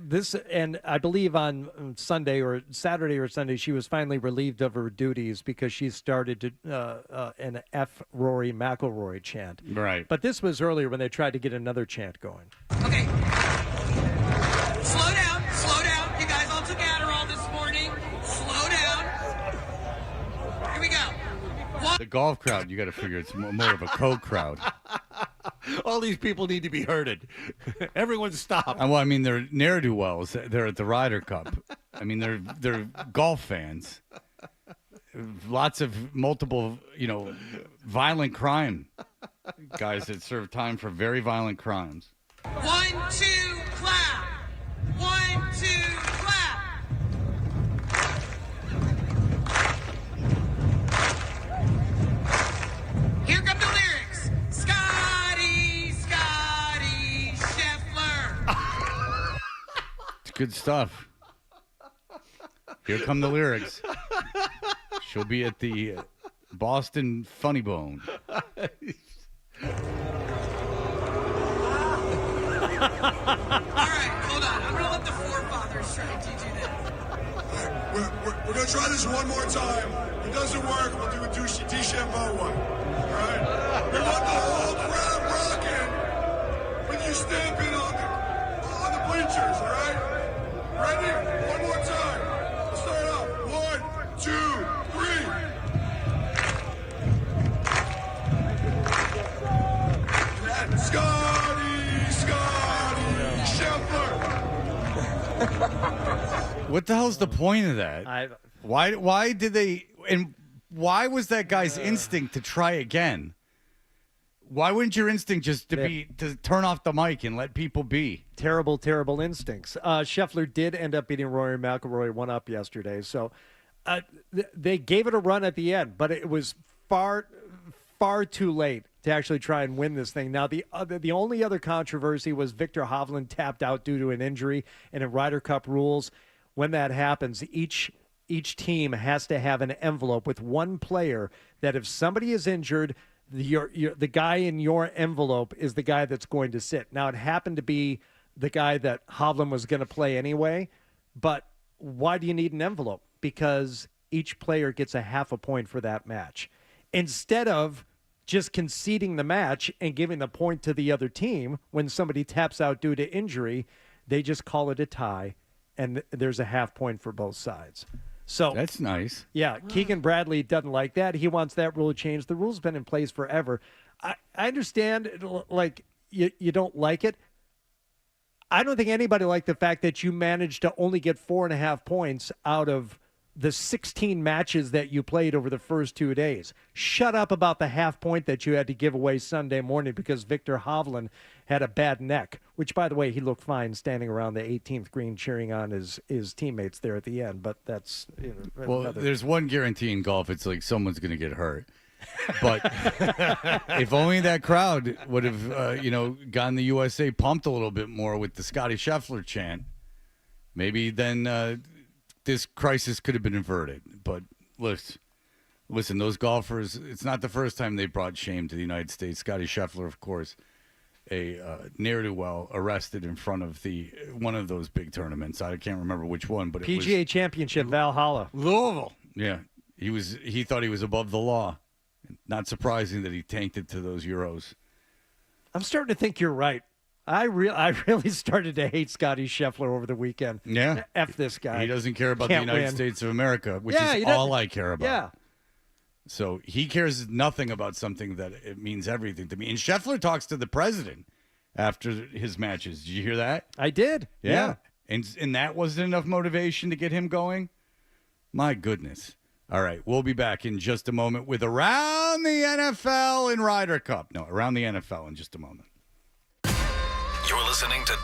[SPEAKER 6] and I believe on Sunday or Saturday or Sunday, she was finally relieved of her duties because she started an F. Rory McIlroy chant.
[SPEAKER 5] Right.
[SPEAKER 6] But this was earlier when they tried to get another chant going.
[SPEAKER 20] Okay. Slow down. Slow down. You guys all took Adderall this morning. Slow down. Here we go.
[SPEAKER 5] The golf crowd, you got to figure it's more of a Coke crowd.
[SPEAKER 2] All these people need to be herded. Everyone stop.
[SPEAKER 5] Well, I mean, they're ne'er-do-wells. They're at the Ryder Cup. I mean, they're golf fans. Lots of multiple, violent crime guys that serve time for very violent crimes.
[SPEAKER 20] 1, 2, clap. 1, 2, clap. Here come the lyrics. Scotty Scheffler.
[SPEAKER 5] It's good stuff. Here come the lyrics. She'll be at the Boston Funny Bone.
[SPEAKER 20] All right, hold on. I'm going to let the forefathers try to do this.
[SPEAKER 13] We're going to try this one more time. If it doesn't work, we'll do a DeChambeau one. All right? We want the whole crowd rocking when you stamp in on the bleachers, all right? Ready? One more time. Let's start off. 1, 2, 3. And Scotty Scheffler.
[SPEAKER 5] What the hell's the point of that? Why did they, and why was that guy's instinct to try again? Why wouldn't your instinct just to turn off the mic and let people be?
[SPEAKER 6] Terrible, terrible instincts. Scheffler did end up beating Rory McIlroy 1-up yesterday, so they gave it a run at the end, but it was far too late to actually try and win this thing. Now, the only other controversy was Victor Hovland tapped out due to an injury, and in Ryder Cup rules, when that happens, each team has to have an envelope with one player that if somebody is injured, the guy in your envelope is the guy that's going to sit. Now, it happened to be the guy that Hovland was going to play anyway, but why do you need an envelope? Because each player gets a half a point for that match. Instead of just conceding the match and giving the point to the other team when somebody taps out due to injury, they just call it a tie, and there's a half point for both sides. So
[SPEAKER 5] that's nice.
[SPEAKER 6] Yeah, Keegan Bradley doesn't like that. He wants that rule changed. The rule's been in place forever. I understand, like, you don't like it. I don't think anybody liked the fact that you managed to only get 4.5 points out of the 16 matches that you played over the first 2 days. Shut up about the half point that you had to give away Sunday morning because Victor Hovland had a bad neck, which, by the way, he looked fine standing around the 18th green cheering on his teammates there at the end, but that's...
[SPEAKER 5] Well, there's one guarantee in golf. It's like someone's going to get hurt. But if only that crowd would have, gotten the USA pumped a little bit more with the Scotty Scheffler chant, maybe then... this crisis could have been averted. But listen, those golfers, it's not the first time they brought shame to the United States. Scotty Scheffler, of course, a ne'er-do-well, arrested in front of one of those big tournaments. I can't remember which one, but it was
[SPEAKER 6] PGA Championship, Valhalla.
[SPEAKER 5] Louisville. Yeah, he thought he was above the law. Not surprising that he tanked to those Euros.
[SPEAKER 6] I'm starting to think you're right. I really started to hate Scotty Scheffler over the weekend.
[SPEAKER 5] Yeah.
[SPEAKER 6] F this guy.
[SPEAKER 5] He doesn't care about
[SPEAKER 6] Can't
[SPEAKER 5] the United
[SPEAKER 6] win.
[SPEAKER 5] States of America, which is all I care about.
[SPEAKER 6] Yeah.
[SPEAKER 5] So he cares nothing about something that it means everything to me. And Scheffler talks to the president after his matches. Did you hear that?
[SPEAKER 6] I did.
[SPEAKER 5] Yeah. And that wasn't enough motivation to get him going? My goodness. All right, we'll be back in just a moment with Around the NFL and Ryder Cup. No, Around the NFL in just a moment.
[SPEAKER 1] You're listening to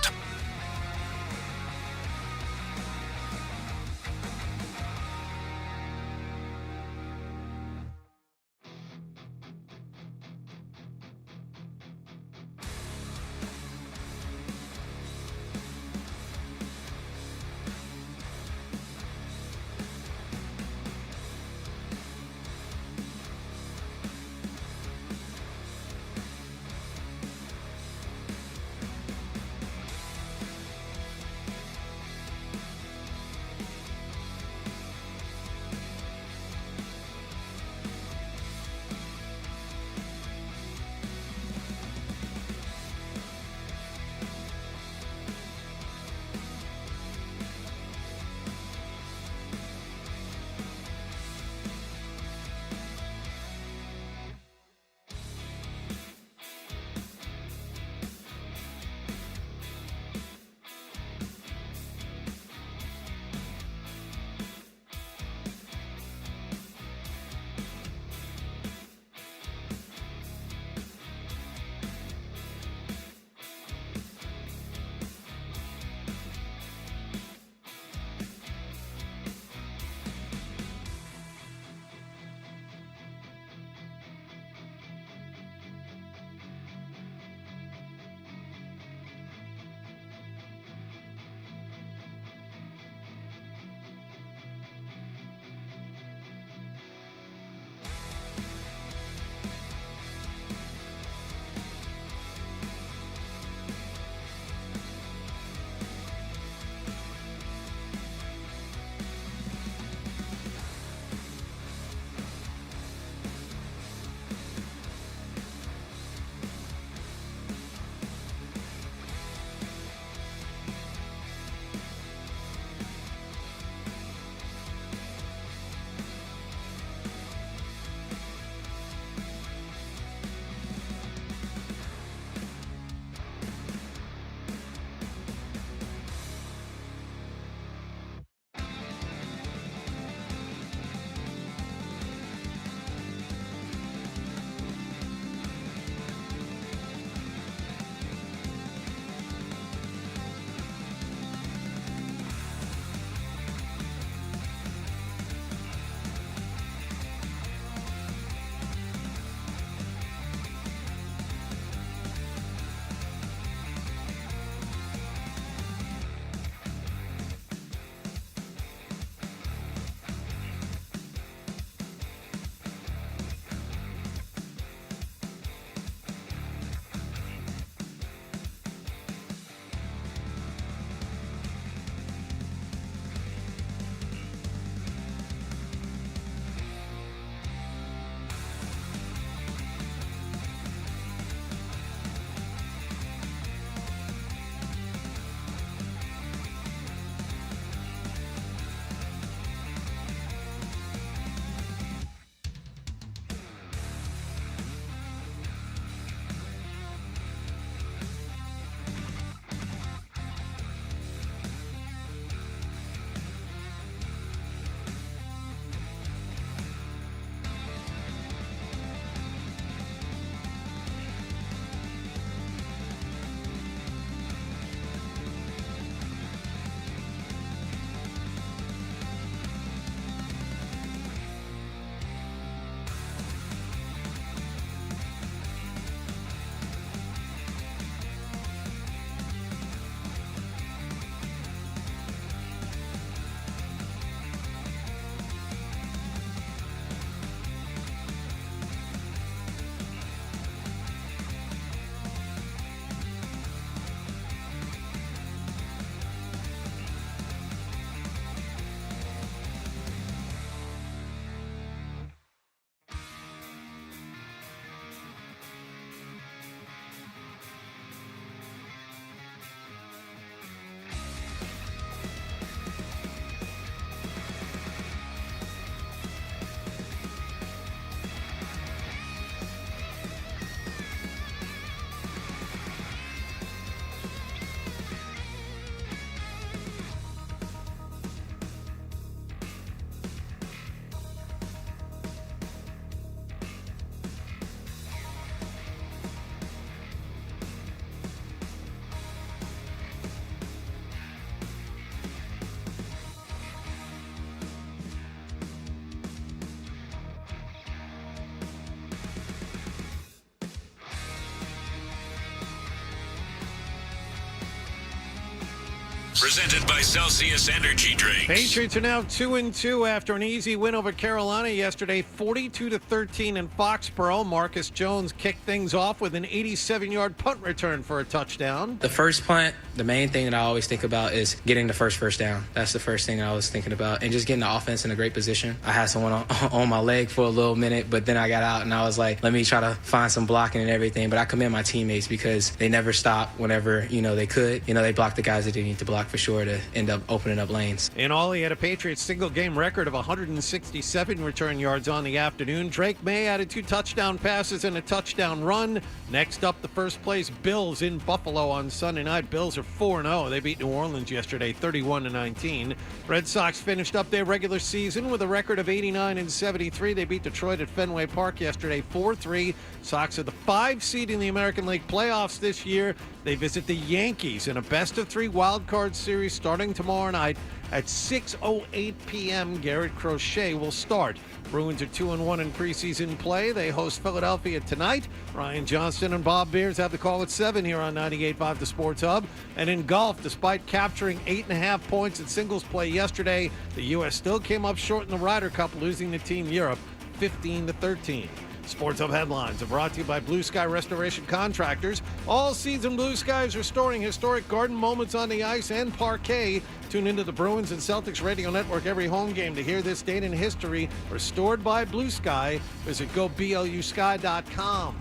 [SPEAKER 1] Presented by Celsius Energy Drinks.
[SPEAKER 2] Patriots are now 2-2 after an easy win over Carolina yesterday, 42-13 in Foxborough. Marcus Jones kicked things off with an 87-yard punt return for a touchdown.
[SPEAKER 21] The first punt, the main thing that I always think about is getting the first down. That's the first thing I was thinking about, and just getting the offense in a great position. I had someone on my leg for a little minute, but then I got out and I was like, let me try to find some blocking and everything. But I commend my teammates because they never stopped whenever, they could. They blocked the guys that they need to block for sure to end up opening up lanes.
[SPEAKER 2] In all, he had a Patriots single-game record of 167 return yards on the afternoon. Drake May added 2 touchdown passes and a touchdown run. Next up, the first-place Bills in Buffalo on Sunday night. Bills are 4-0. They beat New Orleans yesterday, 31-19. Red Sox finished up their regular season with a record of 89-73. They beat Detroit at Fenway Park yesterday, 4-3. Sox are the 5 seed in the American League playoffs this year. They visit the Yankees in a best-of-3 wild-card series starting tomorrow night at 6:08 p.m. Garrett Crochet will start. Bruins are 2-1 in preseason play. They host Philadelphia tonight. Ryan Johnston and Bob Beers have the call at 7 here on 98.5 The Sports Hub. And in golf, despite capturing 8.5 points in singles play yesterday, the U.S. still came up short in the Ryder Cup, losing to Team Europe 15-13. Sports Hub headlines are brought to you by Blue Sky Restoration Contractors. All season Blue Sky is restoring historic garden moments on the ice and parquet. Tune into the Bruins and Celtics radio network every home game to hear this date in history. Restored by Blue Sky. Visit goblusky.com.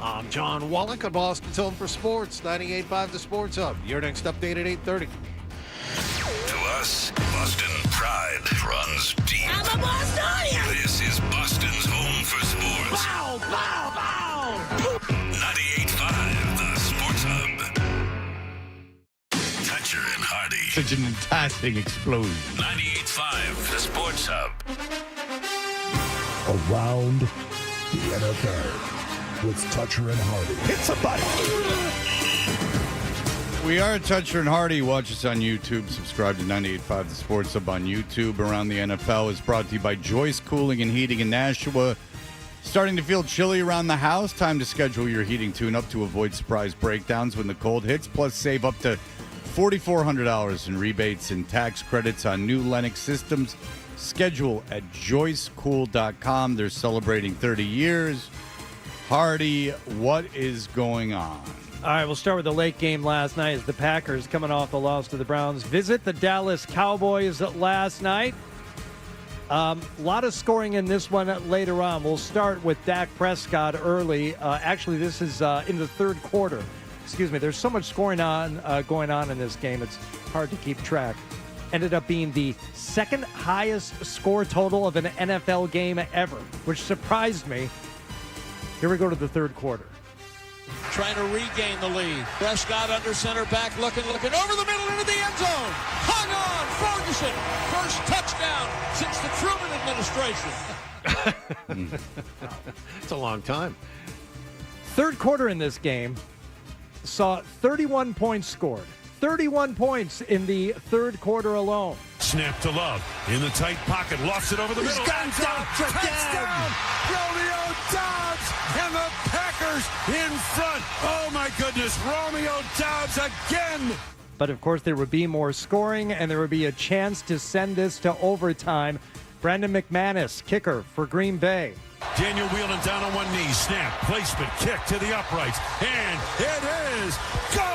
[SPEAKER 2] I'm John Wallach at Boston's Home for Sports, 98.5 The Sports Hub. Your next update at 8:30.
[SPEAKER 1] To us, Boston pride runs deep.
[SPEAKER 20] I'm a Bostonian!
[SPEAKER 1] This is Boston's home for sports.
[SPEAKER 20] Bow, bow, bow!
[SPEAKER 1] 98.5 The Sports Hub. Toucher and Hardy.
[SPEAKER 5] Such an fantastic explosion.
[SPEAKER 1] 98.5 The Sports Hub.
[SPEAKER 13] Around the NFL with Toucher and Hardy. Hit somebody!
[SPEAKER 5] We are Toucher and Hardy. Watch us on YouTube. Subscribe to 98.5 The Sports Hub on YouTube. Around the NFL is brought to you by Joyce Cooling and Heating in Nashua. Starting to feel chilly around the house? Time to schedule your heating tune-up to avoid surprise breakdowns when the cold hits. Plus, save up to $4,400 in rebates and tax credits on new Lennox systems. Schedule at joycecool.com. They're celebrating 30 years. Hardy, what is going on?
[SPEAKER 6] All right, we'll start with the late game last night as the Packers, coming off the loss to the Browns, visit the Dallas Cowboys last night. A lot of scoring in this one later on. We'll start with Dak Prescott early. Actually, this is in the third quarter. Excuse me. There's so much scoring going on in this game, it's hard to keep track. Ended up being the second highest score total of an NFL game ever, which surprised me. Here we go to the third quarter.
[SPEAKER 12] Trying to regain the lead. Prescott under center back, looking over the middle into the end zone. Hung on, Ferguson. First touchdown since the Truman administration.
[SPEAKER 2] It's a long time.
[SPEAKER 6] Third quarter in this game saw 31 points scored. 31 points in the third quarter alone.
[SPEAKER 4] Snap to Love in the tight pocket, lofts it over the middle. Touchdown! Romeo Doubs and the Packers in front. Oh my goodness, Romeo Doubs again.
[SPEAKER 6] But of course, there would be more scoring, and there would be a chance to send this to overtime. Brandon McManus, kicker for Green Bay.
[SPEAKER 4] Daniel Whelan down on one knee, snap, placement, kick to the uprights, and it is good!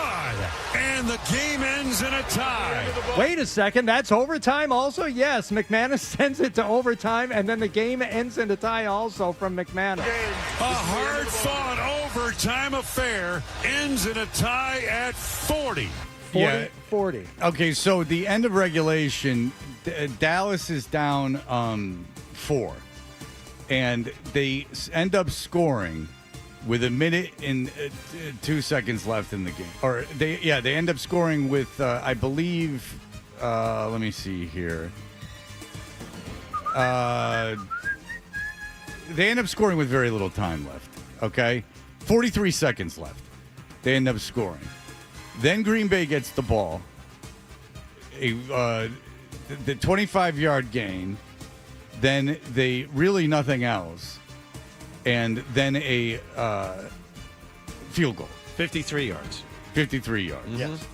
[SPEAKER 4] And the game ends in a tie.
[SPEAKER 6] Wait a second, that's overtime also? Yes, McManus sends it to overtime, and then the game ends in a tie also from McManus.
[SPEAKER 4] A hard-fought overtime affair ends in a tie at 40.
[SPEAKER 6] 40.
[SPEAKER 5] Okay, so the end of regulation, Dallas is down 4. And they end up scoring with a minute and 2 seconds left in the game. Or they end up scoring with, I believe, let me see here. They end up scoring with very little time left, okay? 43 seconds left. They end up scoring. Then Green Bay gets the ball. The 25-yard gain. Then they really nothing else. And then a field goal.
[SPEAKER 2] 53 yards.
[SPEAKER 5] 53 yards.
[SPEAKER 2] Mm-hmm.
[SPEAKER 5] Yes.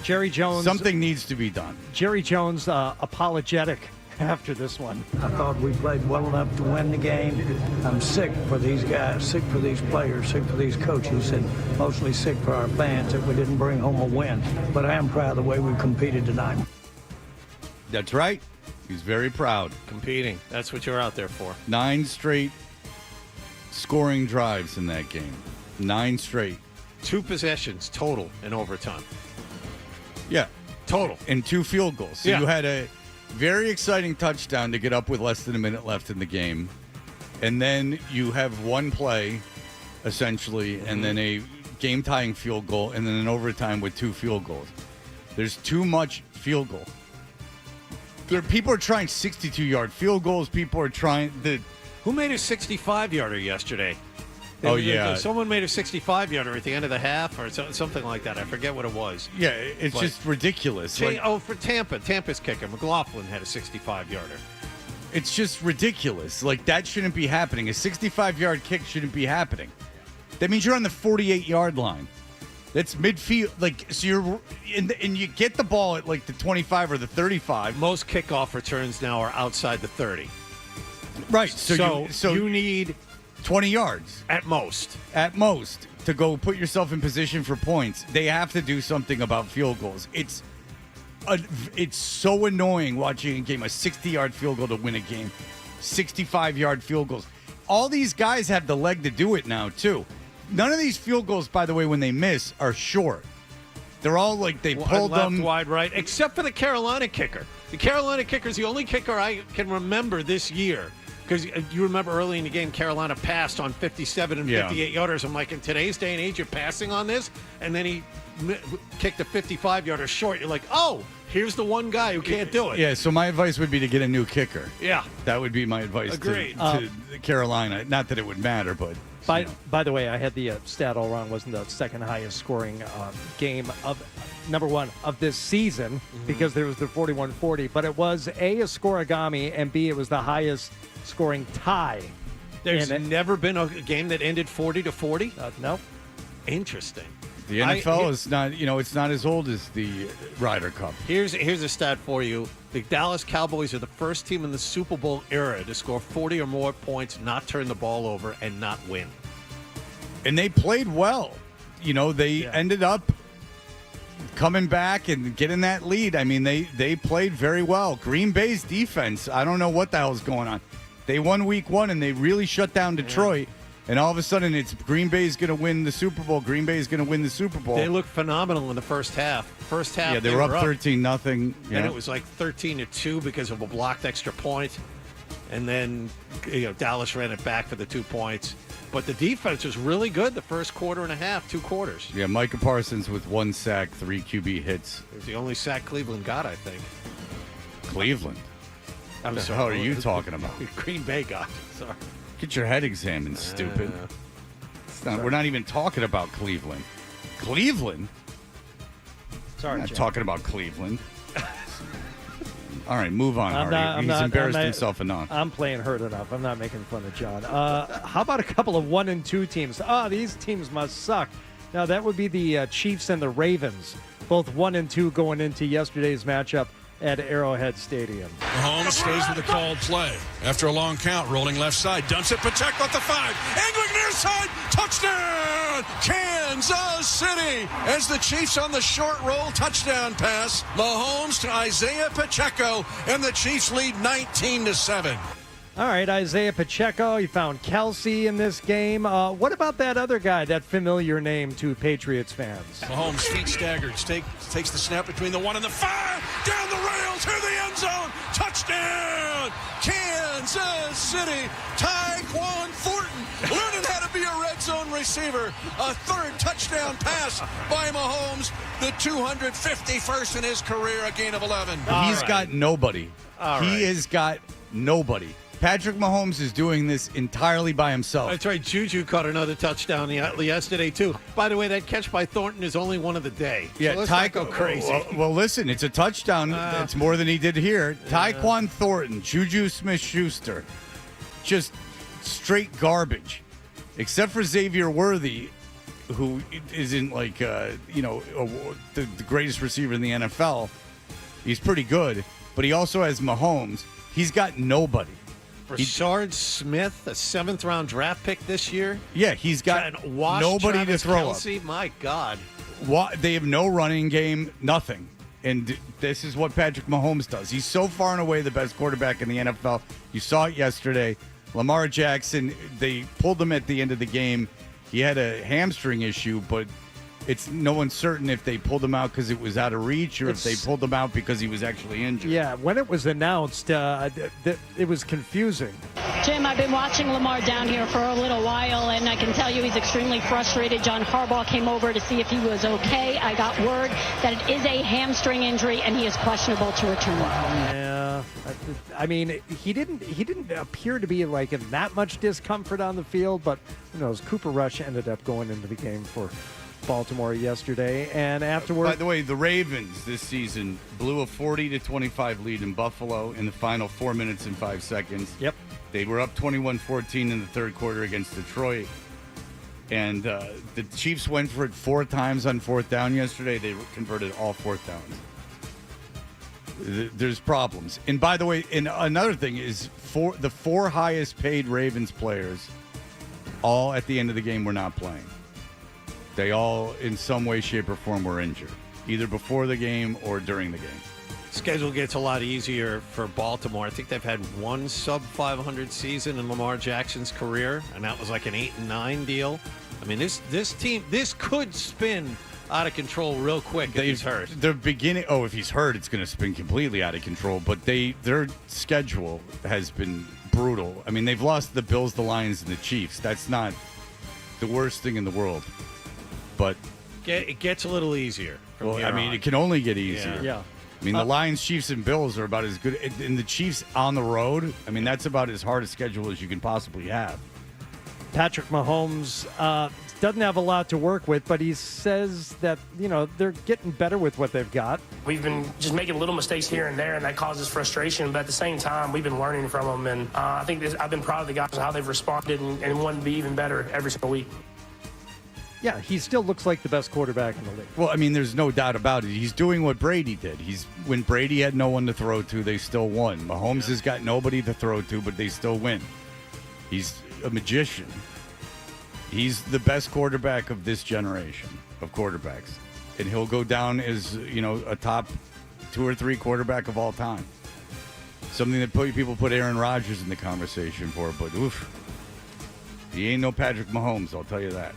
[SPEAKER 6] Jerry Jones.
[SPEAKER 5] Something needs to be done.
[SPEAKER 6] Jerry Jones apologetic after this one.
[SPEAKER 7] I thought we played well enough to win the game. I'm sick for these guys, sick for these players, sick for these coaches, and mostly sick for our fans that we didn't bring home a win. But I am proud of the way we competed tonight.
[SPEAKER 5] That's right. He's very proud.
[SPEAKER 2] Competing. That's what you're out there for.
[SPEAKER 5] 9 straight scoring drives in that game. 9 straight.
[SPEAKER 2] 2 possessions total in overtime.
[SPEAKER 5] Yeah.
[SPEAKER 2] Total.
[SPEAKER 5] And 2 field goals. So you had a very exciting touchdown to get up with less than a minute left in the game. And then you have 1 play, essentially, and then a game-tying field goal, and then an overtime with 2 field goals. There's too much field goal. People are trying 62-yard field goals. People are trying the.
[SPEAKER 2] Who made a 65-yarder yesterday? Someone made a 65-yarder at the end of the half or something like that. I forget what it was.
[SPEAKER 5] Yeah, it's just ridiculous.
[SPEAKER 2] For Tampa. Tampa's kicker, McLaughlin, had a 65-yarder.
[SPEAKER 5] It's just ridiculous. Like, that shouldn't be happening. A 65-yard kick shouldn't be happening. That means you're on the 48-yard line. That's midfield. Like, so you're and you get the ball at like the 25 or the 35.
[SPEAKER 2] Most kickoff returns now are outside the 30.
[SPEAKER 5] Right.
[SPEAKER 2] So you need
[SPEAKER 5] 20 yards
[SPEAKER 2] at most.
[SPEAKER 5] At most to go put yourself in position for points. They have to do something about field goals. It's so annoying watching a game, a 60-yard field goal to win a game, 65-yard field goals. All these guys have the leg to do it now, too. None of these field goals, by the way, when they miss, are short. They're all like they pulled
[SPEAKER 2] left,
[SPEAKER 5] them.
[SPEAKER 2] Wide, right, except for the Carolina kicker. The Carolina kicker is the only kicker I can remember this year. Because you remember early in the game, Carolina passed on 57 and 58 yarders. I'm like, in today's day and age, you're passing on this? And then he kicked a 55-yarder short. You're like, oh, here's the one guy who can't do it.
[SPEAKER 5] Yeah, so my advice would be to get a new kicker.
[SPEAKER 2] Yeah.
[SPEAKER 5] That would be my advice to Carolina. Not that it would matter, but...
[SPEAKER 6] By the way, I had the stat all wrong. Wasn't the second highest scoring game of number 1 of this season because there was the 41-40, but it was A, a scoregami, and B, it was the highest scoring tie.
[SPEAKER 2] There's never been a game that ended 40-40?
[SPEAKER 6] No.
[SPEAKER 2] Interesting.
[SPEAKER 5] The NFL is not, it's not as old as the Ryder Cup.
[SPEAKER 2] Here's a stat for you. The Dallas Cowboys are the first team in the Super Bowl era to score 40 or more points, not turn the ball over, and not win.
[SPEAKER 5] And they played well. They ended up coming back and getting that lead. I mean, they played very well. Green Bay's defense, I don't know what the hell's going on. They won week 1, and they really shut down Detroit. And all of a sudden, it's Green Bay's going to win the Super Bowl. Green Bay's going to win the Super Bowl.
[SPEAKER 2] They looked phenomenal in the first half.
[SPEAKER 5] Yeah, they were up 13-0.
[SPEAKER 2] Then it was like 13-2 because of a blocked extra point. And then Dallas ran it back for the 2 points. But the defense was really good the first quarter and a half, 2 quarters.
[SPEAKER 5] Yeah, Micah Parsons with 1 sack, 3 QB hits.
[SPEAKER 2] It was the only sack Cleveland got, I think.
[SPEAKER 5] Cleveland?
[SPEAKER 2] I'm
[SPEAKER 5] what the
[SPEAKER 2] sorry.
[SPEAKER 5] hell are you talking about?
[SPEAKER 2] Green Bay got. Sorry.
[SPEAKER 5] Get your head examined, stupid. We're not even talking about Cleveland. Cleveland?
[SPEAKER 6] Sorry,
[SPEAKER 5] I'm not
[SPEAKER 6] Jim.
[SPEAKER 5] talking about Cleveland. All right, move on, Hardy. He's embarrassed himself enough.
[SPEAKER 6] I'm playing hurt enough. I'm not making fun of John. How about a couple of 1 and 2 teams? These teams must suck. Now, that would be the Chiefs and the Ravens, both 1 and 2 going into yesterday's matchup at Arrowhead Stadium.
[SPEAKER 4] Mahomes stays with the called play. After a long count, rolling left side, dumps it, Pacheco at the 5. Angling near side, touchdown! Kansas City! As the Chiefs on the short roll touchdown pass, Mahomes to Isaiah Pacheco, and the Chiefs lead 19-7.
[SPEAKER 6] All right, Isaiah Pacheco. You found Kelsey in this game. What about that other guy, that familiar name to Patriots fans?
[SPEAKER 4] Mahomes, feet staggered, takes the snap between the 1 and the 5, down the rail to the end zone, touchdown! Kansas City, Tyquan Thornton, learning how to be a red zone receiver. A 3rd touchdown pass by Mahomes, the 251st in his career, a gain of 11.
[SPEAKER 5] He's got nobody. He has got nobody. Patrick Mahomes is doing this entirely by himself.
[SPEAKER 2] That's right. Juju caught another touchdown yesterday, too. By the way, that catch by Thornton is only one of the day.
[SPEAKER 5] Yeah,
[SPEAKER 2] so let's not go crazy.
[SPEAKER 5] Well, listen, it's a touchdown. It's more than he did here. Tyquan Thornton, Juju Smith-Schuster, just straight garbage. Except for Xavier Worthy, who isn't like, the greatest receiver in the NFL. He's pretty good, but he also has Mahomes. He's got nobody.
[SPEAKER 2] Rashard Smith, a 7th-round draft pick this year.
[SPEAKER 5] Yeah, he's got nobody to throw
[SPEAKER 2] Kelce. Up. My God.
[SPEAKER 5] They have no running game, nothing. And this is what Patrick Mahomes does. He's so far and away the best quarterback in the NFL. You saw it yesterday. Lamar Jackson, they pulled him at the end of the game. He had a hamstring issue, but it's no one's certain if they pulled him out because it was out of reach or if they pulled him out because he was actually injured.
[SPEAKER 6] Yeah, when it was announced, it was confusing.
[SPEAKER 8] Jim, I've been watching Lamar down here for a little while, and I can tell you he's extremely frustrated. John Harbaugh came over to see if he was okay. I got word that it is a hamstring injury, and he is questionable to return.
[SPEAKER 6] Yeah, I mean, he didn't appear to be like in that much discomfort on the field, but who knows? Cooper Rush ended up going into the game for Baltimore yesterday, and afterward.
[SPEAKER 5] By the way, the Ravens this season blew a 40-25 lead in Buffalo in the final 4 minutes and 5 seconds.
[SPEAKER 6] Yep.
[SPEAKER 5] They were up 21-14 in the third quarter against Detroit. And the Chiefs went for it 4 times on 4th down yesterday. They converted all 4th downs. There's problems. And by the way, and another thing is the 4 highest paid Ravens players all at the end of the game were not playing. They all, in some way, shape, or form, were injured, either before the game or during the game.
[SPEAKER 2] Schedule gets a lot easier for Baltimore. I think they've had one sub-500 season in Lamar Jackson's career, and that was like an 8-9 deal. I mean, this team, this could spin out of control real quick if he's hurt.
[SPEAKER 5] They're beginning. Oh, if he's hurt, it's going to spin completely out of control. But their schedule has been brutal. I mean, they've lost the Bills, the Lions, and the Chiefs. That's not the worst thing in the world. But
[SPEAKER 2] it gets a little easier.
[SPEAKER 5] Well, I mean, it can only get easier.
[SPEAKER 6] Yeah.
[SPEAKER 5] I mean, the Lions, Chiefs, and Bills are about as good. And the Chiefs on the road, I mean, that's about as hard a schedule as you can possibly have.
[SPEAKER 6] Patrick Mahomes doesn't have a lot to work with, but he says that, they're getting better with what they've got.
[SPEAKER 22] We've been just making little mistakes here and there, and that causes frustration. But at the same time, we've been learning from them. And I think I've been proud of the guys and how they've responded and wanting to be even better every single week.
[SPEAKER 6] Yeah, he still looks like the best quarterback in the league.
[SPEAKER 5] Well, I mean, there's no doubt about it. He's doing what Brady did. When Brady had no one to throw to, they still won. Mahomes has got nobody to throw to, but they still win. He's a magician. He's the best quarterback of this generation of quarterbacks. And he'll go down as, a top 2 or 3 quarterback of all time. Something that people put Aaron Rodgers in the conversation for, but oof. He ain't no Patrick Mahomes, I'll tell you that.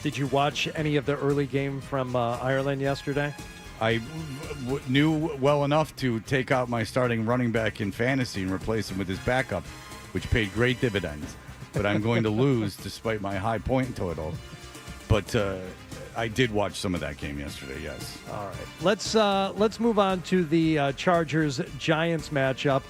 [SPEAKER 6] Did you watch any of the early game from Ireland yesterday?
[SPEAKER 5] I knew well enough to take out my starting running back in fantasy and replace him with his backup, which paid great dividends. But I'm going to lose despite my high point total. But I did watch some of that game yesterday, yes.
[SPEAKER 6] All right. Let's move on to the Chargers-Giants matchup.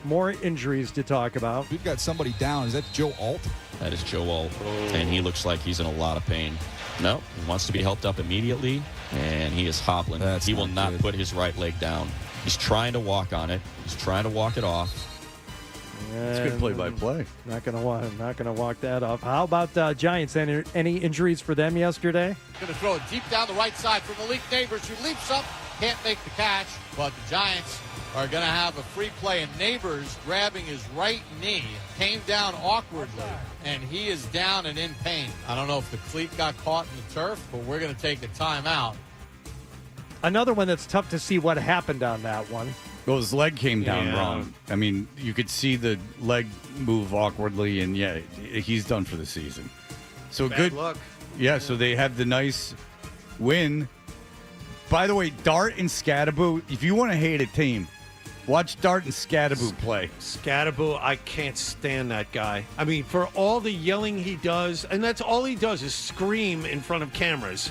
[SPEAKER 6] More injuries to talk about.
[SPEAKER 9] We've got somebody down. Is that Joe Alt?
[SPEAKER 23] That is Joe Alt, and he looks like he's in a lot of pain. No, he wants to be helped up immediately, and he is hobbling. He will not put his right leg down. He's trying to walk on it. He's trying to walk it off.
[SPEAKER 5] It's good play-by-play.
[SPEAKER 6] Not gonna walk that off. How about Giants? Any injuries for them yesterday?
[SPEAKER 24] Going to throw it deep down the right side from Malik Neighbors, who leaps up, can't make the catch, but the Giants are going to have a free play, and Neighbors grabbing his right knee came down awkwardly, and he is down and in pain. I don't know if the cleat got caught in the turf, but we're going to take a timeout.
[SPEAKER 6] Another one that's tough to see what happened on that one.
[SPEAKER 5] Well, his leg came down wrong. I mean, you could see the leg move awkwardly, and he's done for the season. So
[SPEAKER 2] Bad
[SPEAKER 5] good
[SPEAKER 2] luck.
[SPEAKER 5] Yeah, so they have the nice win. By the way, Dart and Scadaboo, if you want to hate a team, watch Dart and Scadaboo play.
[SPEAKER 2] Scadaboo, I can't stand that guy. I mean, for all the yelling he does, and that's all he does is scream in front of cameras.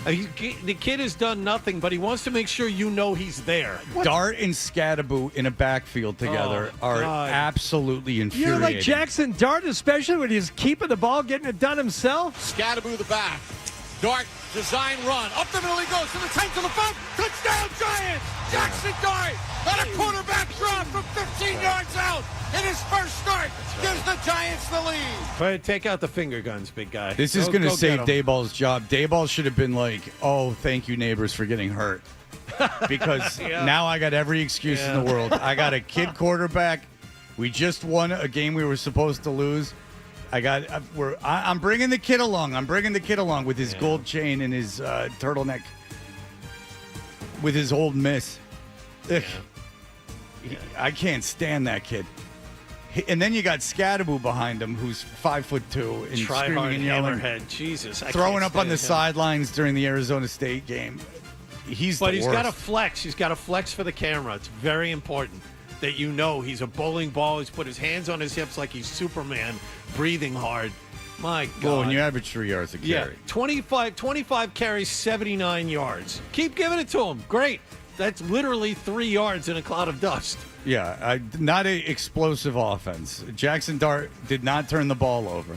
[SPEAKER 2] The kid has done nothing, but he wants to make sure you know he's there.
[SPEAKER 5] Dart and Scadaboo in a backfield together are absolutely infuriating.
[SPEAKER 6] You're like Jackson Dart, especially when he's keeping the ball, getting it done himself.
[SPEAKER 24] Scadaboo the back. Dart, design run. Up the middle he goes to the 10 to the 5. Touchdown, Giants! Jackson Dart on a quarterback draw from 15 yards out in his first start. Gives the Giants the lead.
[SPEAKER 2] But take out the finger guns, big guy.
[SPEAKER 5] This is going to save Dayball's job. Dayball should have been like, oh, thank you, neighbors, for getting hurt. Because now I got every excuse in the world. I got a kid quarterback. We just won a game we were supposed to lose. I'm bringing the kid along. I'm bringing the kid along with his gold chain and his turtleneck. With his old miss. I can't stand that kid. And then you got Scadaboo behind him, who's 5'2" and screaming and yelling.
[SPEAKER 2] Hammerhead. Jesus.
[SPEAKER 5] Throwing up on the sidelines during the Arizona State game. He's
[SPEAKER 2] got to
[SPEAKER 5] flex.
[SPEAKER 2] He's got to flex for the camera. It's very important that he's a bowling ball. He's put his hands on his hips like he's Superman, breathing hard. My God.
[SPEAKER 5] Well, and you average 3 yards a carry.
[SPEAKER 2] Yeah, 25 carries, 79 yards. Keep giving it to him. Great. That's literally 3 yards in a cloud of dust.
[SPEAKER 5] Yeah, not an explosive offense. Jackson Dart did not turn the ball over.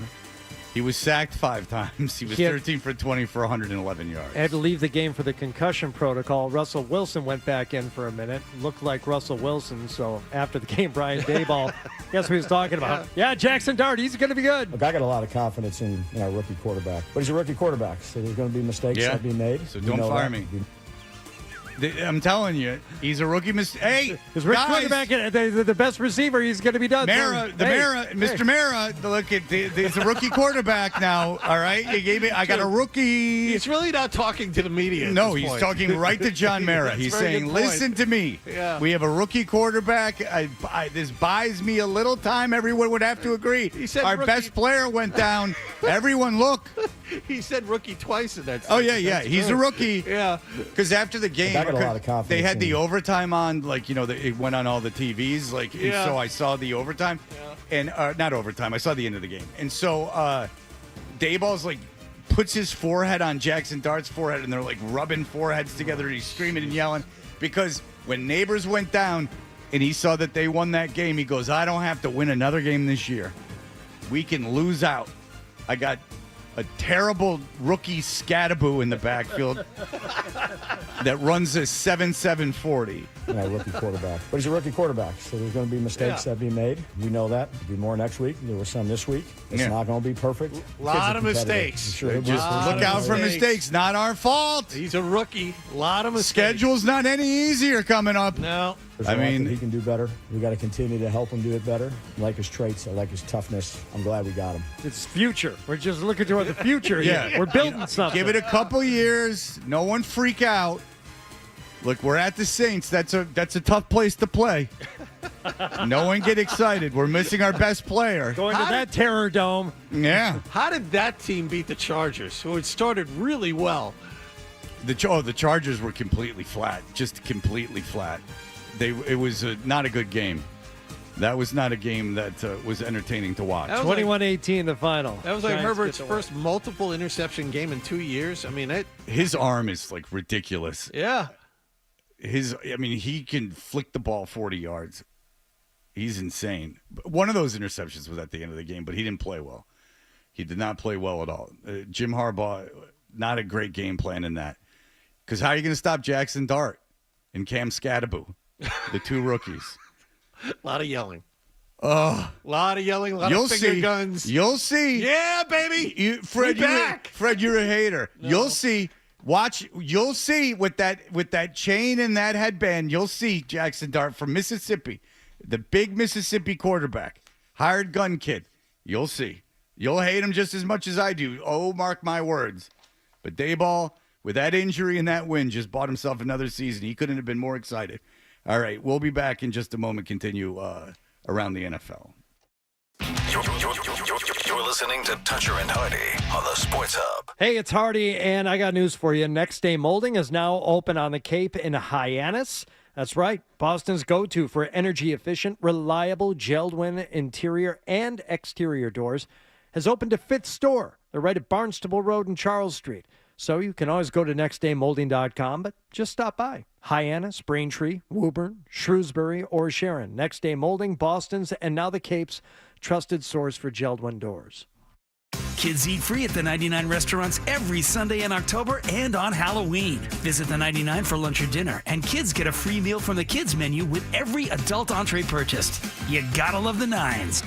[SPEAKER 5] He was sacked 5 times. He was 13 for 20 for 111 yards.
[SPEAKER 6] I had to leave the game for the concussion protocol. Russell Wilson went back in for a minute. Looked like Russell Wilson. So after the game, Brian Daboll, guess what he was talking about? Yeah, Jackson Dart, he's going to be good.
[SPEAKER 3] Look, I got a lot of confidence in our rookie quarterback. But he's a rookie quarterback, so there's going to be mistakes that be made.
[SPEAKER 5] So don't fire me. I'm telling you, he's a rookie mistake. Hey,
[SPEAKER 6] his rookie quarterback, the best receiver, he's going to be done.
[SPEAKER 5] Mr. Mara, look, he's a rookie quarterback now. All right, he gave me. I got a rookie.
[SPEAKER 2] He's really not talking to the media.
[SPEAKER 5] No, he's talking right to John Mara. He's saying, "Listen to me.
[SPEAKER 2] Yeah.
[SPEAKER 5] We have a rookie quarterback. This buys me a little time. Everyone would have to agree.
[SPEAKER 2] He said
[SPEAKER 5] our best player went down. Everyone, look."
[SPEAKER 2] He said rookie twice in that.
[SPEAKER 5] Oh yeah. He's a rookie.
[SPEAKER 2] Yeah.
[SPEAKER 5] Because after the game,
[SPEAKER 3] I got a lot of confidence.
[SPEAKER 5] They had the overtime on, it went on all the TVs, and so I saw the overtime, and not overtime. I saw the end of the game, and so Dayball's puts his forehead on Jackson Dart's forehead, and they're rubbing foreheads together, and he's screaming and yelling because when Neighbors went down, and he saw that they won that game, he goes, "I don't have to win another game this year. We can lose out. I got a terrible rookie Scadaboo in the backfield that runs a 7.7 40."
[SPEAKER 3] Yeah, rookie quarterback. But he's a rookie quarterback, so there's going to be mistakes that be made. We know that. There'll be more next week. There were some this week. It's not going to be perfect.
[SPEAKER 2] A lot of mistakes.
[SPEAKER 5] Just look out for mistakes. Not our fault.
[SPEAKER 2] He's a rookie. A lot of mistakes.
[SPEAKER 5] Schedule's not any easier coming up.
[SPEAKER 2] No.
[SPEAKER 3] I mean, he can do better. We got to continue to help him do it better. I like his traits. I like his toughness. I'm glad we got him.
[SPEAKER 6] It's future. We're just looking toward the future here. We're building something.
[SPEAKER 5] Give it a couple years. No one freak out. Look, we're at the Saints. That's a tough place to play. No one get excited. We're missing our best player.
[SPEAKER 6] Going to that Terror Dome.
[SPEAKER 5] Yeah.
[SPEAKER 2] How did that team beat the Chargers, who had started really well?
[SPEAKER 5] The Chargers were completely flat. Just completely flat. It was not a good game. That was not a game that was entertaining to watch.
[SPEAKER 6] 21-18 the final.
[SPEAKER 2] That was like Herbert's first multiple interception game in 2 years. I mean,
[SPEAKER 5] his arm is ridiculous.
[SPEAKER 2] Yeah.
[SPEAKER 5] He can flick the ball 40 yards. He's insane. One of those interceptions was at the end of the game, but he didn't play well. He did not play well at all. Jim Harbaugh, not a great game plan in that. Because how are you going to stop Jackson Dart and Cam Scadaboo, the two rookies?
[SPEAKER 2] A lot of yelling.
[SPEAKER 5] A
[SPEAKER 2] lot of yelling, a lot of finger guns.
[SPEAKER 5] You'll see.
[SPEAKER 2] Yeah, baby.
[SPEAKER 5] Fred, you're a hater. No. You'll see. Watch. You'll see with that chain and that headband. You'll see Jackson Dart from Mississippi, the big Mississippi quarterback, hired gun kid. You'll see. You'll hate him just as much as I do. Oh, mark my words. But Dayball, with that injury and that win, just bought himself another season. He couldn't have been more excited. All right, we'll be back in just a moment. Continue around the NFL.
[SPEAKER 1] You're listening to Toucher and Hardy on the Sports Hub.
[SPEAKER 6] Hey, it's Hardy, and I got news for you. Next Day Molding is now open on the Cape in Hyannis. That's right, Boston's go-to for energy-efficient, reliable, gelled-win interior and exterior doors has opened a fifth store. They're right at Barnstable Road and Charles Street. So you can always go to nextdaymolding.com, but just stop by. Hyannis, Braintree, Woburn, Shrewsbury, or Sharon. Next Day Molding, Boston's, and now the Cape's trusted source for gelled-win doors.
[SPEAKER 11] Kids eat free at the 99 restaurants every Sunday in October and on Halloween. Visit the 99 for lunch or dinner, and kids get a free meal from the kids menu with every adult entree purchased. You gotta love the Nines.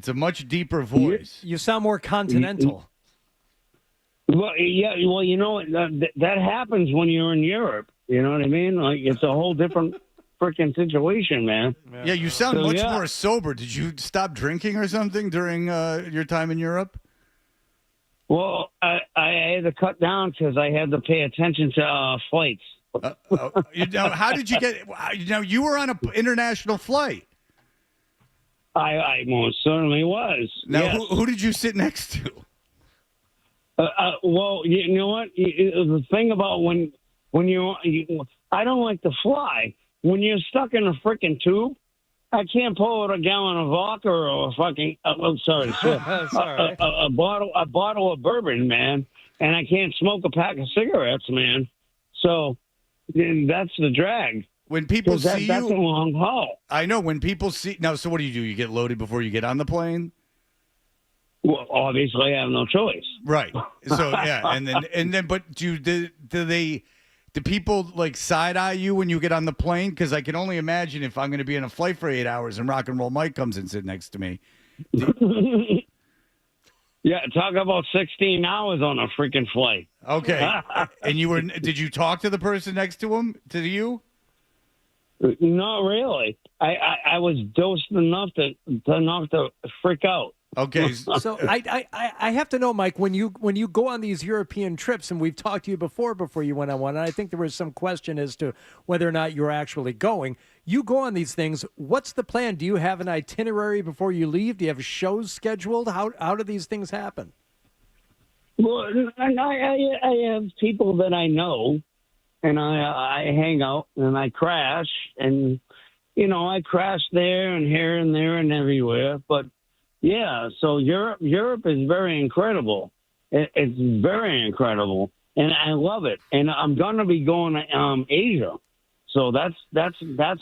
[SPEAKER 5] It's a much deeper voice.
[SPEAKER 6] You sound more continental.
[SPEAKER 14] Well, yeah. Well, that happens when you're in Europe. You know what I mean? Like it's a whole different freaking situation, man.
[SPEAKER 5] Yeah, you sound
[SPEAKER 14] So,
[SPEAKER 5] much
[SPEAKER 14] yeah.
[SPEAKER 5] more sober. Did you stop drinking or something during your time in Europe?
[SPEAKER 14] Well, I had to cut down because I had to pay attention to flights.
[SPEAKER 5] How did you get? You were on an international flight.
[SPEAKER 14] I most certainly was.
[SPEAKER 5] Now,
[SPEAKER 14] yes.
[SPEAKER 5] who did you sit next to?
[SPEAKER 14] Well, you know what? The thing about when I don't like to fly. When you're stuck in a freaking tube, I can't pull out a gallon of vodka or a fucking. A bottle of bourbon, man, and I can't smoke a pack of cigarettes, man. So that's the drag.
[SPEAKER 5] When people see you,
[SPEAKER 14] that's a long haul.
[SPEAKER 5] I know. When people see now, so what do? You get loaded before you get on the plane?
[SPEAKER 14] Well, obviously, I have no choice.
[SPEAKER 5] Right. So yeah, and then, but do people like side eye you when you get on the plane? Because I can only imagine if I'm going to be in a flight for 8 hours and Rock and Roll Mike comes and sits next to me.
[SPEAKER 14] Yeah, talk about 16 hours on a freaking flight.
[SPEAKER 5] Okay. And did you talk to the person next to him? To you?
[SPEAKER 14] Not really. I was dosed enough to freak out.
[SPEAKER 5] Okay.
[SPEAKER 6] So I have to know, Mike, when you go on these European trips, and we've talked to you before you went on one, and I think there was some question as to whether or not you're actually going. You go on these things. What's the plan? Do you have an itinerary before you leave? Do you have shows scheduled? How do these things happen?
[SPEAKER 14] Well, I have people that I know, and I hang out and I crash, and I crash there and here and there and everywhere, but. Yeah, so Europe is very incredible. It's very incredible, and I love it. And I'm gonna be going to Asia, so that's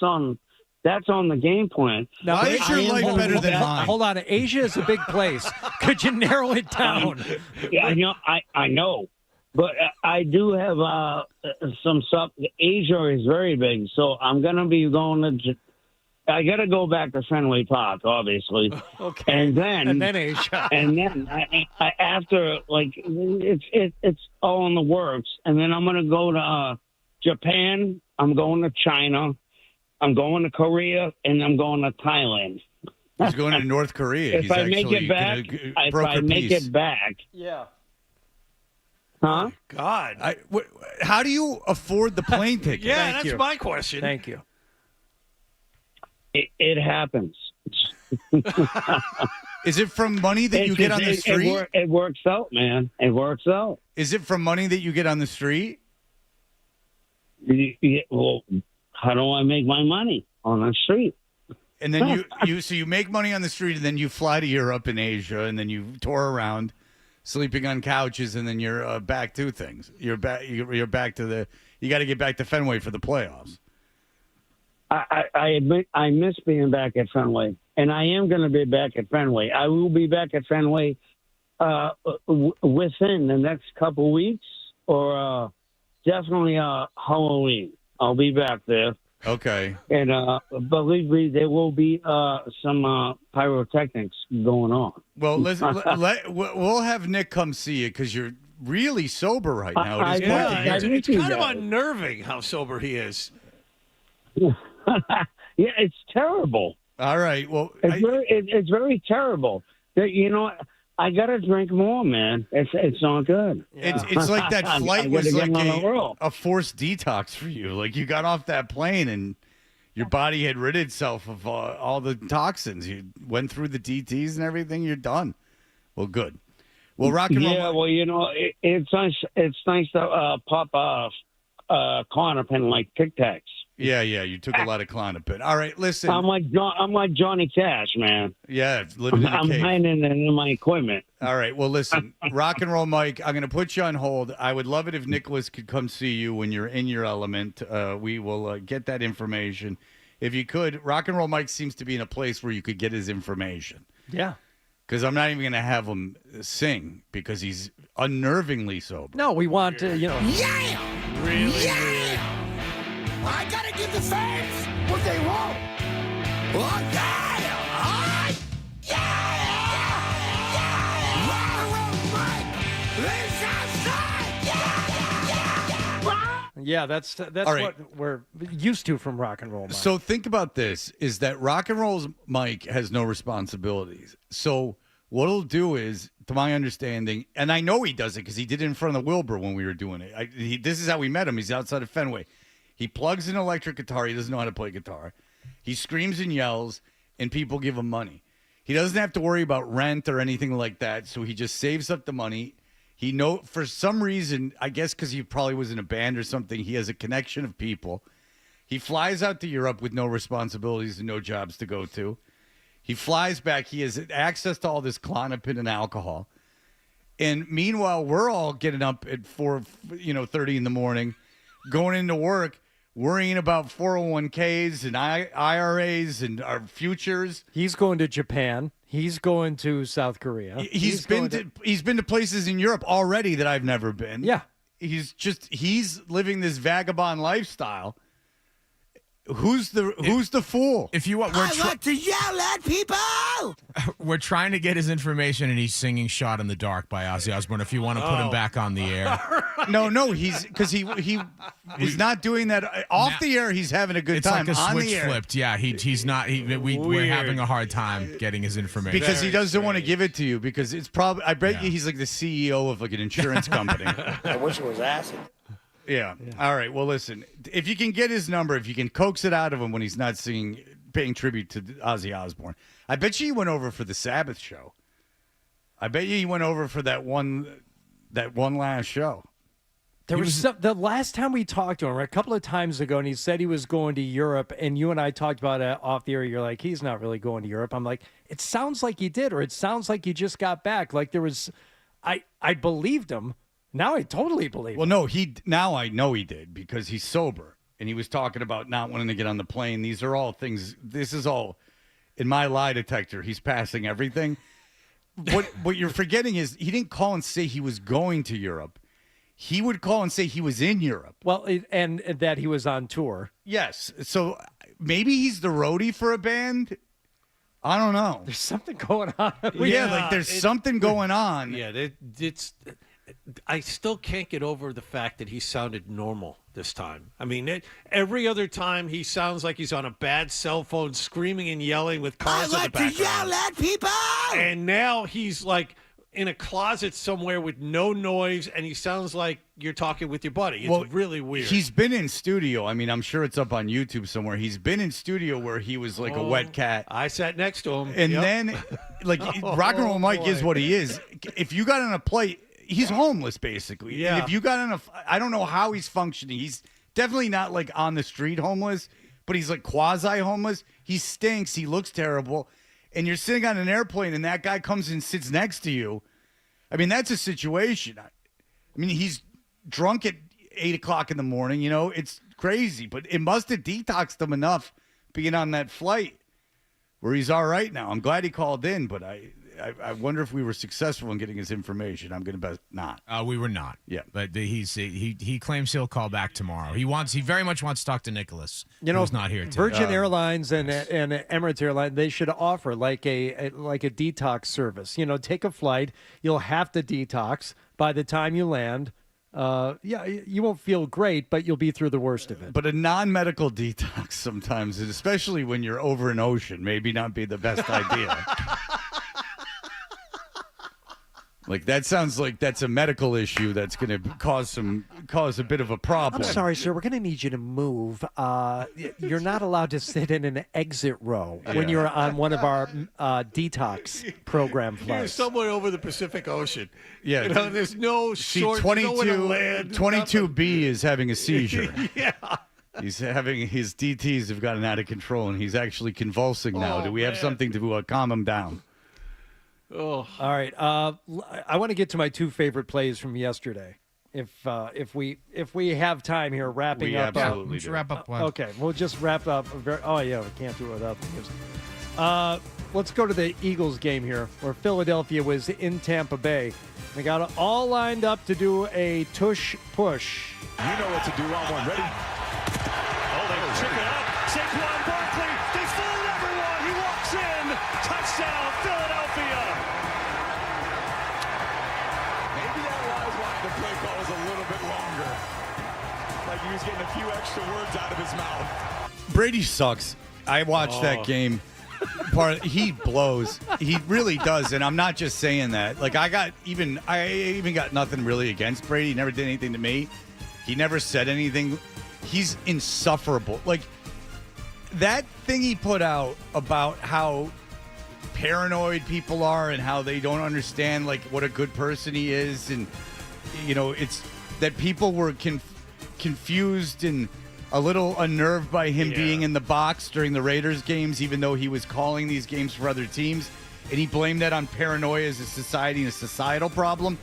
[SPEAKER 14] on the game plan.
[SPEAKER 6] Now,
[SPEAKER 5] why is your life better than mine?
[SPEAKER 6] Hold on, Asia is a big place. Could you narrow it down?
[SPEAKER 14] I know, but I do have some stuff. Asia is very big, so I'm gonna be going to. I got to go back to Fenway Park, obviously.
[SPEAKER 6] Okay.
[SPEAKER 14] And then
[SPEAKER 6] Asia.
[SPEAKER 14] And then I after, like, it's all in the works. And then I'm going to go to Japan. I'm going to China. I'm going to Korea. And I'm going to Thailand.
[SPEAKER 5] He's going to North Korea.
[SPEAKER 14] If I make it back.
[SPEAKER 6] Yeah.
[SPEAKER 14] Huh?
[SPEAKER 2] God.
[SPEAKER 5] How do you afford the plane ticket?
[SPEAKER 2] Yeah, that's my question.
[SPEAKER 6] Thank you.
[SPEAKER 14] It happens.
[SPEAKER 5] Is it from money that you get on the street?
[SPEAKER 14] It works out, man. It works out.
[SPEAKER 5] Is it from money that you get on the street?
[SPEAKER 14] Well, how do I make my money on the street?
[SPEAKER 5] And then you make money on the street, and then you fly to Europe and Asia, and then you tour around, sleeping on couches, and then you're back to things. You're back to you got to get back to Fenway for the playoffs.
[SPEAKER 14] I admit I miss being back at Fenway, and I am going to be back at Fenway. I will be back at Fenway within the next couple weeks, or definitely Halloween. I'll be back there.
[SPEAKER 5] Okay.
[SPEAKER 14] And believe me, there will be some pyrotechnics going on.
[SPEAKER 5] Well, we'll have Nick come see you because you're really sober right now.
[SPEAKER 2] It's kind of unnerving how sober he is.
[SPEAKER 14] Yeah, it's terrible.
[SPEAKER 5] All right. Well,
[SPEAKER 14] it's very terrible. I got to drink more, man. It's not good.
[SPEAKER 5] It's like that flight was like a forced detox for you. Like you got off that plane and your body had rid itself of all the toxins. You went through the DTs and everything. You're done. Well, good. Well, rock and roll.
[SPEAKER 14] Yeah, well, it's nice. It's nice to pop off Klonopin like Tic Tacs.
[SPEAKER 5] Yeah, you took a lot of Klonopin. All right, listen.
[SPEAKER 14] I'm like Johnny Cash, man.
[SPEAKER 5] Yeah, living in a
[SPEAKER 14] I'm
[SPEAKER 5] cave.
[SPEAKER 14] hiding in my equipment.
[SPEAKER 5] All right, well, listen, Rock and Roll Mike, I'm going to put you on hold. I would love it if Nicholas could come see you when you're in your element. We will get that information. If you could, Rock and Roll Mike seems to be in a place where you could get his information.
[SPEAKER 6] Yeah.
[SPEAKER 5] Because I'm not even going to have him sing because he's unnervingly sober.
[SPEAKER 6] No, we want to,
[SPEAKER 20] Yeah!
[SPEAKER 2] Really?
[SPEAKER 20] Yeah! I gotta give the fans what they want. Oh, yeah! Oh, yeah!
[SPEAKER 6] Yeah, that's
[SPEAKER 5] right.
[SPEAKER 6] what we're used to from rock and roll, Mike.
[SPEAKER 5] So think about this, is that rock and roll's Mike has no responsibilities. So what he'll do is, to my understanding, and I know he does it because he did it in front of the Wilbur when we were doing it. This is how we met him. He's outside of Fenway. He plugs an electric guitar. He doesn't know how to play guitar. He screams and yells, and people give him money. He doesn't have to worry about rent or anything like that, so he just saves up the money. For some reason, I guess because he probably was in a band or something, he has a connection of people. He flies out to Europe with no responsibilities and no jobs to go to. He flies back. He has access to all this Klonopin and alcohol. And meanwhile, we're all getting up at 4:30 in the morning, going into work, worrying about 401ks and IRAs and our futures.
[SPEAKER 6] He's going to Japan. He's going to South Korea.
[SPEAKER 5] He's been to places in Europe already that I've never been.
[SPEAKER 6] Yeah.
[SPEAKER 5] He's living this vagabond lifestyle. Who's the fool?
[SPEAKER 15] If you want,
[SPEAKER 20] I like to yell at people.
[SPEAKER 15] We're trying to get his information, and he's singing "Shot in the Dark" by Ozzy Osbourne. If you want to put him back on the air,
[SPEAKER 5] no, he's not doing that off the air. He's having a good time.
[SPEAKER 15] It's like a
[SPEAKER 5] on
[SPEAKER 15] switch
[SPEAKER 5] the air.
[SPEAKER 15] flipped. Yeah, he's not. We're having a hard time getting his information
[SPEAKER 5] because he doesn't want to give it to you because it's probably. I bet you he's like the CEO of like an insurance company.
[SPEAKER 14] I wish it was acid.
[SPEAKER 5] Yeah. All right. Well, listen. If you can get his number, if you can coax it out of him when he's not paying tribute to Ozzy Osbourne, I bet you he went over for the Sabbath show. I bet you he went over for that one last show.
[SPEAKER 6] There was the last time we talked to him, a couple of times ago, and he said he was going to Europe, and you and I talked about it off the air. You're like, he's not really going to Europe. I'm like, it sounds like he did, or it sounds like he just got back. Like there was, I believed him. Now I totally believe him.
[SPEAKER 5] Well, no, now I know he did because he's sober, and he was talking about not wanting to get on the plane. These are all things. This is all in my lie detector. He's passing everything. What you're forgetting is he didn't call and say he was going to Europe. He would call and say he was in Europe.
[SPEAKER 6] Well, and that he was on tour.
[SPEAKER 5] Yes. So maybe he's the roadie for a band. I don't know.
[SPEAKER 6] There's something going on.
[SPEAKER 5] There's something going on.
[SPEAKER 2] Yeah, I still can't get over the fact that he sounded normal this time. I mean, every other time he sounds like he's on a bad cell phone screaming and yelling with cars in the background.
[SPEAKER 20] I like to yell at people!
[SPEAKER 2] And now he's like in a closet somewhere with no noise, and he sounds like you're talking with your buddy. It's really weird.
[SPEAKER 5] He's been in studio. I mean, I'm sure it's up on YouTube somewhere. He's been in studio where he was like a wet cat.
[SPEAKER 2] I sat next to him.
[SPEAKER 5] And then, like, Rock and Roll Mike is what he is. If you got on a plate, he's homeless, basically.
[SPEAKER 2] Yeah.
[SPEAKER 5] And if you got on I don't know how he's functioning. He's definitely not like on the street homeless, but he's like quasi homeless. He stinks. He looks terrible. And you're sitting on an airplane and that guy comes and sits next to you. I mean, that's a situation. I mean, he's drunk at 8 o'clock in the morning. You know, it's crazy, but it must have detoxed him enough being on that flight where he's all right now. I'm glad he called in, but I wonder if we were successful in getting his information. I'm going to bet not.
[SPEAKER 15] We were not.
[SPEAKER 5] Yeah,
[SPEAKER 15] but he claims he'll call back tomorrow. He very much wants to talk to Nicholas. Who's not here today.
[SPEAKER 6] Virgin Airlines and Emirates Airlines, they should offer like a detox service. You know, take a flight. You'll have to detox by the time you land. You won't feel great, but you'll be through the worst of it.
[SPEAKER 5] But a non-medical detox sometimes, especially when you're over an ocean, maybe not be the best idea. Like, that sounds like that's a medical issue that's going to cause a bit of a problem.
[SPEAKER 6] I'm sorry, sir. We're going to need you to move. You're not allowed to sit in an exit row when you're on one of our detox program flights.
[SPEAKER 2] You're somewhere over the Pacific Ocean.
[SPEAKER 5] Yeah.
[SPEAKER 2] You know, there's no short,
[SPEAKER 5] 22B is having a seizure.
[SPEAKER 2] Yeah.
[SPEAKER 5] He's having his DTs have gotten out of control, and he's actually convulsing now. Do we have something to calm him down?
[SPEAKER 2] Oh.
[SPEAKER 6] All right. I want to get to my two favorite plays from yesterday. If we have time here, wrapping up.
[SPEAKER 5] Absolutely
[SPEAKER 15] do. Wrap up one.
[SPEAKER 6] Okay, we'll just wrap up. We can't do it without the music. Let's go to the Eagles game here, where Philadelphia was in Tampa Bay. They got it all lined up to do a tush push.
[SPEAKER 4] You know what to do on one. Ready?
[SPEAKER 12] Oh, they chip it up. Saquon Barkley. They fooled everyone. He walks in. Touchdown, Philadelphia.
[SPEAKER 4] Maybe that was why the play call was a little bit longer. Like he was
[SPEAKER 5] Brady sucks. I watched that game. He blows. He really does, and I'm not just saying that. Like I even got nothing really against Brady. He never did anything to me. He never said anything. He's insufferable. Like that thing he put out about how paranoid people are and how they don't understand like what a good person he is, and it's that people were confused and a little unnerved by him being in the box during the Raiders games, even though he was calling these games for other teams, and he blamed that on paranoia as a society and a societal problem.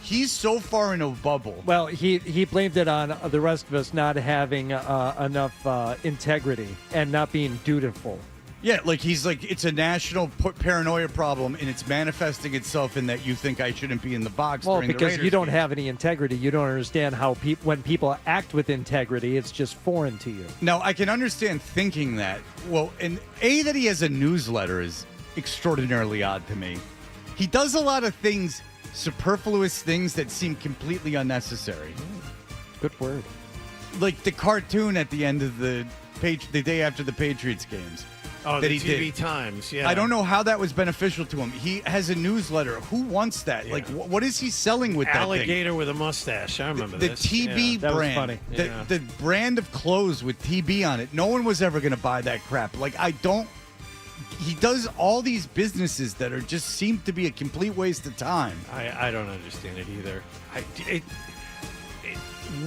[SPEAKER 5] He's so far in a bubble.
[SPEAKER 6] Well, he blamed it on the rest of us not having enough integrity and not being dutiful.
[SPEAKER 5] Yeah, like he's like, it's a national paranoia problem, and it's manifesting itself in that you think I shouldn't be in the box.
[SPEAKER 6] Well,
[SPEAKER 5] during the
[SPEAKER 6] because
[SPEAKER 5] Raiders
[SPEAKER 6] you don't
[SPEAKER 5] game.
[SPEAKER 6] have any integrity. You don't understand how when people act with integrity, it's just foreign to you.
[SPEAKER 5] Now, I can understand thinking that. Well, and that he has a newsletter is extraordinarily odd to me. He does a lot of things, superfluous things that seem completely unnecessary.
[SPEAKER 6] Good word.
[SPEAKER 5] Like the cartoon at the end of the day after the Patriots games.
[SPEAKER 2] Oh,
[SPEAKER 5] that
[SPEAKER 2] the
[SPEAKER 5] he
[SPEAKER 2] TV
[SPEAKER 5] did.
[SPEAKER 2] Times, yeah.
[SPEAKER 5] I don't know how that was beneficial to him. He has a newsletter. Who wants that? Like, what is he selling with
[SPEAKER 2] Alligator
[SPEAKER 5] that thing?
[SPEAKER 2] with a mustache. I remember
[SPEAKER 5] The
[SPEAKER 2] this.
[SPEAKER 5] TB
[SPEAKER 2] That was
[SPEAKER 5] brand.
[SPEAKER 2] funny.
[SPEAKER 5] The brand of clothes with TB on it. No one was ever going to buy that crap. Like, he does all these businesses that are just seem to be a complete waste of time.
[SPEAKER 2] I don't understand it either.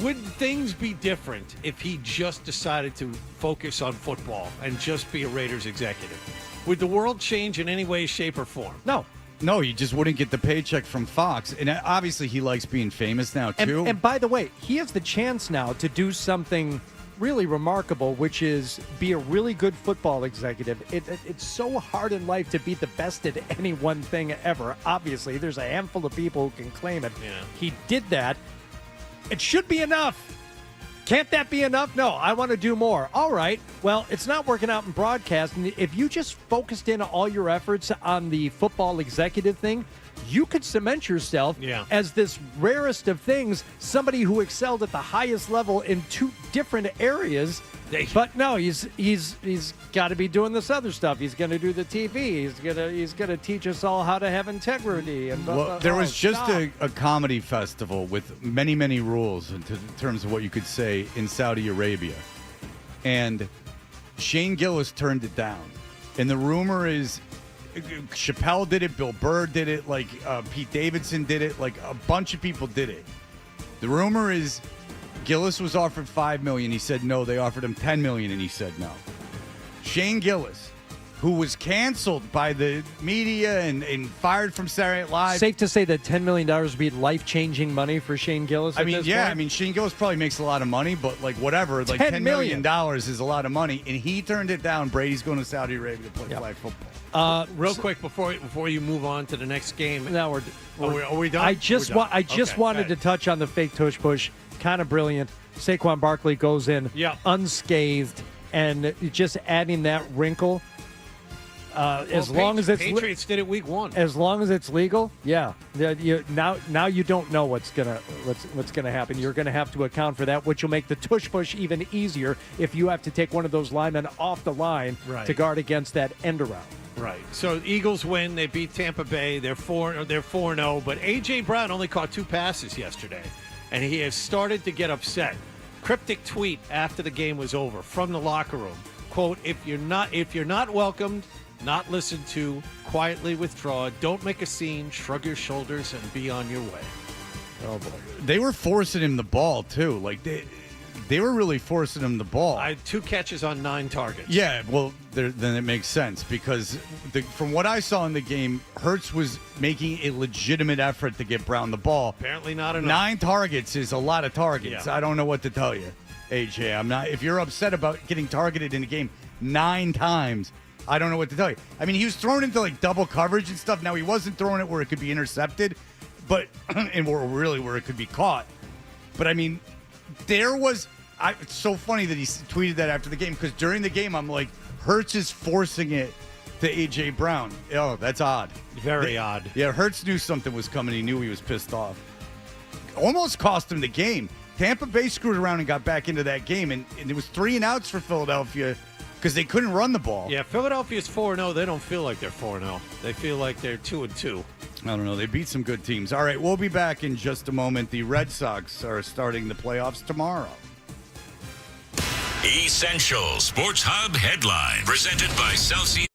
[SPEAKER 2] Would things be different if he just decided to focus on football and just be a Raiders executive? Would the world change in any way, shape, or form?
[SPEAKER 5] No, you just wouldn't get the paycheck from Fox. And obviously he likes being famous now, too.
[SPEAKER 6] And by the way, he has the chance now to do something really remarkable, which is be a really good football executive. It's so hard in life to be the best at any one thing ever. Obviously, there's a handful of people who can claim it.
[SPEAKER 2] Yeah.
[SPEAKER 6] He did that. It should be enough. Can't that be enough? No, I want to do more. All right. Well, it's not working out in broadcasting. If you just focused in all your efforts on the football executive thing, you could cement yourself as this rarest of things, somebody who excelled at the highest level in two different areas. But no, he's got to be doing this other stuff. He's going to do the TV. He's gonna teach us all how to have integrity. And
[SPEAKER 5] there was just a comedy festival with many, many rules in terms of what you could say in Saudi Arabia, and Shane Gillis turned it down. And the rumor is Chappelle did it, Bill Burr did it, like Pete Davidson did it, like a bunch of people did it. The rumor is Gillis was offered $5 million. He said no. They offered him $10 million, and he said no. Shane Gillis, who was canceled by the media and fired from Saturday Night Live.
[SPEAKER 6] Safe to say that $10 million would be life-changing money for Shane Gillis.
[SPEAKER 5] I mean, Shane Gillis probably makes a lot of money, but like whatever, like $10 million is a lot of money, and he turned it down. Brady's going to Saudi Arabia to play flag football.
[SPEAKER 2] Real quick before you move on to the next game.
[SPEAKER 6] Now
[SPEAKER 2] are we done?
[SPEAKER 6] I just wanted to touch on the fake tush push. Kind of brilliant. Saquon Barkley goes in unscathed, and just adding that wrinkle. As long as
[SPEAKER 2] Patriots did it week 1.
[SPEAKER 6] As long as it's legal, now you don't know what's gonna happen. You're gonna have to account for that, which will make the tush push even easier if you have to take one of those linemen off the line to guard against that end around.
[SPEAKER 2] Right. So Eagles win. They beat Tampa Bay. They're 4-0. But A.J. Brown only caught 2 passes yesterday, and he has started to get upset. Cryptic tweet after the game was over from the locker room. Quote, if you're not welcomed, not listened to, quietly withdraw, don't make a scene, shrug your shoulders, and be on your way.
[SPEAKER 5] Oh, boy. They were forcing him the ball, too. Like, they were really forcing him the ball.
[SPEAKER 2] I had 2 catches on 9 targets.
[SPEAKER 5] Yeah, well, then it makes sense because from what I saw in the game, Hurts was making a legitimate effort to get Brown the ball.
[SPEAKER 2] Apparently not enough.
[SPEAKER 5] 9 targets is a lot of targets.
[SPEAKER 2] Yeah.
[SPEAKER 5] I don't know what to tell you, AJ. I'm not. If you're upset about getting targeted in a game 9 times, I don't know what to tell you. I mean, he was thrown into like double coverage and stuff. Now he wasn't throwing it where it could be intercepted, but and where it could be caught. But I mean, it's so funny that he tweeted that after the game because during the game I'm like, Hurts is forcing it to A.J. Brown. Oh, that's odd.
[SPEAKER 2] Very odd.
[SPEAKER 5] Yeah, Hurts knew something was coming. He knew he was pissed off. Almost cost him the game. Tampa Bay screwed around and got back into that game, and it was 3 and outs for Philadelphia because they couldn't run the ball.
[SPEAKER 2] Yeah, Philadelphia's 4-0. They don't feel like they're 4-0. They feel like they're 2-2.
[SPEAKER 5] I don't know. They beat some good teams. All right, we'll be back in just a moment. The Red Sox are starting the playoffs tomorrow.
[SPEAKER 1] Essential Sports Hub headline presented by Celsius.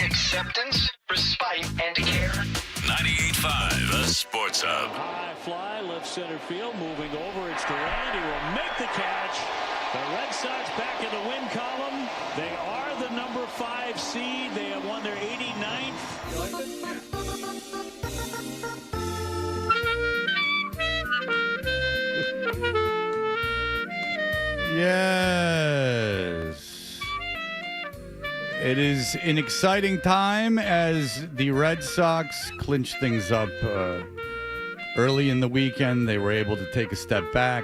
[SPEAKER 10] Acceptance, respite, and care.
[SPEAKER 1] 98.5, the Sports Hub.
[SPEAKER 12] High fly, left center field, moving over. It's Durant. He will make the catch. The Red Sox back in the win column. They are the number 5 seed. They have won their 89th.
[SPEAKER 5] Yes. It is an exciting time as the Red Sox clinch things up early in the weekend. They were able to take a step back.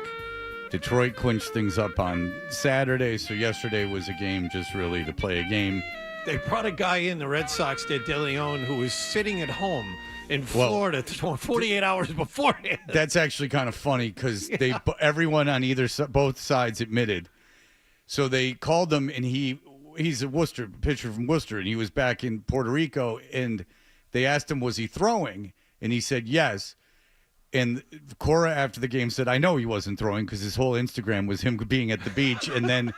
[SPEAKER 5] Detroit clinched things up on Saturday, so yesterday was a game just really to play a game.
[SPEAKER 2] They brought a guy in, the Red Sox did, De Leon, who was sitting at home in Florida 48 hours beforehand.
[SPEAKER 5] That's actually kind of funny because everyone on both sides admitted. So they called him, and he's a pitcher from Worcester, and he was back in Puerto Rico, and they asked him, was he throwing? And he said yes. And Cora, after the game, said, I know he wasn't throwing because his whole Instagram was him being at the beach. And then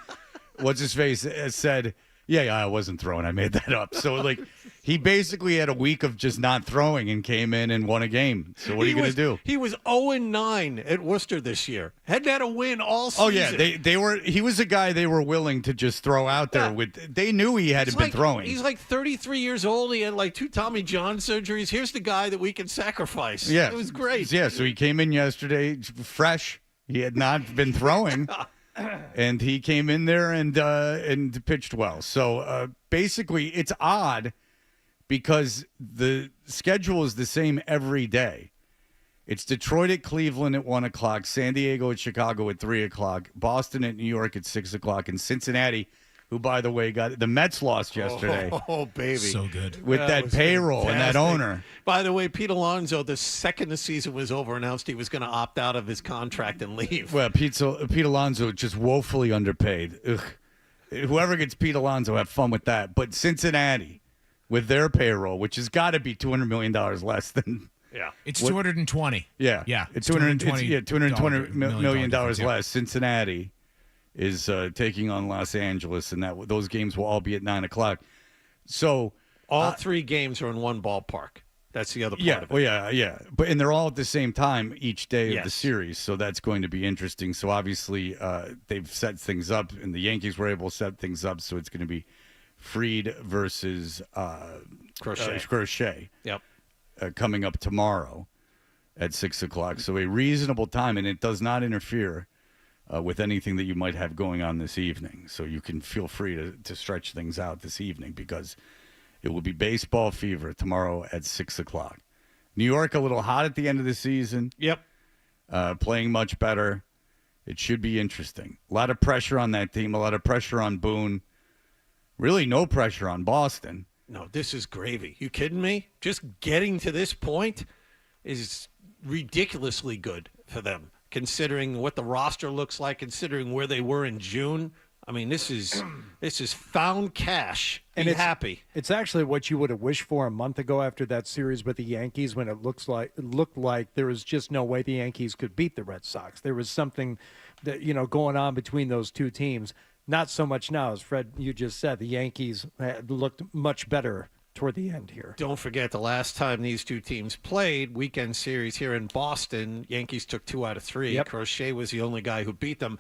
[SPEAKER 5] what's-his-face said, yeah, I wasn't throwing. I made that up. So, he basically had a week of just not throwing and came in and won a game. So what are you going to do?
[SPEAKER 2] He was 0-9 at Worcester this year. Hadn't had a win all season.
[SPEAKER 5] Oh, yeah. He was a guy they were willing to just throw out there. They knew he hadn't been throwing.
[SPEAKER 2] He's 33 years old. He had 2 Tommy John surgeries. Here's the guy that we can sacrifice.
[SPEAKER 5] Yeah.
[SPEAKER 2] It was great.
[SPEAKER 5] Yeah, so he came in yesterday fresh. He had not been throwing. And he came in there and pitched well. So basically, it's odd because the schedule is the same every day. It's Detroit at Cleveland at 1 o'clock, San Diego at Chicago at 3 o'clock, Boston at New York at 6 o'clock, and Cincinnati, who, by the way, the Mets lost yesterday.
[SPEAKER 2] Oh, baby.
[SPEAKER 15] So good.
[SPEAKER 5] With that payroll and that owner.
[SPEAKER 2] By the way, Pete Alonso, the second the season was over, announced he was going to opt out of his contract and leave.
[SPEAKER 5] Well, Pete Alonso just woefully underpaid. Ugh. Whoever gets Pete Alonso, have fun with that. But Cincinnati, with their payroll, which has got to be $200 million less than...
[SPEAKER 2] Yeah.
[SPEAKER 15] It's 220.
[SPEAKER 5] Yeah.
[SPEAKER 15] Yeah.
[SPEAKER 5] It's $220 million less. Cincinnati is taking on Los Angeles, and those games will all be at 9 o'clock. So
[SPEAKER 2] all 3 games are in one ballpark. That's the other part of it.
[SPEAKER 5] Well, yeah. And they're all at the same time each day of the series, so that's going to be interesting. So obviously they've set things up, and the Yankees were able to set things up, so it's going to be Fried versus Crochet.
[SPEAKER 2] Yep.
[SPEAKER 5] Coming up tomorrow at 6 o'clock. So a reasonable time, and it does not interfere with anything that you might have going on this evening. So you can feel free to stretch things out this evening because it will be baseball fever tomorrow at 6 o'clock. New York, a little hot at the end of the season.
[SPEAKER 2] Yep.
[SPEAKER 5] Playing much better. It should be interesting. A lot of pressure on that team, a lot of pressure on Boone. Really no pressure on Boston.
[SPEAKER 2] No, this is gravy. You kidding me? Just getting to this point is ridiculously good for them, considering what the roster looks like, considering where they were in June. I mean, this is found cash.
[SPEAKER 6] And
[SPEAKER 2] Be happy.
[SPEAKER 6] It's actually what you would have wished for a month ago after that series with the Yankees, when it looked like there was just no way the Yankees could beat the Red Sox. There was something that going on between those two teams. Not so much now, as Fred, you just said. The Yankees looked much better toward the end here.
[SPEAKER 2] Don't forget, the last time these two teams played, weekend series here in Boston, Yankees took 2 out of 3.
[SPEAKER 6] Yep.
[SPEAKER 2] Crochet was the only guy who beat them.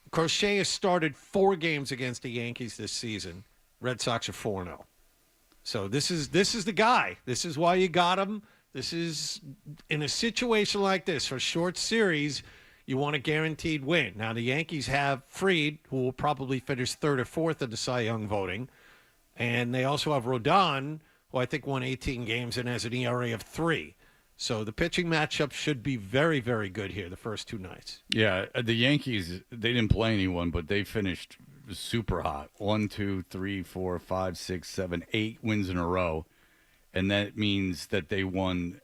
[SPEAKER 2] Crochet has started 4 games against the Yankees this season. Red Sox are 4-0. So this is the guy. This is why you got him. This is, in a situation like this, for a short series, you want a guaranteed win. Now, the Yankees have Fried, who will probably finish 3rd or 4th in the Cy Young voting. And they also have Rodon, who I think won 18 games and has an ERA of 3. So the pitching matchup should be very, very good here the first 2 nights.
[SPEAKER 5] Yeah, the Yankees, they didn't play anyone, but they finished super hot. 1, 2, 3, 4, 5, 6, 7, 8 wins in a row. And that means that they won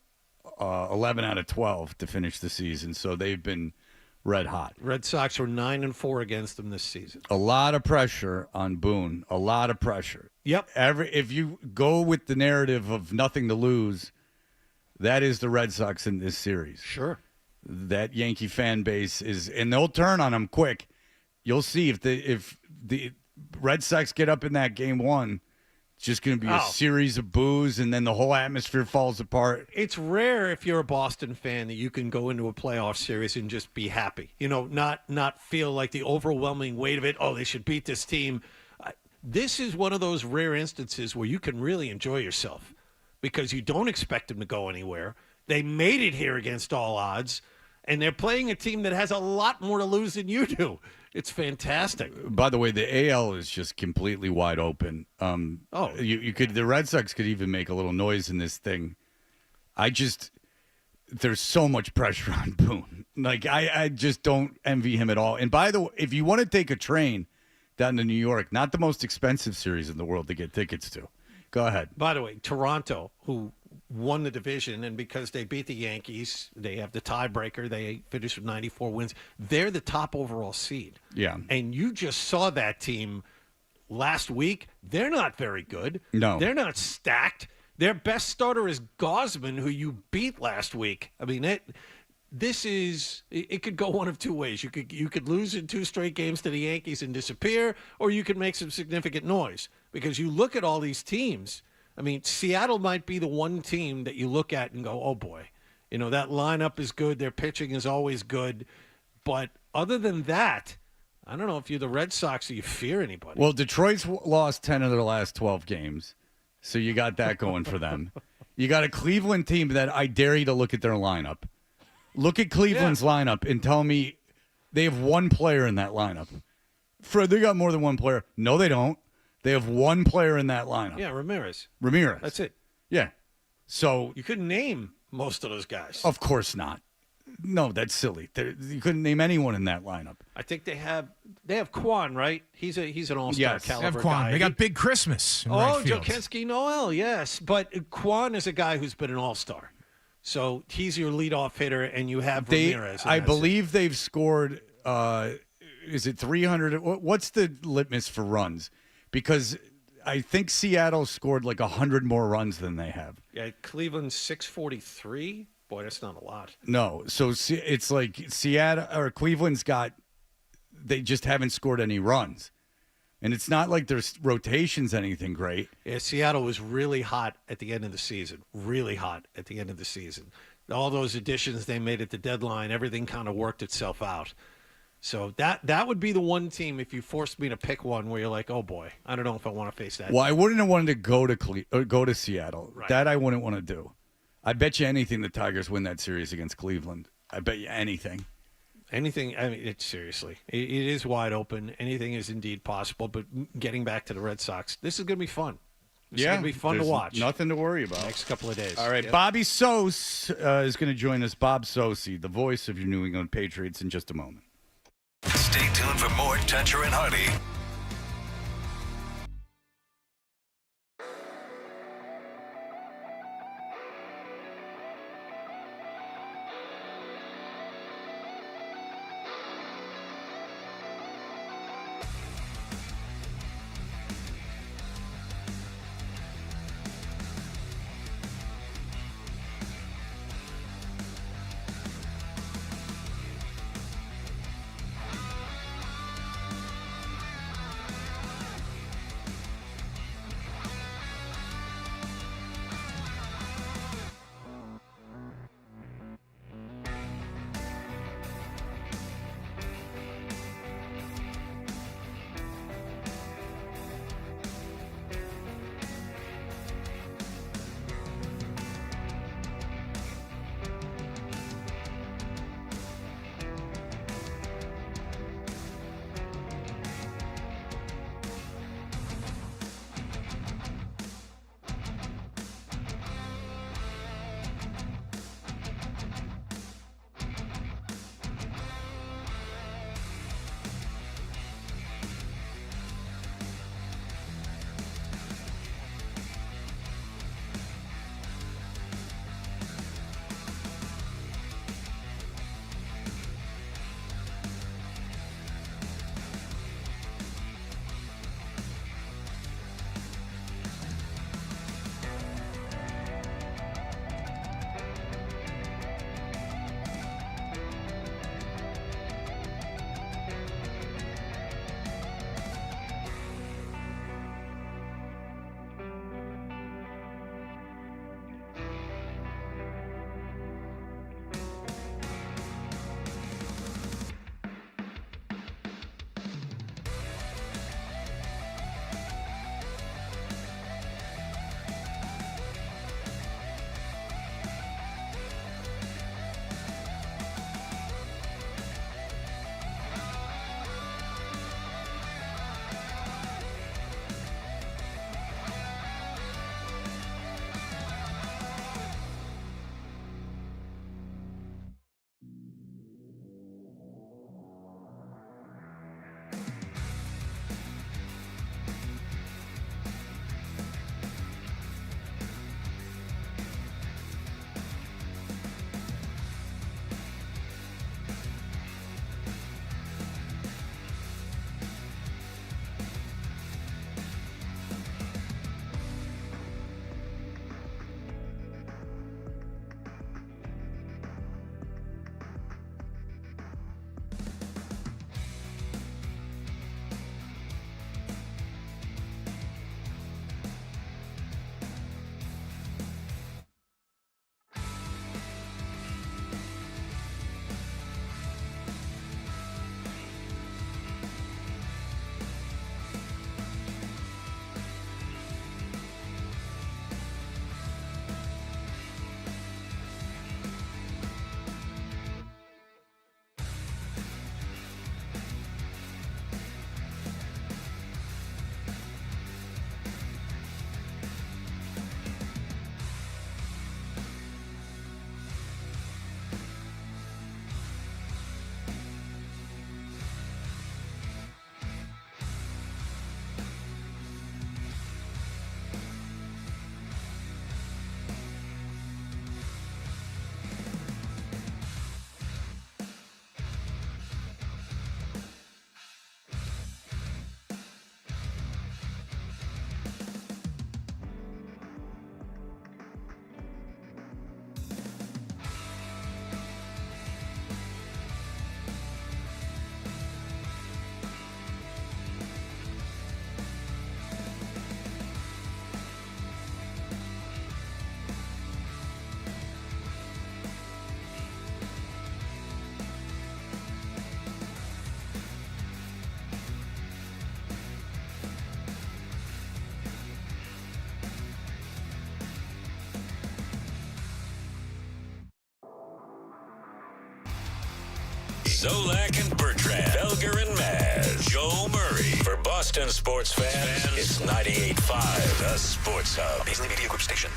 [SPEAKER 5] 11 out of 12 to finish the season. So they've been red hot.
[SPEAKER 2] Red Sox were 9-4 against them this season.
[SPEAKER 5] A lot of pressure on Boone. A lot of pressure.
[SPEAKER 2] Yep.
[SPEAKER 5] If you go with the narrative of nothing to lose, that is the Red Sox in this series.
[SPEAKER 2] Sure.
[SPEAKER 5] That Yankee fan base is, and they'll turn on them quick. You'll see if the Red Sox get up in that game 1, it's just going to be a series of boos, and then the whole atmosphere falls apart.
[SPEAKER 2] It's rare if you're a Boston fan that you can go into a playoff series and just be happy. Not feel like the overwhelming weight of it. Oh, they should beat this team. This is one of those rare instances where you can really enjoy yourself because you don't expect them to go anywhere. They made it here against all odds, and they're playing a team that has a lot more to lose than you do. It's fantastic.
[SPEAKER 5] By the way, the AL is just completely wide open. You could the Red Sox could even make a little noise in this thing. There's so much pressure on Boone. Like I just don't envy him at all. And by the way, if you want to take a train down to New York, not the most expensive series in the world to get tickets to. Go ahead.
[SPEAKER 2] By the way, Toronto, who won the division, and because they beat the Yankees, they have the tiebreaker. They finished with 94 wins. They're the top overall seed.
[SPEAKER 5] Yeah.
[SPEAKER 2] And you just saw that team last week. They're not very good.
[SPEAKER 5] No.
[SPEAKER 2] They're not stacked. Their best starter is Gosman, who you beat last week. I mean, it could go one of two ways. You could lose in 2 straight games to the Yankees and disappear, or you could make some significant noise. Because you look at all these teams, I mean, Seattle might be the one team that you look at and go, oh boy, that lineup is good. Their pitching is always good. But other than that, I don't know if you're the Red Sox or you fear anybody.
[SPEAKER 5] Well, Detroit's lost 10 of their last 12 games. So you got that going for them. You got a Cleveland team that I dare you to look at their lineup. Look at Cleveland's lineup and tell me they have one player in that lineup. Fred, they got more than one player. No, they don't. They have one player in that lineup.
[SPEAKER 2] Yeah, Ramirez.
[SPEAKER 5] Ramirez.
[SPEAKER 2] That's it.
[SPEAKER 5] Yeah. So
[SPEAKER 2] you couldn't name most of those guys.
[SPEAKER 5] Of course not. No, that's silly. You couldn't name anyone in that lineup.
[SPEAKER 2] I think they have Kwan, right? He's an all-star caliber
[SPEAKER 15] have Kwan.
[SPEAKER 2] guy.
[SPEAKER 15] They got Big Christmas in right field.
[SPEAKER 2] Jokinski Noel, yes. But Kwan is a guy who's been an all-star. So he's your leadoff hitter, and you have Ramirez.
[SPEAKER 5] I believe they've scored, is it 300? What's the litmus for runs? Because I think Seattle scored like 100 more runs than they have.
[SPEAKER 2] Yeah, Cleveland's 643. Boy, that's not a lot.
[SPEAKER 5] No, so it's like Seattle or Cleveland's they just haven't scored any runs. And it's not like their rotation's anything great.
[SPEAKER 2] Yeah, Seattle was really hot at the end of the season. All those additions they made at the deadline, everything kind of worked itself out. So that would be the one team, if you forced me to pick one, where you're like, oh boy, I don't know if I want to face that.
[SPEAKER 5] Well, I wouldn't have wanted to go to Seattle.
[SPEAKER 2] Right.
[SPEAKER 5] That I wouldn't want to do. I bet you anything the Tigers win that series against Cleveland. I bet you anything.
[SPEAKER 2] Anything. I mean, seriously, it is wide open. Anything is indeed possible. But getting back to the Red Sox, this is going to be fun. It's going to be fun to watch.
[SPEAKER 5] Nothing to worry about.
[SPEAKER 2] Next couple of days.
[SPEAKER 5] All right, yep. Bobby Socci is going to join us. Bob Socci, the voice of your New England Patriots, in just a moment.
[SPEAKER 1] Stay tuned for more Toucher and Hardy.
[SPEAKER 16] Zolak and Bertrand, Felger and Maz, Joe Murray. For Boston sports fans, it's 98.5, the Sports Hub. Beasley Media Group Station.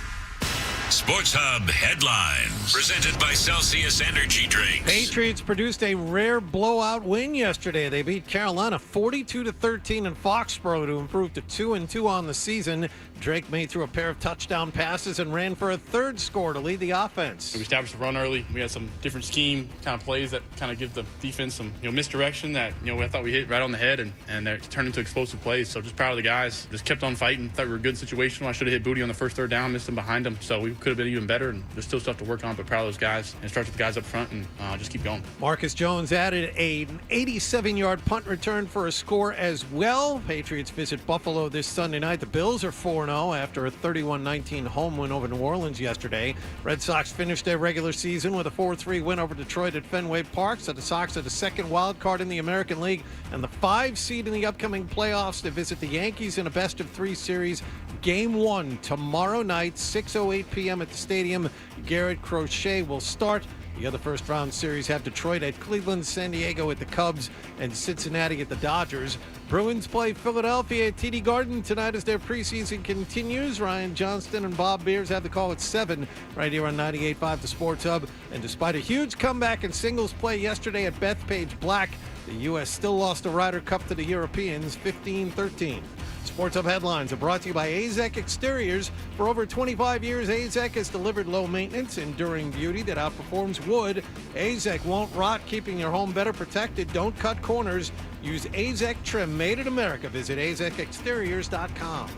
[SPEAKER 16] Sports Hub headlines presented by Celsius Energy Drinks.
[SPEAKER 2] Patriots produced a rare blowout win yesterday. They beat Carolina 42-13 in Foxborough to improve to 2-2 on the season. Drake made through a pair of touchdown passes and ran for a third score to lead the offense.
[SPEAKER 17] We established the run early. We had some different scheme kind of plays that kind of give the defense some misdirection that I thought we hit right on the head and it turned into explosive plays. So just proud of the guys. Just kept on fighting. Thought we were a good situation. I should have hit Booty on the first third down, missed him behind him. So we could have been even better. And there's still stuff to work on, but proud of those guys. And it starts with the guys up front and just keep going.
[SPEAKER 2] Marcus Jones added an 87-yard punt return for a score as well. Patriots visit Buffalo this Sunday night. The Bills are 4-0 after a 31-19 home win over New Orleans yesterday. Red Sox finished their regular season with a 4-3 win over Detroit at Fenway Park. So the Sox are the second wild card in the American League and the 5 seed in the upcoming playoffs. They visit the Yankees in a best-of-3 series. Game 1 tomorrow night, 6:08 p.m. at the stadium. Garrett Crochet will start. The other first-round series have Detroit at Cleveland, San Diego at the Cubs, and Cincinnati at the Dodgers. Bruins play Philadelphia at TD Garden tonight as their preseason continues. Ryan Johnston and Bob Beers have the call at 7 right here on 98.5 The Sports Hub. And despite a huge comeback in singles play yesterday at Bethpage Black, the U.S. still lost the Ryder Cup to the Europeans 15-13. Sports Hub headlines are brought to you by AZEK Exteriors. For over 25 years, AZEK has delivered low maintenance, enduring beauty that outperforms wood. AZEK won't rot, keeping your home better protected. Don't cut corners. Use AZEK trim made in America. Visit azekexteriors.com.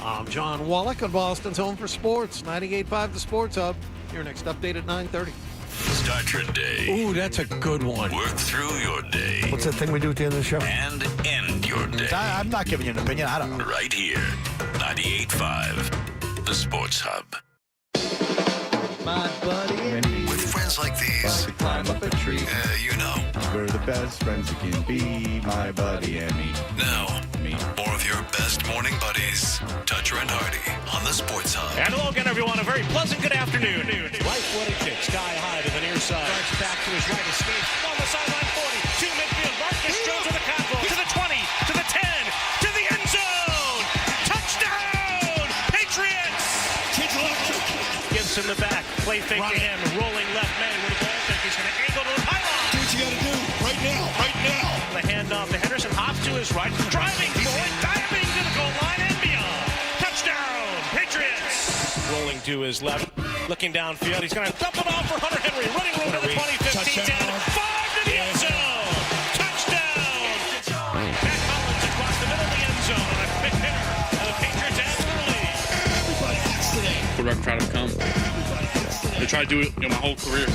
[SPEAKER 2] I'm John Wallach on Boston's Home for Sports, 98.5 The Sports Hub. Your next update at 9:30.
[SPEAKER 16] Start your day.
[SPEAKER 2] Ooh, that's a good one.
[SPEAKER 16] Work through your day.
[SPEAKER 9] What's that thing we do at the end of the show?
[SPEAKER 16] And end your day.
[SPEAKER 9] I'm not giving you an opinion. I don't know.
[SPEAKER 16] Right here, 98.5, The Sports Hub.
[SPEAKER 5] My buddy and me.
[SPEAKER 1] With friends like these.
[SPEAKER 5] To climb up a tree.
[SPEAKER 1] You know.
[SPEAKER 5] We're the best friends that can be. My buddy and me.
[SPEAKER 1] Now, more of your best morning buddies. Toucher and Hardy on the Sports Hub.
[SPEAKER 12] And hello again, everyone. A very pleasant good afternoon. Right-footed kick, sky high to the near side. Starts back to his right, escapes on the sideline 40. To midfield, Marcus Jones with the combo. To the 20, to the 10, to the end zone. Touchdown, Patriots. Gives him the back. Play fake to him. Rolling left man with a ball fake. He's going to angle to the pylon.
[SPEAKER 13] Do what you got to do right now. Right now.
[SPEAKER 12] The handoff to Henderson. Hops to his right. Driving forward. Diving to the goal line and beyond. Touchdown, Patriots. Rolling to his left. Looking downfield. He's going to dump it off for Hunter Henry. Running room to the 20-15. Down. 5 to the end zone. Touchdown. Matt Collins across the middle of the end zone. On a quick hitter. And the Patriots add to the lead.
[SPEAKER 13] Everybody acts today.
[SPEAKER 17] Quarterback try to come. I try to do it my whole career.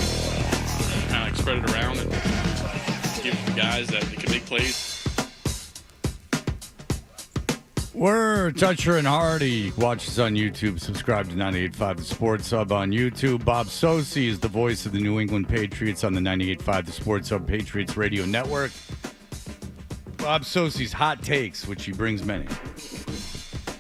[SPEAKER 17] Kind of spread it around and give the guys that they can make plays.
[SPEAKER 5] We're Toucher and Hardy. Watch us on YouTube. Subscribe to 98.5 The Sports Hub on YouTube. Bob Socci is the voice of the New England Patriots on the 98.5 The Sports Hub Patriots Radio Network. Bob Soci's hot takes, which he brings many,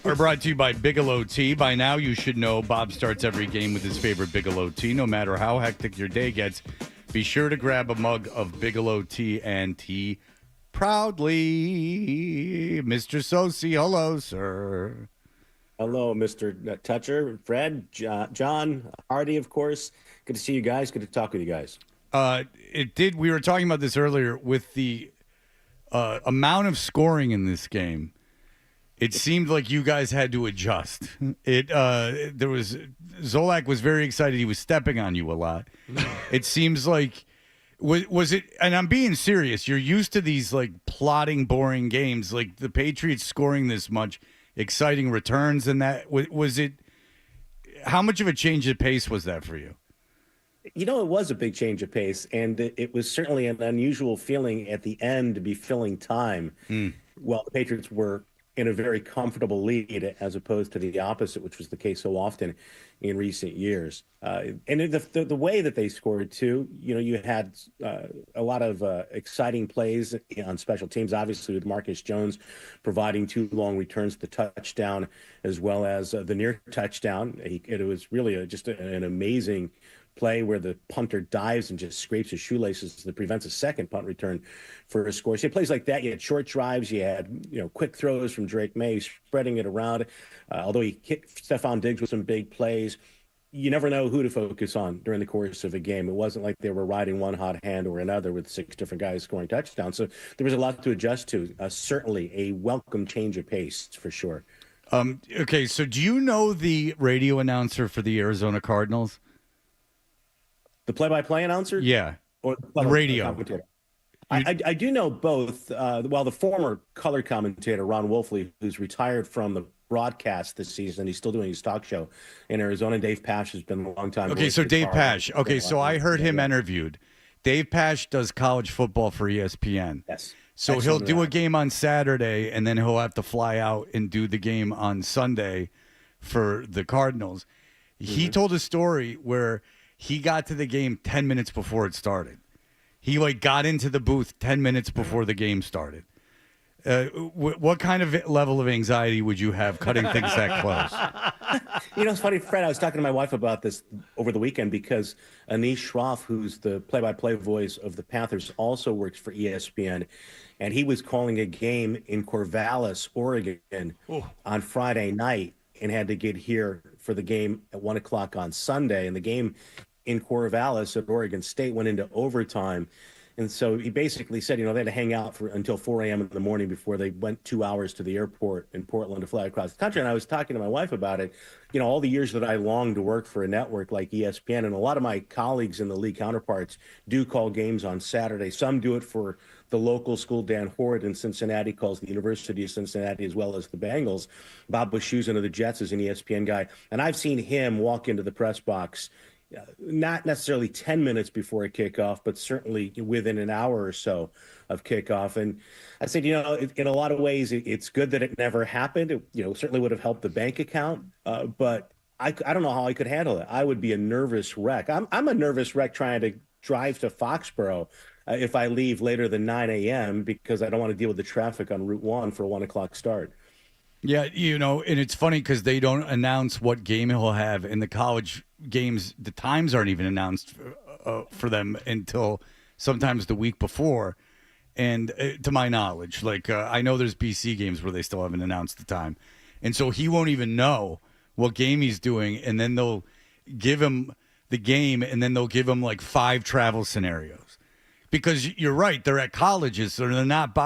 [SPEAKER 5] are brought to you by Bigelow Tea. By now, you should know Bob starts every game with his favorite Bigelow Tea. No matter how hectic your day gets, be sure to grab a mug of Bigelow Tea and tea proudly. Mr. Socci, hello, sir.
[SPEAKER 18] Hello, Mr. Toucher, Fred, John, Hardy, of course. Good to see you guys. Good to talk with you guys.
[SPEAKER 5] We were talking about this earlier with the amount of scoring in this game. It seemed like you guys had to adjust. Zolak was very excited. He was stepping on you a lot. It seems like, was it, and I'm being serious, you're used to these like plodding, boring games, like the Patriots scoring this much, exciting returns, and that, was it, how much of a change of pace was that for you?
[SPEAKER 18] You know, it was a big change of pace, and it was certainly an unusual feeling at the end to be filling time while the Patriots were in a very comfortable lead, as opposed to the opposite, which was the case so often in recent years. And the way that they scored, too, you had a lot of exciting plays on special teams, obviously with Marcus Jones providing 2 long returns to the touchdown, as well as the near touchdown. It was really just an amazing play where the punter dives and just scrapes his shoelaces that prevents a second punt return for a score. So plays like that. You had short drives. You had quick throws from Drake May, spreading it around. Although he hit Stephon Diggs with some big plays, you never know who to focus on during the course of a game. It wasn't like they were riding one hot hand or another with 6 different guys scoring touchdowns. So there was a lot to adjust to. Certainly a welcome change of pace for sure.
[SPEAKER 5] Okay, so do you know the radio announcer for the Arizona Cardinals?
[SPEAKER 18] The play-by-play announcer?
[SPEAKER 5] Yeah.
[SPEAKER 18] Or
[SPEAKER 5] the radio?
[SPEAKER 18] Commentator? I do know both. The former color commentator, Ron Wolfley, who's retired from the broadcast this season, he's still doing his talk show in Arizona. Dave Pasch has been a long time.
[SPEAKER 5] Okay, so Dave Pasch. Okay, so I heard him interviewed. Dave Pasch does college football for ESPN.
[SPEAKER 18] Yes.
[SPEAKER 5] So he'll do a game on Saturday, and then he'll have to fly out and do the game on Sunday for the Cardinals. He told a story where he got to the game 10 minutes before it started. He got into the booth 10 minutes before the game started. What kind of level of anxiety would you have cutting things that close?
[SPEAKER 18] It's funny, Fred, I was talking to my wife about this over the weekend because Anish Shroff, who's the play-by-play voice of the Panthers, also works for ESPN, and he was calling a game in Corvallis, Oregon on Friday night and had to get here for the game at 1 o'clock on Sunday. And the game in Corvallis at Oregon State went into overtime. And so he basically said, they had to hang out until 4 a.m. in the morning before they went 2 hours to the airport in Portland to fly across the country. And I was talking to my wife about it, all the years that I longed to work for a network like ESPN. And a lot of my colleagues in the league counterparts do call games on Saturday. Some do it for the local school. Dan Hort in Cincinnati calls the University of Cincinnati as well as the Bengals. Bob Wischusen of the Jets is an ESPN guy. And I've seen him walk into the press box not necessarily 10 minutes before a kickoff, but certainly within an hour or so of kickoff. And I said, in a lot of ways, it's good that it never happened. It, certainly would have helped the bank account, but I don't know how I could handle it. I would be a nervous wreck. I'm a nervous wreck trying to drive to Foxborough if I leave later than 9 a.m. because I don't want to deal with the traffic on Route 1 for a 1 o'clock start.
[SPEAKER 5] Yeah, and it's funny because they don't announce what game he'll have in the college games. The times aren't even announced for them until sometimes the week before. And to my knowledge, I know there's BC games where they still haven't announced the time. And so he won't even know what game he's doing. And then they'll give him the game and then they'll give him 5 travel scenarios. Because you're right, they're at colleges, so they're not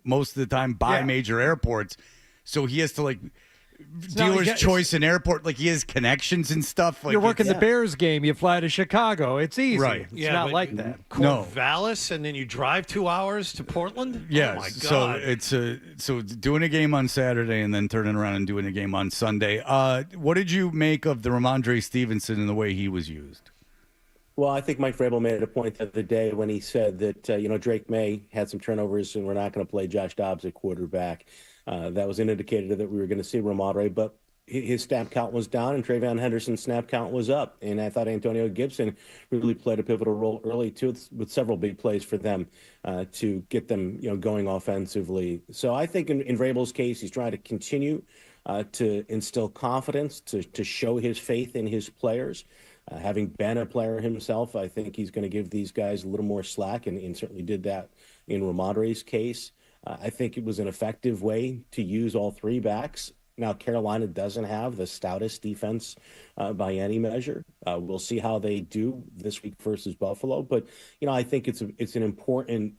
[SPEAKER 5] most of the time by major airports. So he has to dealer's choice in airport. He has connections and stuff.
[SPEAKER 6] You're working the Bears game. You fly to Chicago. It's easy.
[SPEAKER 5] Right.
[SPEAKER 6] It's not like that.
[SPEAKER 2] Corvallis, and then you drive 2 hours to Portland?
[SPEAKER 5] Yeah.
[SPEAKER 2] Oh, my God.
[SPEAKER 5] So it's so doing a game on Saturday and then turning around and doing a game on Sunday. What did you make of the Ramondre Stevenson and the way he was used?
[SPEAKER 18] Well, I think Mike Vrabel made it a point the other day when he said that, Drake May had some turnovers and we're not going to play Josh Dobbs at quarterback. That was an indicator that we were going to see Ramondre, but his snap count was down and Trayvon Henderson's snap count was up. And I thought Antonio Gibson really played a pivotal role early, too, with several big plays for them to get them going offensively. So I think in Vrabel's case, he's trying to continue to instill confidence, to show his faith in his players. Having been a player himself, I think he's going to give these guys a little more slack and certainly did that in Ramondre's case. I think it was an effective way to use all 3 backs. Now, Carolina doesn't have the stoutest defense by any measure. We'll see how they do this week versus Buffalo. But, I think it's an important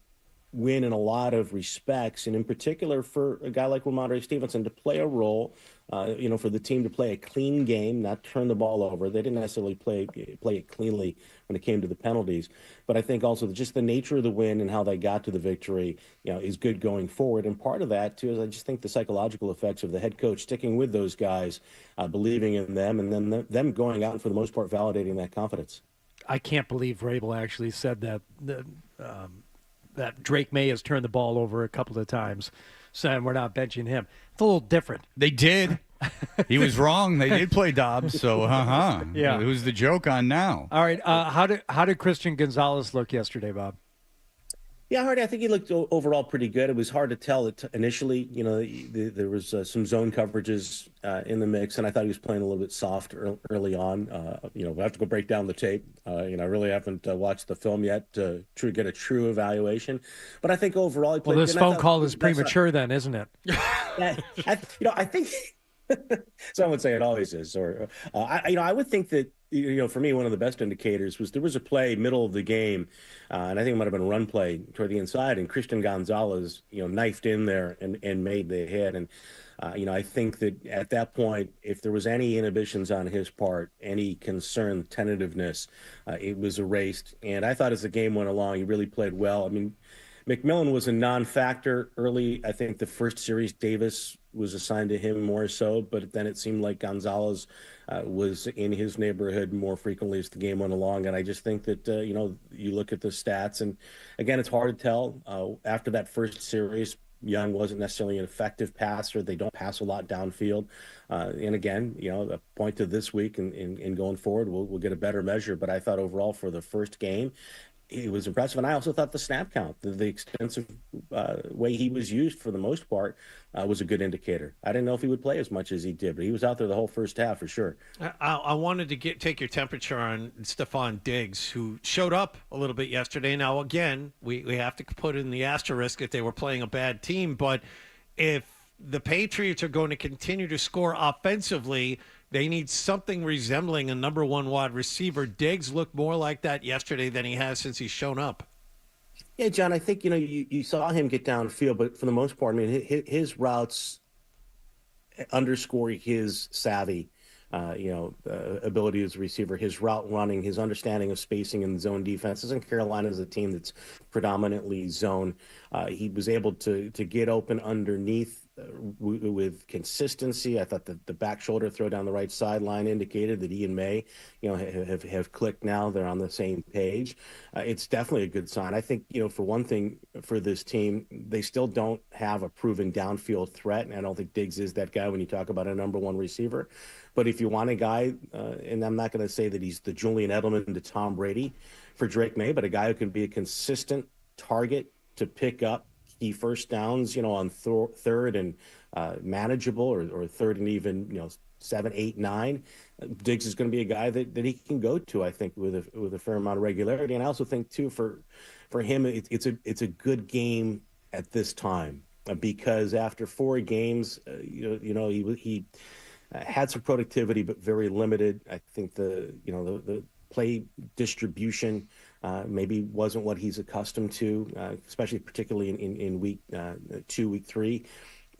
[SPEAKER 18] win in a lot of respects, and in particular for a guy like Ramondre Stevenson to play a role, for the team to play a clean game, not turn the ball over. They didn't necessarily play it cleanly when it came to the penalties. But I think also just the nature of the win and how they got to the victory, is good going forward. And part of that, too, is I just think the psychological effects of the head coach sticking with those guys, believing in them, and then them going out and, for the most part, validating that confidence.
[SPEAKER 6] I can't believe Vrabel actually said that that Drake May has turned the ball over a couple of times, saying we're not benching him. It's a little different.
[SPEAKER 5] They did. He was wrong. They did play Dobbs, so
[SPEAKER 6] Yeah.
[SPEAKER 5] Who's the joke on now?
[SPEAKER 6] All right. How did Christian Gonzalez look yesterday, Bob?
[SPEAKER 18] Yeah, Hardy, I think he looked overall pretty good. It was hard to tell initially. There was some zone coverages in the mix, and I thought he was playing a little bit soft early on. We'll have to go break down the tape. I really haven't watched the film yet to get a true evaluation. But I think overall he played
[SPEAKER 6] Well, this
[SPEAKER 18] good.
[SPEAKER 6] phone call is premature then, isn't it?
[SPEAKER 18] I think some would say it always is. I would think that, for me, one of the best indicators was there was a play middle of the game, and I think it might have been a run play toward the inside, and Christian Gonzalez, knifed in there and made the hit. And, I think that at that point, if there was any inhibitions on his part, any concern, tentativeness, it was erased. And I thought as the game went along, he really played well. I mean, McMillan was a non-factor early. I think the first series, Davis was assigned to him more so, but then it seemed like Gonzalez was in his neighborhood more frequently as the game went along. And I just think that, you look at the stats, and again, it's hard to tell. After that first series, Young wasn't necessarily an effective passer. They don't pass a lot downfield. And again, a point to this week and going forward, we'll get a better measure. But I thought overall for the first game, it was impressive. And I also thought the snap count, the extensive way he was used for the most part, was a good indicator. I didn't know if he would play as much as he did, but he was out there the whole first half for sure.
[SPEAKER 2] I wanted to take your temperature on Stephon Diggs, who showed up a little bit yesterday. Now, again, we have to put in the asterisk if they were playing a bad team, but if the Patriots are going to continue to score offensively, they need something resembling a number one wide receiver. Diggs looked more like that yesterday than he has since he's shown up.
[SPEAKER 18] Yeah, John, I think, you saw him get downfield, but for the most part, I mean, his routes underscore his savvy, ability as a receiver, his route running, his understanding of spacing and zone defenses. And Carolina is a team that's predominantly zone. He was able to get open underneath with consistency. I thought the back shoulder throw down the right sideline indicated that he and May, have clicked now. They're on the same page. It's definitely a good sign. I think, for one thing, for this team, they still don't have a proven downfield threat, and I don't think Diggs is that guy when you talk about a number one receiver. But if you want a guy, and I'm not going to say that he's the Julian Edelman to Tom Brady for Drake May, but a guy who can be a consistent target to pick up key first downs, on third and manageable, or third and even, 7, 8, 9. Diggs is going to be a guy that he can go to, I think, with a fair amount of regularity. And I also think too, for him, it's a good game at this time, because after 4 games, he had some productivity, but very limited. I think the play distribution maybe wasn't what he's accustomed to, especially particularly in week 2, week 3.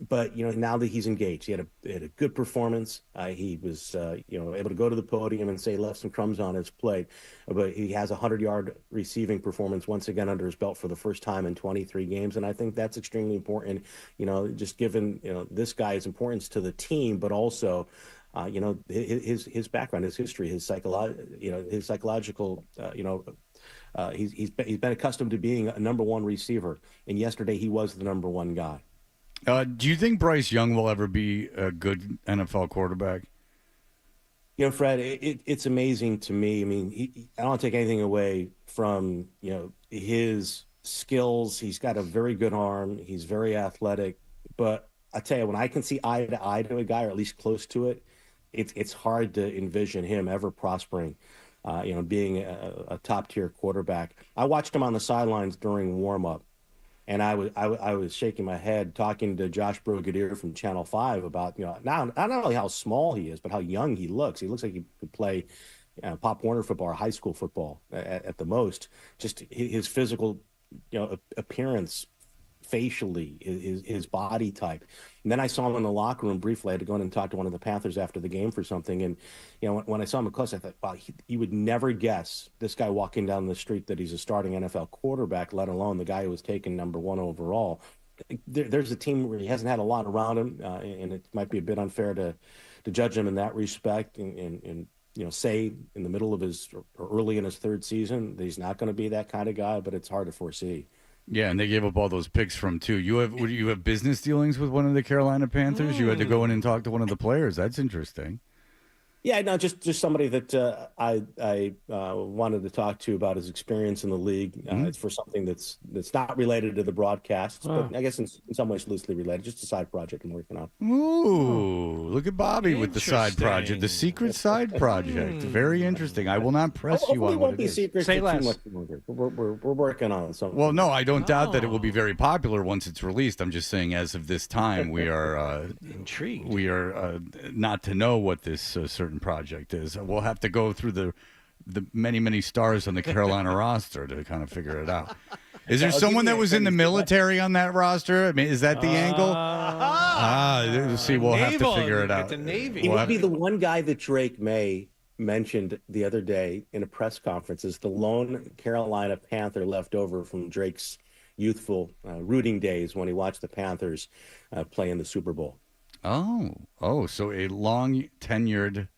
[SPEAKER 18] But now that he's engaged, he had a good performance. He was able to go to the podium and say left some crumbs on his plate. But he has a 100-yard receiving performance once again under his belt for the first time in 23 games, and I think that's extremely important. Just given this guy's importance to the team, but also his background, his history, his psychological. He's been accustomed to being a number one receiver, and yesterday he was the number one guy.
[SPEAKER 5] Do you think Bryce Young will ever be a good NFL quarterback?
[SPEAKER 18] Fred, it's amazing to me. I mean, I don't take anything away from, his skills. He's got a very good arm. He's very athletic. But I tell you, when I can see eye to eye to a guy, or at least close to it, it's hard to envision him ever prospering, being a top-tier quarterback. I watched him on the sidelines during warm-up. And I was shaking my head talking to Josh Brigadier from Channel 5 about, not only how small he is, but how young he looks. He looks like he could play Pop Warner football or high school football at the most. Just his physical, appearance, facially, his body type. And then I saw him in the locker room briefly. I had to go in and talk to one of the Panthers after the game for something. And, when I saw him up close, I thought, wow, you would never guess this guy walking down the street that he's a starting NFL quarterback, let alone the guy who was taken number one overall. There's a team where he hasn't had a lot around him, and it might be a bit unfair to judge him in that respect and say in the middle of his or early in his third season that he's not going to be that kind of guy, but it's hard to foresee.
[SPEAKER 5] Yeah, and they gave up all those picks from too. You have business dealings with one of the Carolina Panthers? You had to go in and talk to one of the players. That's interesting.
[SPEAKER 18] Yeah, no, just somebody that I wanted to talk to about his experience in the league. It's for something that's not related to the broadcasts, but I guess in some ways loosely related. Just a side project I'm working on.
[SPEAKER 5] Ooh, look at Bobby with the side project, the secret side project. Very interesting. I will not press you on what it is.
[SPEAKER 18] Say less. We're working on something.
[SPEAKER 5] Well, no, I don't doubt that it will be very popular once it's released. I'm just saying, as of this time, we are
[SPEAKER 2] intrigued.
[SPEAKER 5] We are not to know what this certain project is. We'll have to go through the many stars on the Carolina roster to kind of figure it out. Is there someone that was in the military on that roster? I mean, is that the angle? See, we'll have to figure it out.
[SPEAKER 2] The Navy.
[SPEAKER 18] He would be the one guy that Drake May mentioned the other day in a press conference as the lone Carolina Panther left over from Drake's youthful rooting days when he watched the Panthers play in the Super Bowl.
[SPEAKER 5] Oh, so a long tenured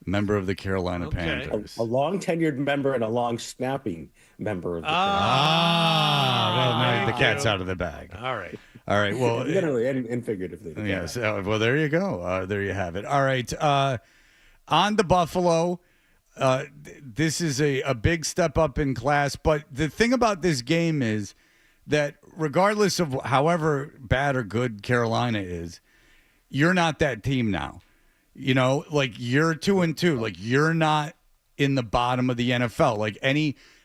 [SPEAKER 5] member of the Carolina Panthers.
[SPEAKER 18] A long tenured member and a long snapping member of the
[SPEAKER 5] well, now the cat's out of the bag.
[SPEAKER 2] All right.
[SPEAKER 5] Well,
[SPEAKER 18] literally and figuratively.
[SPEAKER 5] Yes. Well, there you go. There you have it. All right. On to Buffalo. This is a big step up in class. But the thing about this game is that regardless of however bad or good Carolina is, you're not that team now. You know, like you're 2-2. Like you're not in the bottom of the NFL. Like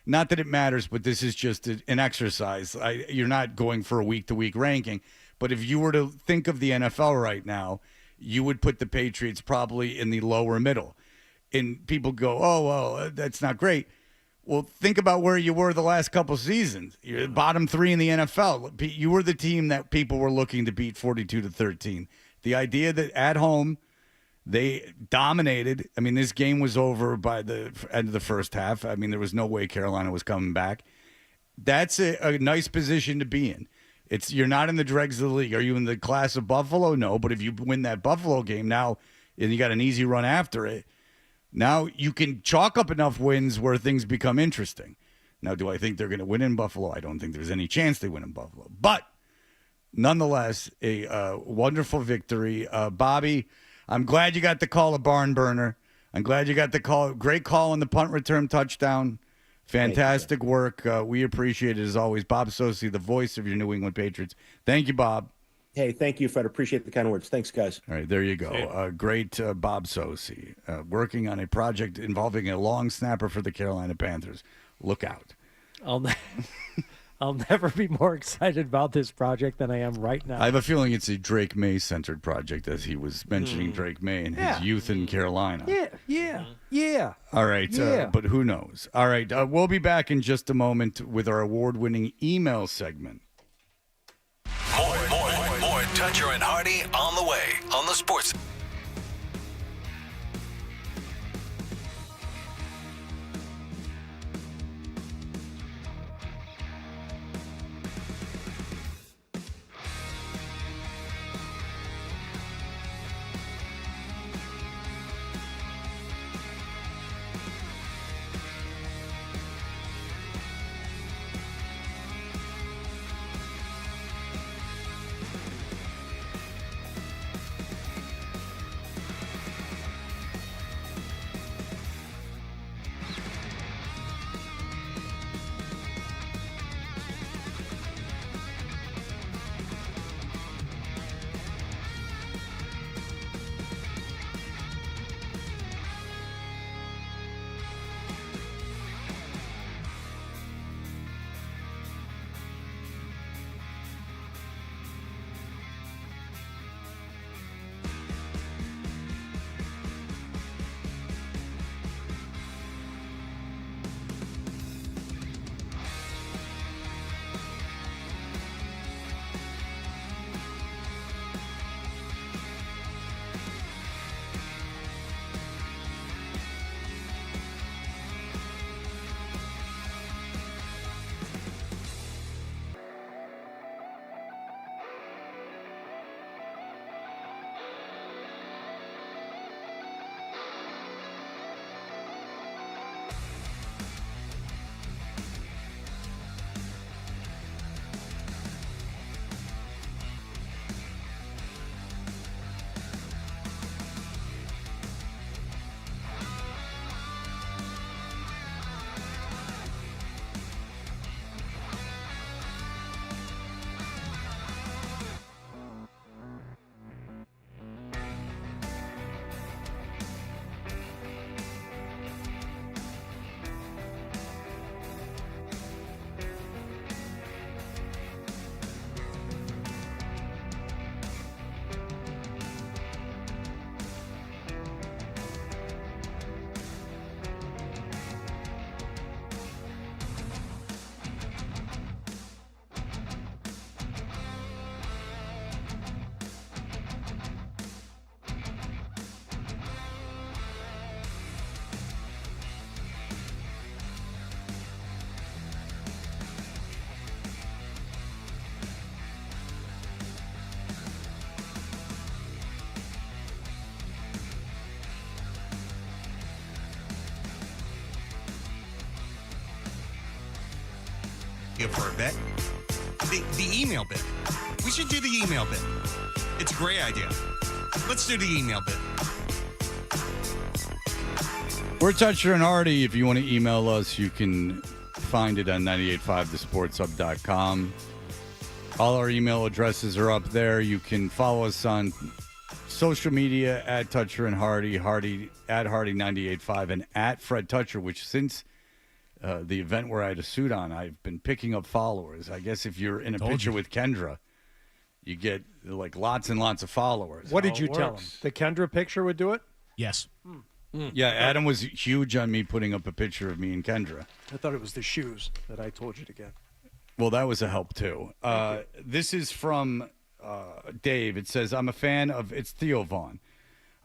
[SPEAKER 5] not that it matters, but this is just an exercise. You're not going for a week-to-week ranking. But if you were to think of the NFL right now, you would put the Patriots probably in the lower middle. And people go, oh, well, that's not great. Well, think about where you were the last couple seasons. You're bottom 3 in the NFL. You were the team that people were looking to beat 42-13. The idea that at home they dominated. I mean, this game was over by the end of the first half. I mean, there was no way Carolina was coming back. That's a nice position to be in. You're not in the dregs of the league. Are you in the class of Buffalo? No, but if you win that Buffalo game now and you got an easy run after it, now you can chalk up enough wins where things become interesting. Now, do I think they're going to win in Buffalo? I don't think there's any chance they win in Buffalo. But nonetheless, a wonderful victory. Bobby, I'm glad you got to call a barn burner. I'm glad you got the call. Great call on the punt return touchdown. Fantastic work. We appreciate it as always. Bob Socci, the voice of your New England Patriots. Thank you, Bob.
[SPEAKER 18] Hey, thank you, Fred. Appreciate the kind words. Thanks, guys.
[SPEAKER 5] All right, there you go. Great Bob Socci, working on a project involving a long snapper for the Carolina Panthers. Look out.
[SPEAKER 6] I'll never be more excited about this project than I am right now.
[SPEAKER 5] I have a feeling it's a Drake May-centered project, as he was mentioning Drake May and his youth in Carolina.
[SPEAKER 6] Yeah.
[SPEAKER 5] All right, but who knows? All right, we'll be back in just a moment with our award-winning email segment.
[SPEAKER 1] More Toucher and Hardy on the way on the Sports.
[SPEAKER 7] for a bit. The email bit. We should do the email bit. It's a great idea. Let's do the email bit.
[SPEAKER 5] We're Toucher and Hardy. If you want to email us, you can find it on 985thesportshub.com. All our email addresses are up there. You can follow us on social media at Toucher and Hardy, Hardy at Hardy985, and at Fred Toucher, which since the event where I had a suit on, I've been picking up followers. I guess if you're in a picture with Kendra, you get like lots and lots of followers.
[SPEAKER 6] What did you tell him? The Kendra picture would do it?
[SPEAKER 7] Yes.
[SPEAKER 5] Yeah, Adam was huge on me putting up a picture of me and Kendra.
[SPEAKER 6] I thought it was the shoes that I told you to get.
[SPEAKER 5] Well, that was a help, too. This is from Dave. It says, it's Theo Vaughn.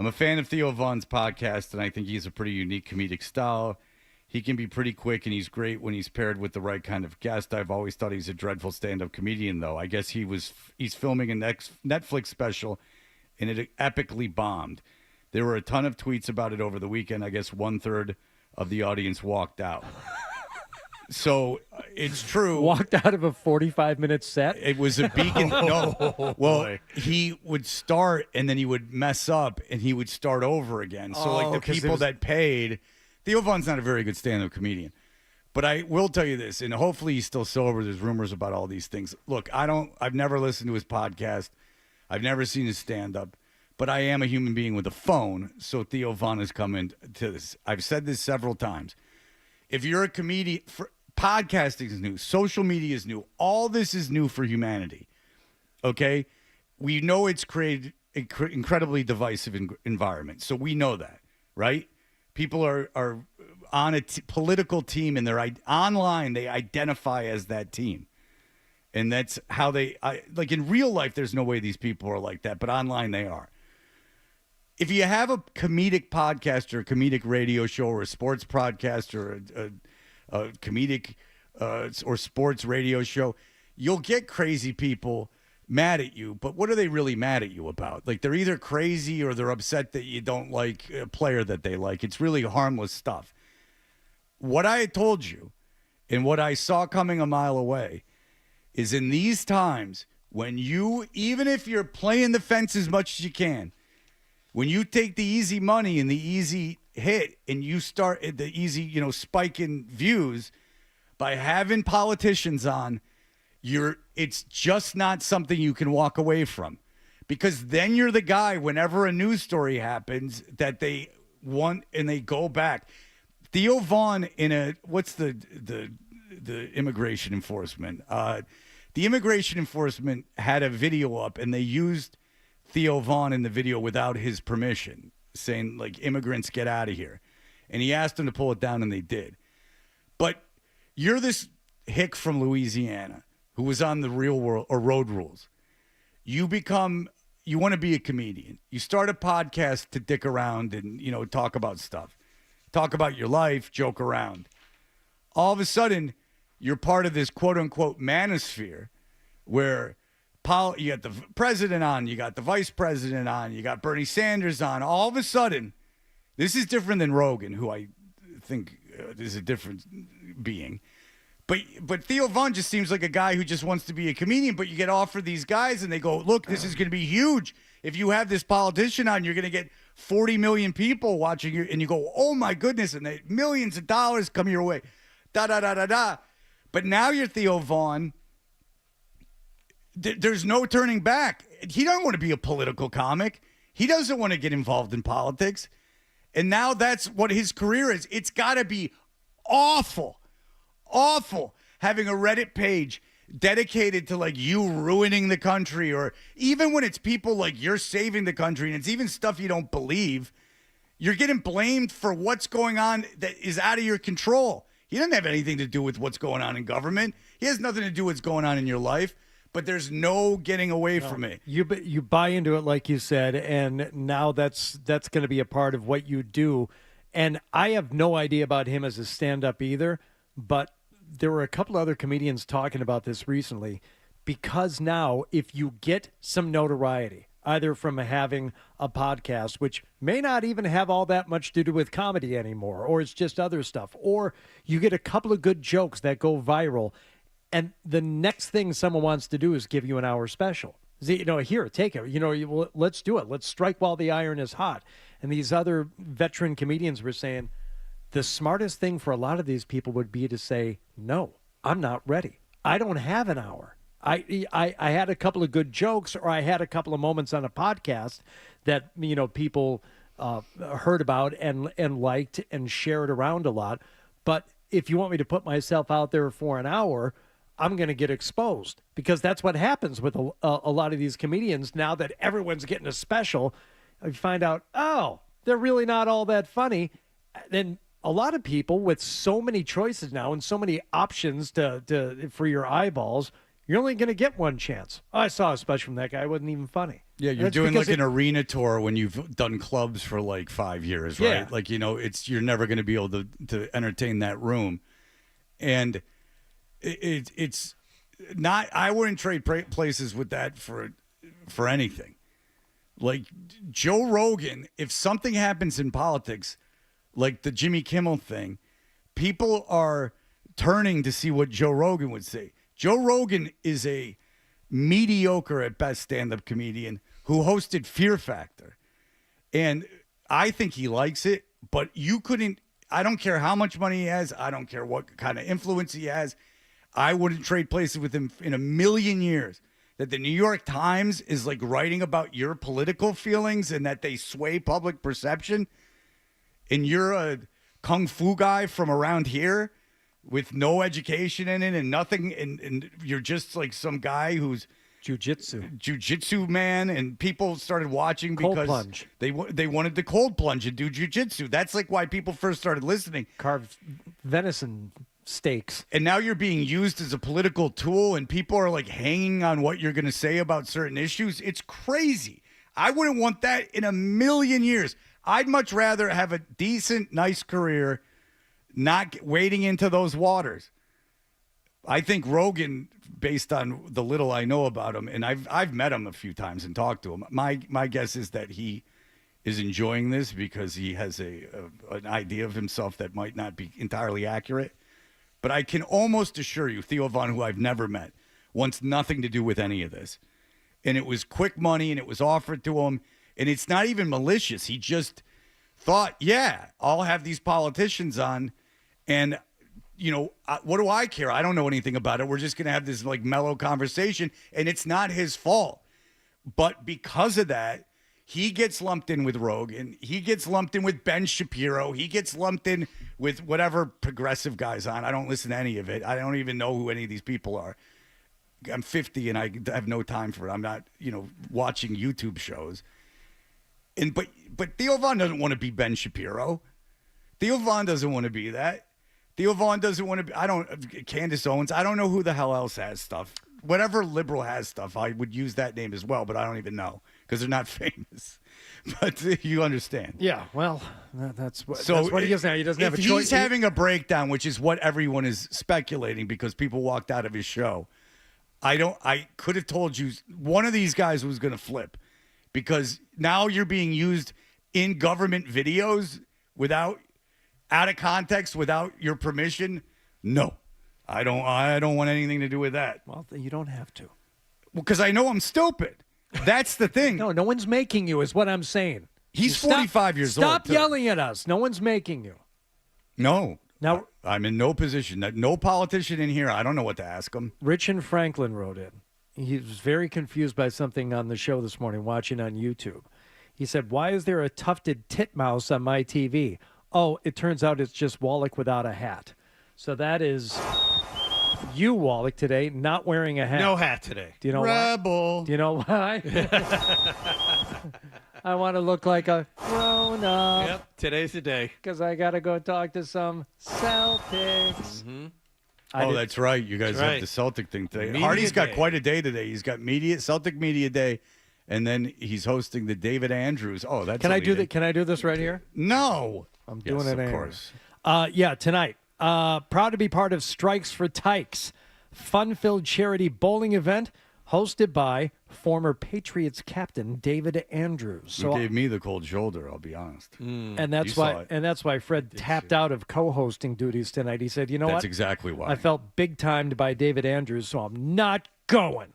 [SPEAKER 5] I'm a fan of Theo Vaughn's podcast, and I think he's a pretty unique comedic style. He can be pretty quick, and he's great when he's paired with the right kind of guest. I've always thought he's a dreadful stand-up comedian, though. I guess he's filming a Netflix special, and it epically bombed. There were a ton of tweets about it over the weekend. I guess 1/3 of the audience walked out. So it's true.
[SPEAKER 6] Walked out of a 45-minute set?
[SPEAKER 5] It was a beacon. No. Well, he would start, and then he would mess up, and he would start over again. So, the people that paid, Theo Vaughn's not a very good stand-up comedian. But I will tell you this, and hopefully he's still sober. There's rumors about all these things. Look, I've never listened to his podcast. I've never seen his stand-up. But I am a human being with a phone, so Theo Vaughn has come into this. I've said this several times. If you're a comedian, podcasting is new. Social media is new. All this is new for humanity, okay? We know it's created an incredibly divisive environment, so we know that, right? People are on a political team, and they're online. They identify as that team. And that's how like in real life, there's no way these people are like that, but online they are. If you have a comedic podcast or a comedic radio show or a sports podcast or a comedic or sports radio show, you'll get crazy people mad at you. But what are they really mad at you about? Like, they're either crazy or they're upset that you don't like a player that they like. It's really harmless stuff. What I had told you and what I saw coming a mile away is in these times when even if you're playing the fence as much as you can, when you take the easy money and the easy hit and you start the easy, spike in views by having politicians on, it's just not something you can walk away from, because then you're the guy whenever a news story happens that they want and they go back. Theo Vaughn what's the immigration enforcement? The immigration enforcement had a video up and they used Theo Vaughn in the video without his permission, saying, like, immigrants get out of here. And he asked them to pull it down, and they did. But you're this hick from Louisiana who was on the Real World or Road Rules. You want to be a comedian. You start a podcast to dick around and, talk about stuff. Talk about your life, joke around. All of a sudden, you're part of this quote-unquote manosphere where you got the president on, you got the vice president on, you got Bernie Sanders on. All of a sudden, this is different than Rogan, who I think is a different being. But Theo Vaughn just seems like a guy who just wants to be a comedian, but you get offered these guys and they go, look, this is going to be huge. If you have this politician on, you're going to get 40 million people watching you. And you go, oh, my goodness, and millions of dollars come your way. Da-da-da-da-da. But now you're Theo Vaughn. There's no turning back. He doesn't want to be a political comic. He doesn't want to get involved in politics. And now that's what his career is. It's got to be awful having a Reddit page dedicated to, like, you ruining the country, or even when it's people like you're saving the country and it's even stuff you don't believe, you're getting blamed for what's going on that is out of your control. He doesn't have anything to do with what's going on in government. He has nothing to do with what's going on in your life. But there's no getting away from it.
[SPEAKER 6] You buy into it, like you said, and now that's going to be a part of what you do. And I have no idea about him as a stand-up either, but there were a couple other comedians talking about this recently, because now if you get some notoriety, either from having a podcast, which may not even have all that much to do with comedy anymore, or it's just other stuff, or you get a couple of good jokes that go viral, And the next thing someone wants to do is give you an hour special. Here, take it. Let's do it. Let's strike while the iron is hot. And these other veteran comedians were saying the smartest thing for a lot of these people would be to say, no, I'm not ready. I don't have an hour. I had a couple of good jokes, or I had a couple of moments on a podcast that, people heard about and liked and shared around a lot. But if you want me to put myself out there for an hour, I'm going to get exposed, because that's what happens with a lot of these comedians now that everyone's getting a special. You find out, oh, they're really not all that funny. Then a lot of people with so many choices now and so many options for your eyeballs, you're only going to get one chance. Oh, I saw a special from that guy. It wasn't even funny.
[SPEAKER 5] Yeah, you're doing like an arena tour when you've done clubs for like 5 years, right?
[SPEAKER 6] Yeah.
[SPEAKER 5] Like, you're never going to be able to entertain that room. And it's not, I wouldn't trade places with that for anything. Like Joe Rogan, if something happens in politics, like the Jimmy Kimmel thing, people are turning to see what Joe Rogan would say. Joe Rogan is a mediocre at best stand-up comedian who hosted Fear Factor. And I think he likes it, but I don't care how much money he has. I don't care what kind of influence he has. I wouldn't trade places with him in a million years. That the New York Times is like writing about your political feelings and that they sway public perception. And you're a kung fu guy from around here with no education in it and nothing. And you're just like some guy who's jiu-jitsu man. And people started watching because
[SPEAKER 6] cold plunge.
[SPEAKER 5] They wanted to cold plunge and do jiu-jitsu. That's like why people first started listening.
[SPEAKER 6] Carved venison steaks.
[SPEAKER 5] And now you're being used as a political tool, and people are like hanging on what you're going to say about certain issues. It's crazy. I wouldn't want that in a million years. I'd much rather have a decent, nice career, not wading into those waters. I think Rogan, based on the little I know about him, and I've met him a few times and talked to him, my guess is that he is enjoying this because he has an idea of himself that might not be entirely accurate. But I can almost assure you, Theo Von, who I've never met, wants nothing to do with any of this. And it was quick money, and it was offered to him. And it's not even malicious. He just thought, yeah, I'll have these politicians on. And, what do I care? I don't know anything about it. We're just going to have this like mellow conversation. And it's not his fault. But because of that, he gets lumped in with Rogan. He gets lumped in with Ben Shapiro. He gets lumped in with whatever progressive guy's on. I don't listen to any of it. I don't even know who any of these people are. I'm 50 and I have no time for it. I'm not, watching YouTube shows. But Theo Von doesn't want to be Ben Shapiro. Theo Von doesn't want to be that. Theo Von doesn't want to be, Candace Owens. I don't know who the hell else has stuff. Whatever liberal has stuff, I would use that name as well, but I don't even know because they're not famous. But you understand.
[SPEAKER 6] Yeah, well, that's what he is now. He doesn't have a choice.
[SPEAKER 5] If he's having a breakdown, which is what everyone is speculating because people walked out of his show, I could have told you one of these guys was going to flip because now you're being used in government videos out of context, without your permission. No. I don't want anything to do with that.
[SPEAKER 6] Well, you don't have to.
[SPEAKER 5] Well, because I know I'm stupid. That's the thing.
[SPEAKER 6] No one's making you, is what I'm saying.
[SPEAKER 5] He's 45 years old.
[SPEAKER 6] Stop yelling at us. No one's making you.
[SPEAKER 5] No.
[SPEAKER 6] Now
[SPEAKER 5] I'm in no position. No politician in here. I don't know what to ask him.
[SPEAKER 6] Rich and Franklin wrote in. He was very confused by something on the show this morning, watching on YouTube. He said, "Why is there a tufted titmouse on my TV?" Oh, it turns out it's just Wallach without a hat. So that is you, Wallach, today, not wearing a hat.
[SPEAKER 2] No hat today.
[SPEAKER 6] Do you know
[SPEAKER 5] Rebel.
[SPEAKER 6] why? Do you know why? I want to look like a grown-up.
[SPEAKER 2] Yep, today's the day.
[SPEAKER 6] Because I got to go talk to some Celtics.
[SPEAKER 2] Mm-hmm.
[SPEAKER 5] That's right. You guys have the Celtic thing today.
[SPEAKER 2] Media
[SPEAKER 5] Hardy's got
[SPEAKER 2] day.
[SPEAKER 5] quite a day today. He's got Celtic Media Day, and then he's hosting the David Andrews. Oh, that's
[SPEAKER 6] Can I do this right here?
[SPEAKER 5] No.
[SPEAKER 6] I'm doing it
[SPEAKER 5] of
[SPEAKER 6] anyway.
[SPEAKER 5] course.
[SPEAKER 6] Yeah, tonight. Proud to be part of Strikes for Tykes, fun-filled charity bowling event hosted by former Patriots captain David Andrews.
[SPEAKER 5] So gave me the cold shoulder, I'll be honest.
[SPEAKER 6] And that's why Fred tapped out of co-hosting duties tonight. He said, "You know what?
[SPEAKER 5] That's exactly why.
[SPEAKER 6] I felt big timed by David Andrews, so I'm not going."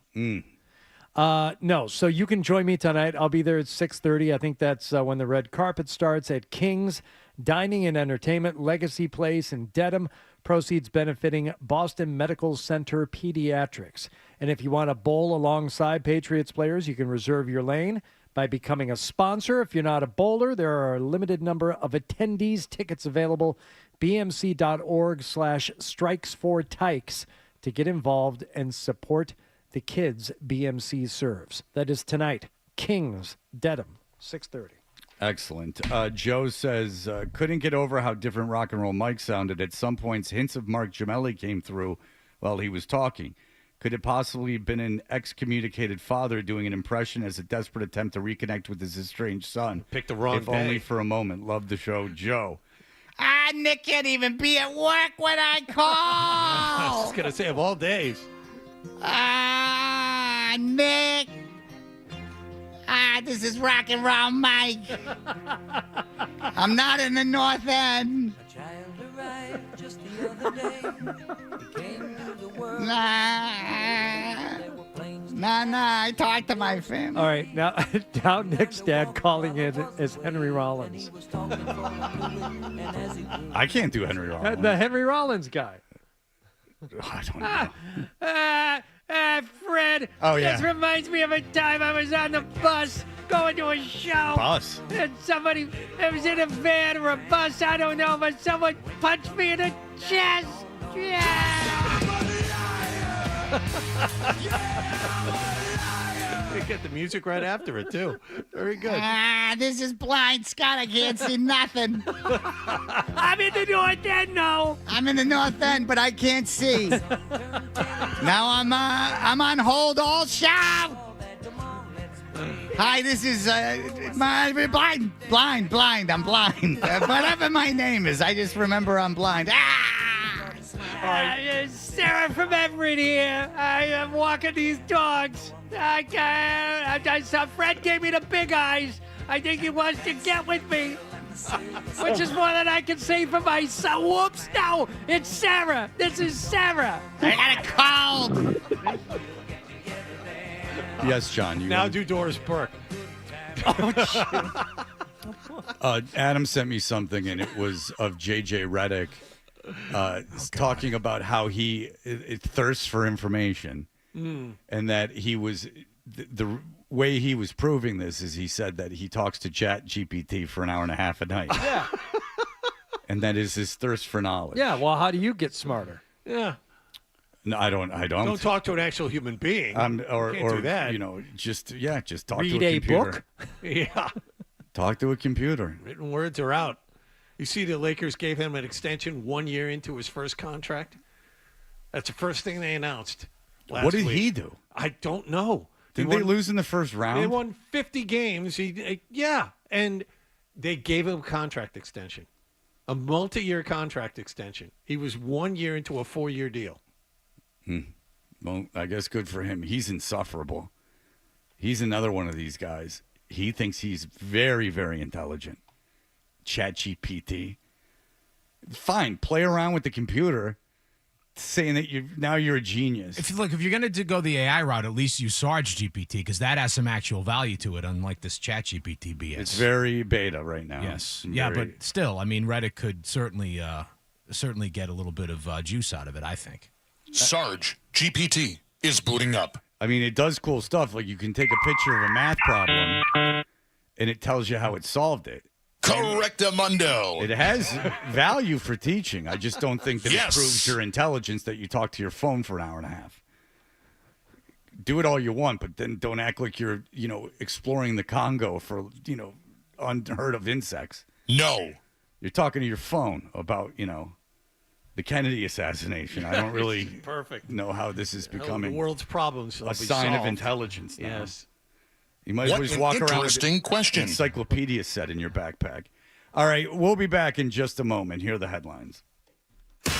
[SPEAKER 6] No, so you can join me tonight. I'll be there at 6:30. I think that's when the red carpet starts at King's Dining and Entertainment Legacy Place in Dedham. Proceeds benefiting Boston Medical Center Pediatrics. And if you want to bowl alongside Patriots players, you can reserve your lane by becoming a sponsor. If you're not a bowler, there are a limited number of attendees. Tickets available, bmc.org/strikes4tykes to get involved and support the kids BMC serves. That is tonight, Kings, Dedham, 6:30.
[SPEAKER 5] Excellent. Joe says, couldn't get over how different Rock and Roll Mike sounded. At some points, hints of Mark Gemelli came through while he was talking. Could it possibly have been an excommunicated father doing an impression as a desperate attempt to reconnect with his estranged son?
[SPEAKER 2] Picked the wrong
[SPEAKER 5] If
[SPEAKER 2] day.
[SPEAKER 5] only for a moment. Love the show, Joe.
[SPEAKER 8] Nick can't even be at work when I call.
[SPEAKER 2] I was just going to say, of all days.
[SPEAKER 8] Nick. This is Rock and Roll Mike. I'm not in the North End. Nah, I talked to my family.
[SPEAKER 6] All right, now Nick's dad calling in is Henry Rollins.
[SPEAKER 5] I can't do Henry Rollins.
[SPEAKER 6] The Henry Rollins guy.
[SPEAKER 5] I don't know.
[SPEAKER 6] Fred,
[SPEAKER 5] Oh, yeah.
[SPEAKER 6] this reminds me of a time I was on the bus going to a show.
[SPEAKER 5] Bus?
[SPEAKER 6] And somebody, it was in a van or a bus, I don't know, but someone punched me in the chest.
[SPEAKER 2] They get the music right after it, too. Very good.
[SPEAKER 8] This is blind Scott. I can't see nothing.
[SPEAKER 6] I'm in the North End, no.
[SPEAKER 8] I'm in the North End, but I can't see. Now I'm on hold all show. Hi, this is my blind. I'm blind. Whatever my name is, I just remember I'm blind.
[SPEAKER 6] Sarah from Everett here. I am walking these dogs. I saw Fred gave me the big eyes. I think he wants to get with me, which is more than I can say for myself. Whoops, no, it's Sarah. This is Sarah.
[SPEAKER 8] I got a cold.
[SPEAKER 5] Yes, John. You
[SPEAKER 2] now do Doris Burke.
[SPEAKER 5] Adam sent me something, and it was of J.J. Redick talking about how he thirsts for information. And that he was the way he was proving this is he said that he talks to Chat GPT for an hour and a half a night.
[SPEAKER 6] Yeah.
[SPEAKER 5] And that is his thirst for knowledge.
[SPEAKER 6] Yeah, well, how do you get smarter?
[SPEAKER 2] Yeah.
[SPEAKER 5] No, I don't.
[SPEAKER 2] Don't talk to an actual human being.
[SPEAKER 5] Or
[SPEAKER 2] do that.
[SPEAKER 5] Just talk
[SPEAKER 6] Read
[SPEAKER 5] to a
[SPEAKER 6] a
[SPEAKER 5] computer.
[SPEAKER 6] book?
[SPEAKER 2] Yeah.
[SPEAKER 5] Talk to a computer.
[SPEAKER 2] Written words are out. You see, the Lakers gave him an extension 1 year into his first contract. That's the first thing they announced.
[SPEAKER 5] What did
[SPEAKER 2] week.
[SPEAKER 5] he do?
[SPEAKER 2] I don't know.
[SPEAKER 5] Did they lose in the first round?
[SPEAKER 2] They won 50 games. And they gave him a contract extension, a multi-year contract extension. He was 1 year into a 4-year deal.
[SPEAKER 5] Well, I guess good for him. He's insufferable. He's another one of these guys. He thinks he's very, very intelligent. ChatGPT. Fine, play around with the computer. Saying that you're a genius.
[SPEAKER 15] If you're going to go the AI route, at least use Sarge GPT because that has some actual value to it, unlike this Chat GPT BS.
[SPEAKER 5] It's very beta right now.
[SPEAKER 15] Yes, but still, I mean, Reddit could certainly get a little bit of juice out of it. I think.
[SPEAKER 13] Sarge GPT is booting up.
[SPEAKER 5] I mean, it does cool stuff. Like you can take a picture of a math problem, and it tells you how it solved it.
[SPEAKER 13] Correctamundo.
[SPEAKER 5] It has value for teaching. I just don't think that it proves your intelligence that you talk to your phone for an hour and a half. Do it all you want, but then don't act like you're, exploring the Congo for, unheard of insects.
[SPEAKER 13] No.
[SPEAKER 5] You're talking to your phone about, the Kennedy assassination. I don't really know how this is becoming
[SPEAKER 2] the world's problems
[SPEAKER 5] a sign of intelligence now.
[SPEAKER 2] Yes.
[SPEAKER 5] You might as well walk around with an
[SPEAKER 13] question.
[SPEAKER 5] encyclopedia set in your backpack. All right, we'll be back in just a moment. Here are the headlines.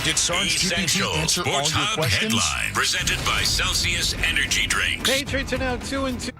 [SPEAKER 16] Did Sarge Essential Sports Hub headline presented by Celsius Energy Drinks.
[SPEAKER 2] Patriots are now 2-2.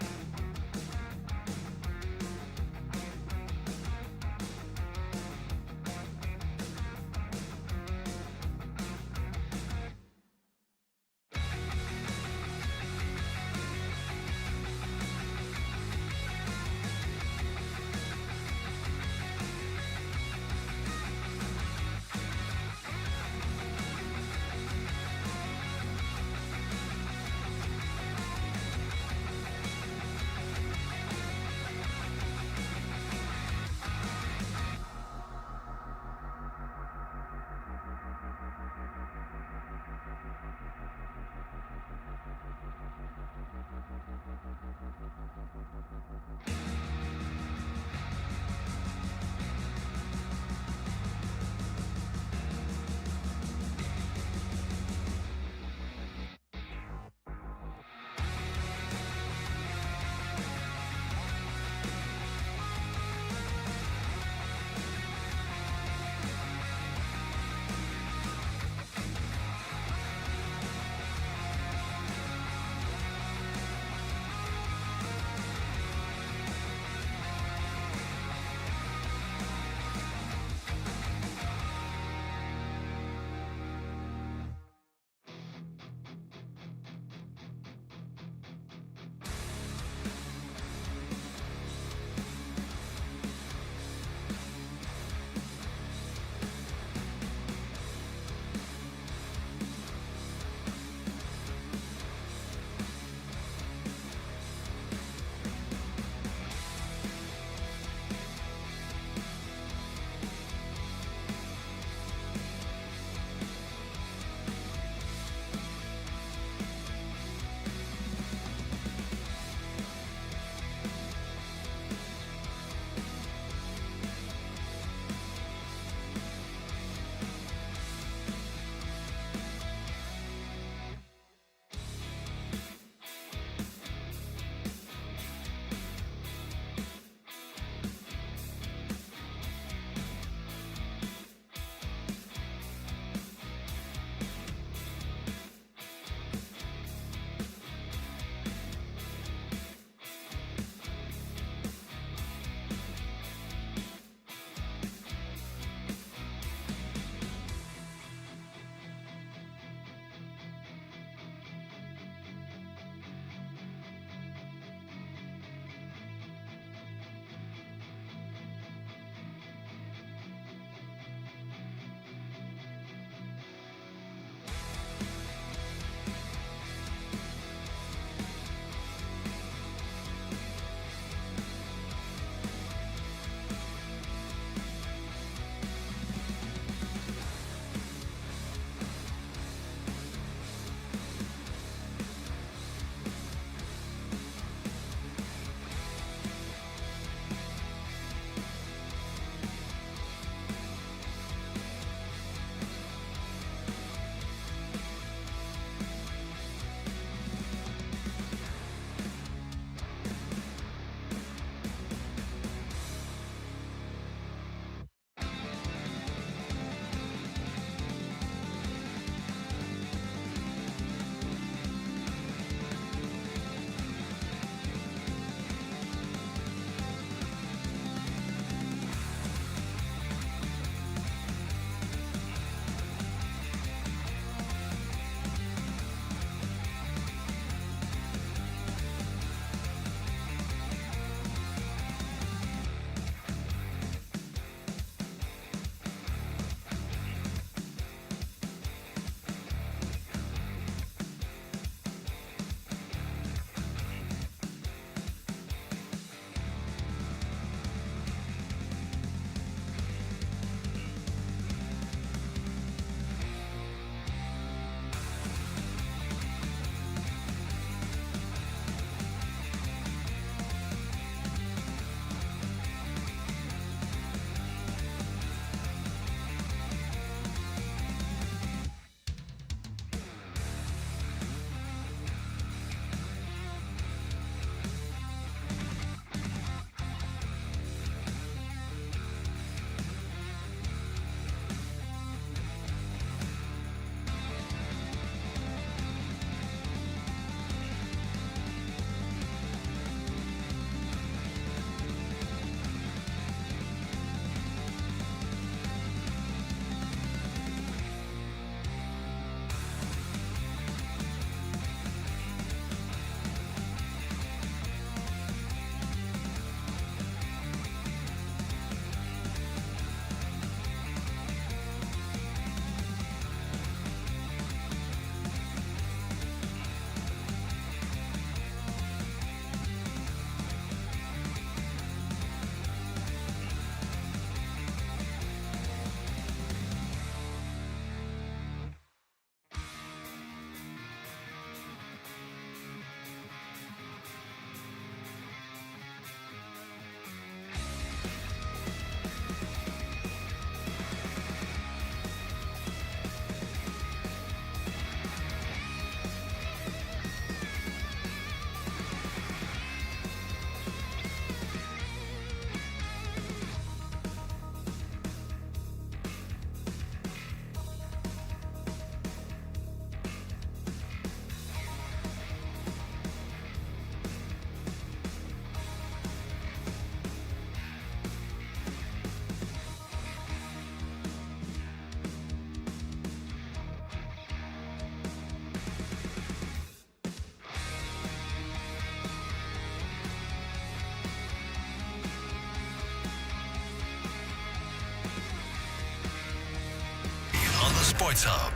[SPEAKER 1] Sports Hub.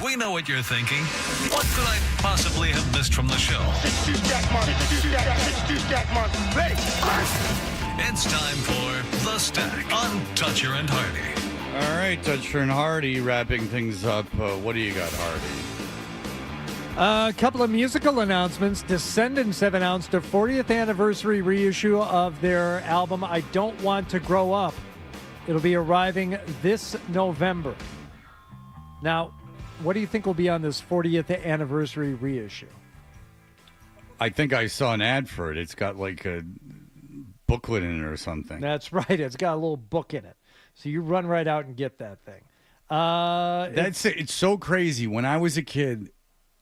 [SPEAKER 1] We know what you're thinking. What could I possibly have missed from the show? It's time for The Stack on Toucher and Hardy.
[SPEAKER 5] All right, Toucher and Hardy wrapping things up. What do you got, Hardy?
[SPEAKER 6] A couple of musical announcements. Descendants have announced a 40th anniversary reissue of their album, I Don't Want to Grow Up. It'll be arriving this November. Now, what do you think will be on this 40th anniversary reissue?
[SPEAKER 5] I think I saw an ad for it. It's got like a booklet in it or something.
[SPEAKER 6] That's right. It's got a little book in it. So you run right out and get that thing.
[SPEAKER 5] It's so crazy. When I was a kid,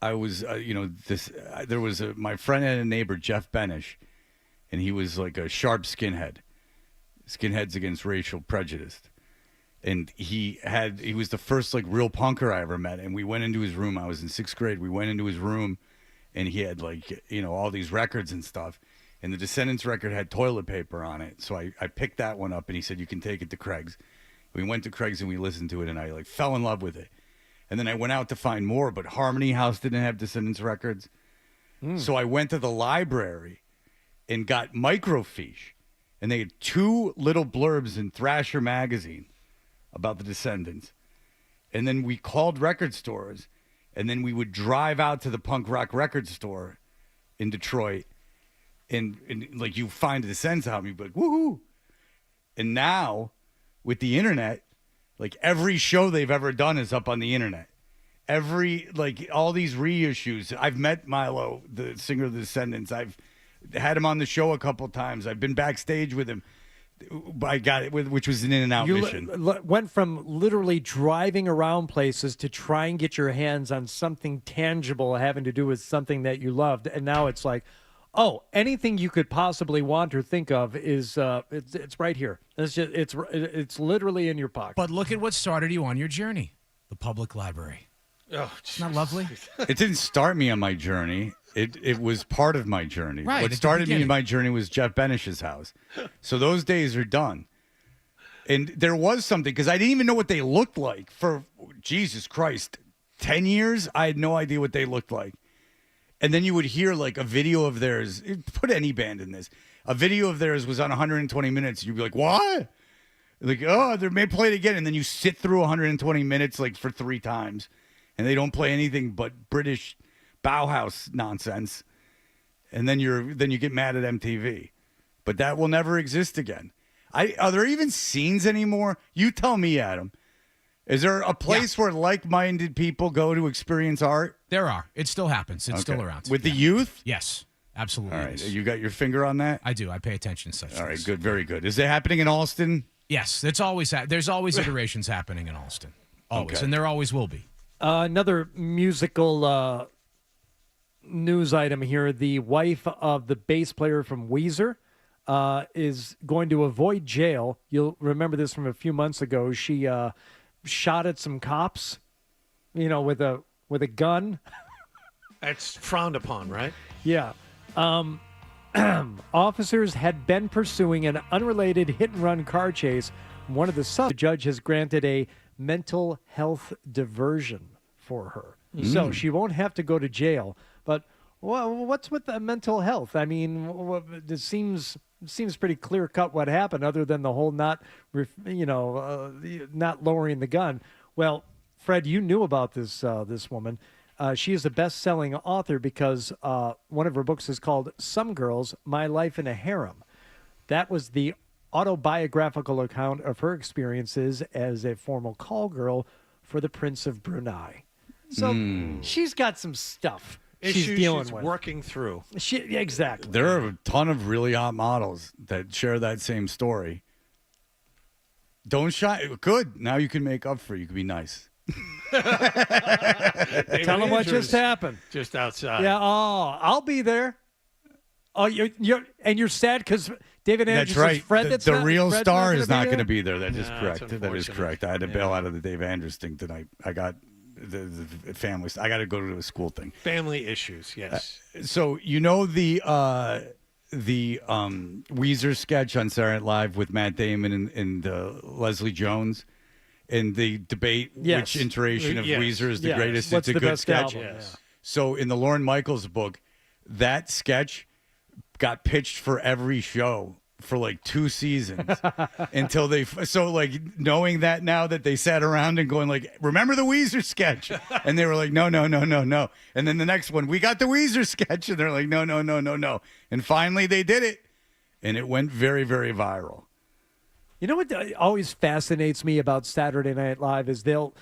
[SPEAKER 5] I was, there was my friend had a neighbor, Jeff Benish, and he was like a sharp skinhead. Skinheads Against Racial Prejudice. And he was the first like real punker I ever met. And we went into his room. I was in 6th grade. We went into his room and he had like, all these records and stuff. And the Descendants record had toilet paper on it. So I picked that one up and he said, you can take it to Craig's. We went to Craig's and we listened to it and I like fell in love with it. And then I went out to find more, but Harmony House didn't have Descendants records. So I went to the library and got microfiche. And they had 2 little blurbs in Thrasher magazine about the Descendants. And then we called record stores. And then we would drive out to the punk rock record store in Detroit. And like you find the Descendants album, you'd be like, woohoo. And now with the internet, like every show they've ever done is up on the internet. All these reissues. I've met Milo, the singer of the Descendants. I've had him on the show a couple times. I've been backstage with him. I got it, which was an in-and-out mission.
[SPEAKER 6] Went from literally driving around places to try and get your hands on something tangible having to do with something that you loved. And now it's like, oh, anything you could possibly want or think of is it's right here. It's literally in your pocket.
[SPEAKER 15] But look at what started you on your journey, the public library.
[SPEAKER 2] Oh,
[SPEAKER 15] isn't that lovely?
[SPEAKER 5] It didn't start me on my journey. It was part of my journey.
[SPEAKER 15] Right,
[SPEAKER 5] what started me in my journey was Jeff Benish's house. So those days are done. And there was something, because I didn't even know what they looked like for, Jesus Christ, 10 years? I had no idea what they looked like. And then you would hear like a video of theirs. Put any band in this. A video of theirs was on 120 minutes. And you'd be like, what? Like, oh, they may play it again. And then you sit through 120 minutes like for 3 times. And they don't play anything but British Bauhaus nonsense. And then you get mad at MTV. But that will never exist again. Are there even scenes anymore? You tell me, Adam. Is there a place where like-minded people go to experience art?
[SPEAKER 15] There are. It still happens. It's still around.
[SPEAKER 5] With the youth?
[SPEAKER 15] Yes, absolutely.
[SPEAKER 5] All right. You got your finger on that?
[SPEAKER 15] I do. I pay attention to such
[SPEAKER 5] All right,
[SPEAKER 15] things.
[SPEAKER 5] good. Very good. Is it happening in Alston?
[SPEAKER 15] Yes. There's always iterations happening in Alston. Always.
[SPEAKER 5] Okay.
[SPEAKER 15] And there always will be.
[SPEAKER 6] Another musical news item here. The wife of the bass player from Weezer is going to avoid jail. You'll remember this from a few months ago. She shot at some cops, with a gun.
[SPEAKER 2] That's frowned upon, right?
[SPEAKER 6] Yeah. Officers had been pursuing an unrelated hit-and-run car chase. One of the judge has granted a mental health diversion for her. So she won't have to go to jail. But what's with the mental health? I mean, it seems pretty clear-cut what happened other than the whole not lowering the gun. Well, Fred, you knew about this woman. She is a best-selling author because one of her books is called Some Girls, My Life in a Harem. That was the autobiographical account of her experiences as a former call girl for the Prince of Brunei. So she's got some stuff she's dealing with.
[SPEAKER 2] Working through.
[SPEAKER 6] Exactly.
[SPEAKER 5] There are a ton of really hot models that share that same story. Don't shy. Good. Now you can make up for it. You can be nice.
[SPEAKER 6] Tell them what just happened.
[SPEAKER 2] Just outside.
[SPEAKER 6] Yeah. Oh, I'll be there. Oh, you're sad because David Andrews'
[SPEAKER 5] That's right.
[SPEAKER 6] Fred.
[SPEAKER 5] The real
[SPEAKER 6] Fred's
[SPEAKER 5] star is not
[SPEAKER 6] going
[SPEAKER 5] to be there. That is
[SPEAKER 2] No,
[SPEAKER 5] correct.
[SPEAKER 2] that's
[SPEAKER 5] That is
[SPEAKER 2] unfortunate.
[SPEAKER 5] correct. I had to bail out of the Dave Andrews thing tonight. I got the family. I got to go to a school thing.
[SPEAKER 2] Family issues. Yes.
[SPEAKER 5] So the Weezer sketch on Saturday Night Live with Matt Damon and Leslie Jones. and they debate
[SPEAKER 6] Yes.
[SPEAKER 5] which iteration of
[SPEAKER 6] Yes.
[SPEAKER 5] Weezer is the
[SPEAKER 6] Yes.
[SPEAKER 5] greatest.
[SPEAKER 6] What's
[SPEAKER 5] it's a
[SPEAKER 6] the
[SPEAKER 5] good
[SPEAKER 6] best
[SPEAKER 5] sketch.
[SPEAKER 6] album? Yes.
[SPEAKER 5] So in the Lorne Michaels book, that sketch got pitched for every show for like 2 seasons until they knowing that now that they sat around and going like, remember the Weezer sketch? And they were like, no. And then the next one, we got the Weezer sketch. And they're like, no. And finally they did it. And it went very, very viral.
[SPEAKER 6] You know what always fascinates me about Saturday Night Live is they'll,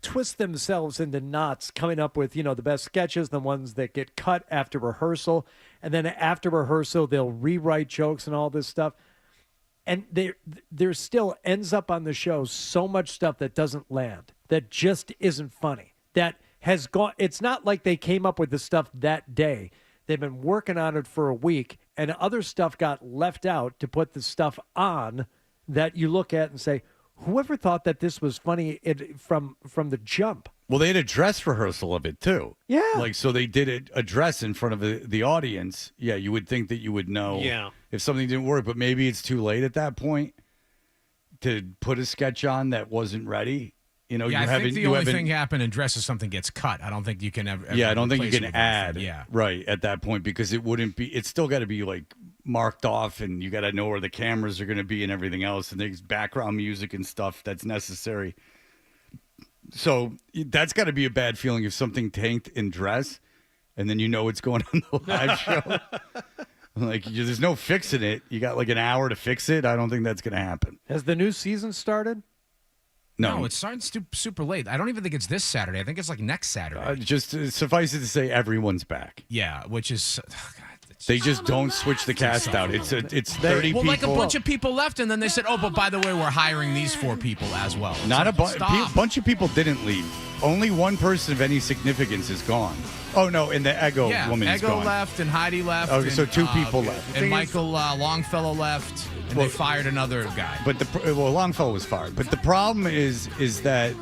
[SPEAKER 6] twist themselves into knots coming up with, the best sketches, the ones that get cut after rehearsal. And then after rehearsal, they'll rewrite jokes and all this stuff. And there still ends up on the show so much stuff that doesn't land, that just isn't funny, that has gone. It's not like they came up with the stuff that day. They've been working on it for a week, and other stuff got left out to put the stuff on that you look at and say, whoever thought that this was funny from the jump?
[SPEAKER 5] Well, they had a dress rehearsal of it, too.
[SPEAKER 6] Yeah.
[SPEAKER 5] So they did a dress in front of the audience. Yeah, you would think that you would know if something didn't work, but maybe it's too late at that point to put a sketch on that wasn't ready.
[SPEAKER 15] I think the only thing happened in dress is something gets cut. I don't think you can ever
[SPEAKER 5] I don't think you
[SPEAKER 15] replace
[SPEAKER 5] can
[SPEAKER 15] it with
[SPEAKER 5] add.
[SPEAKER 15] anything. Yeah.
[SPEAKER 5] Right, at that point, because it's still got to be like marked off, and you got to know where the cameras are going to be and everything else, and there's background music and stuff that's necessary. So that's got to be a bad feeling if something tanked in dress, and then it's going on the live show. There's no fixing it. You got like an hour to fix it. I don't think that's going to happen.
[SPEAKER 6] Has the new season started?
[SPEAKER 15] No, it starts super late. I don't even think it's this Saturday. I think it's like next Saturday.
[SPEAKER 5] Just suffice it to say, everyone's back.
[SPEAKER 15] Yeah, which is...
[SPEAKER 5] They just don't switch the cast out. It's 30 people.
[SPEAKER 15] Well, like a bunch of people left, and then they said, oh, but by the way, we're hiring these 4 people as well.
[SPEAKER 5] Not a bunch of people didn't leave. Only one person of any significance is gone. Oh, no, and the Eggo woman is gone.
[SPEAKER 15] Eggo left, and Heidi left.
[SPEAKER 5] Okay, so 2 people left.
[SPEAKER 15] And Michael Longfellow left, and they fired another guy.
[SPEAKER 5] But Longfellow was fired. But the problem is that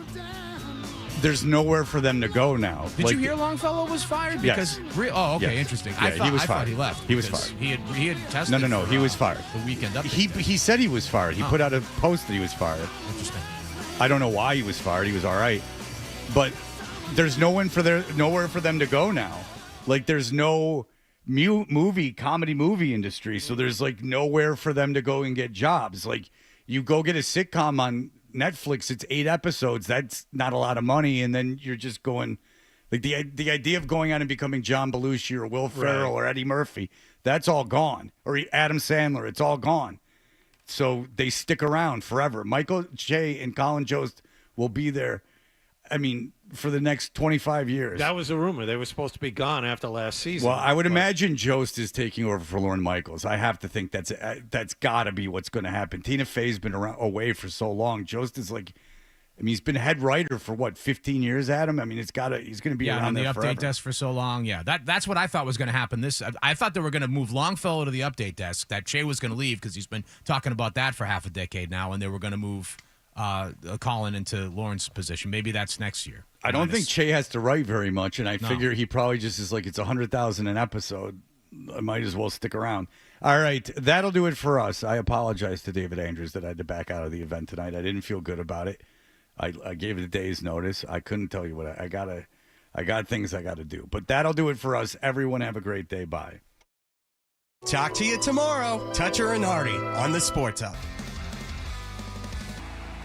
[SPEAKER 5] there's nowhere for them to go now.
[SPEAKER 15] Did you hear Longfellow was fired? Because interesting.
[SPEAKER 5] Yeah, he was fired.
[SPEAKER 15] I thought he left.
[SPEAKER 5] He was fired.
[SPEAKER 15] He had tested.
[SPEAKER 5] No. He was fired.
[SPEAKER 15] The weekend update.
[SPEAKER 5] He said he was fired. He put out a post that he was fired.
[SPEAKER 15] Interesting.
[SPEAKER 5] I don't know why he was fired. He was all right, but there's nowhere for them to go now. Like there's no comedy movie industry, so there's like nowhere for them to go and get jobs. Like you go get a sitcom on Netflix, it's 8 episodes. That's not a lot of money, and then you're just going like the idea of going on and becoming John Belushi or Will Ferrell or Eddie Murphy. That's all gone, or Adam Sandler. It's all gone. So they stick around forever. Michael Che and Colin Jost will be there. I mean, for the next 25 years.
[SPEAKER 2] That was a rumor. They were supposed to be gone after last season.
[SPEAKER 5] Well, I would imagine Jost is taking over for Lorne Michaels. I have to think that's got to be what's going to happen. Tina Fey's been away for so long. Jost is he's been head writer for 15 years, Adam? I mean, he's going to be around
[SPEAKER 15] on the
[SPEAKER 5] there
[SPEAKER 15] update
[SPEAKER 5] forever.
[SPEAKER 15] desk for so long. Yeah, that's what I thought was going to happen. I thought they were going to move Longfellow to the update desk. That Che was going to leave because he's been talking about that for half a decade now, and they were going to move Colin into Lawrence's position. Maybe that's next year.
[SPEAKER 5] I don't think Che has to write very much, and I figure he probably just is like, it's $100,000 an episode. I might as well stick around. All right, that'll do it for us. I apologize to David Andrews that I had to back out of the event tonight. I didn't feel good about it. I gave it a day's notice. I couldn't tell you what I got things I got to do. But that'll do it for us. Everyone have a great day. Bye.
[SPEAKER 19] Talk to you tomorrow. Toucher and Hardy on the Sports Hub.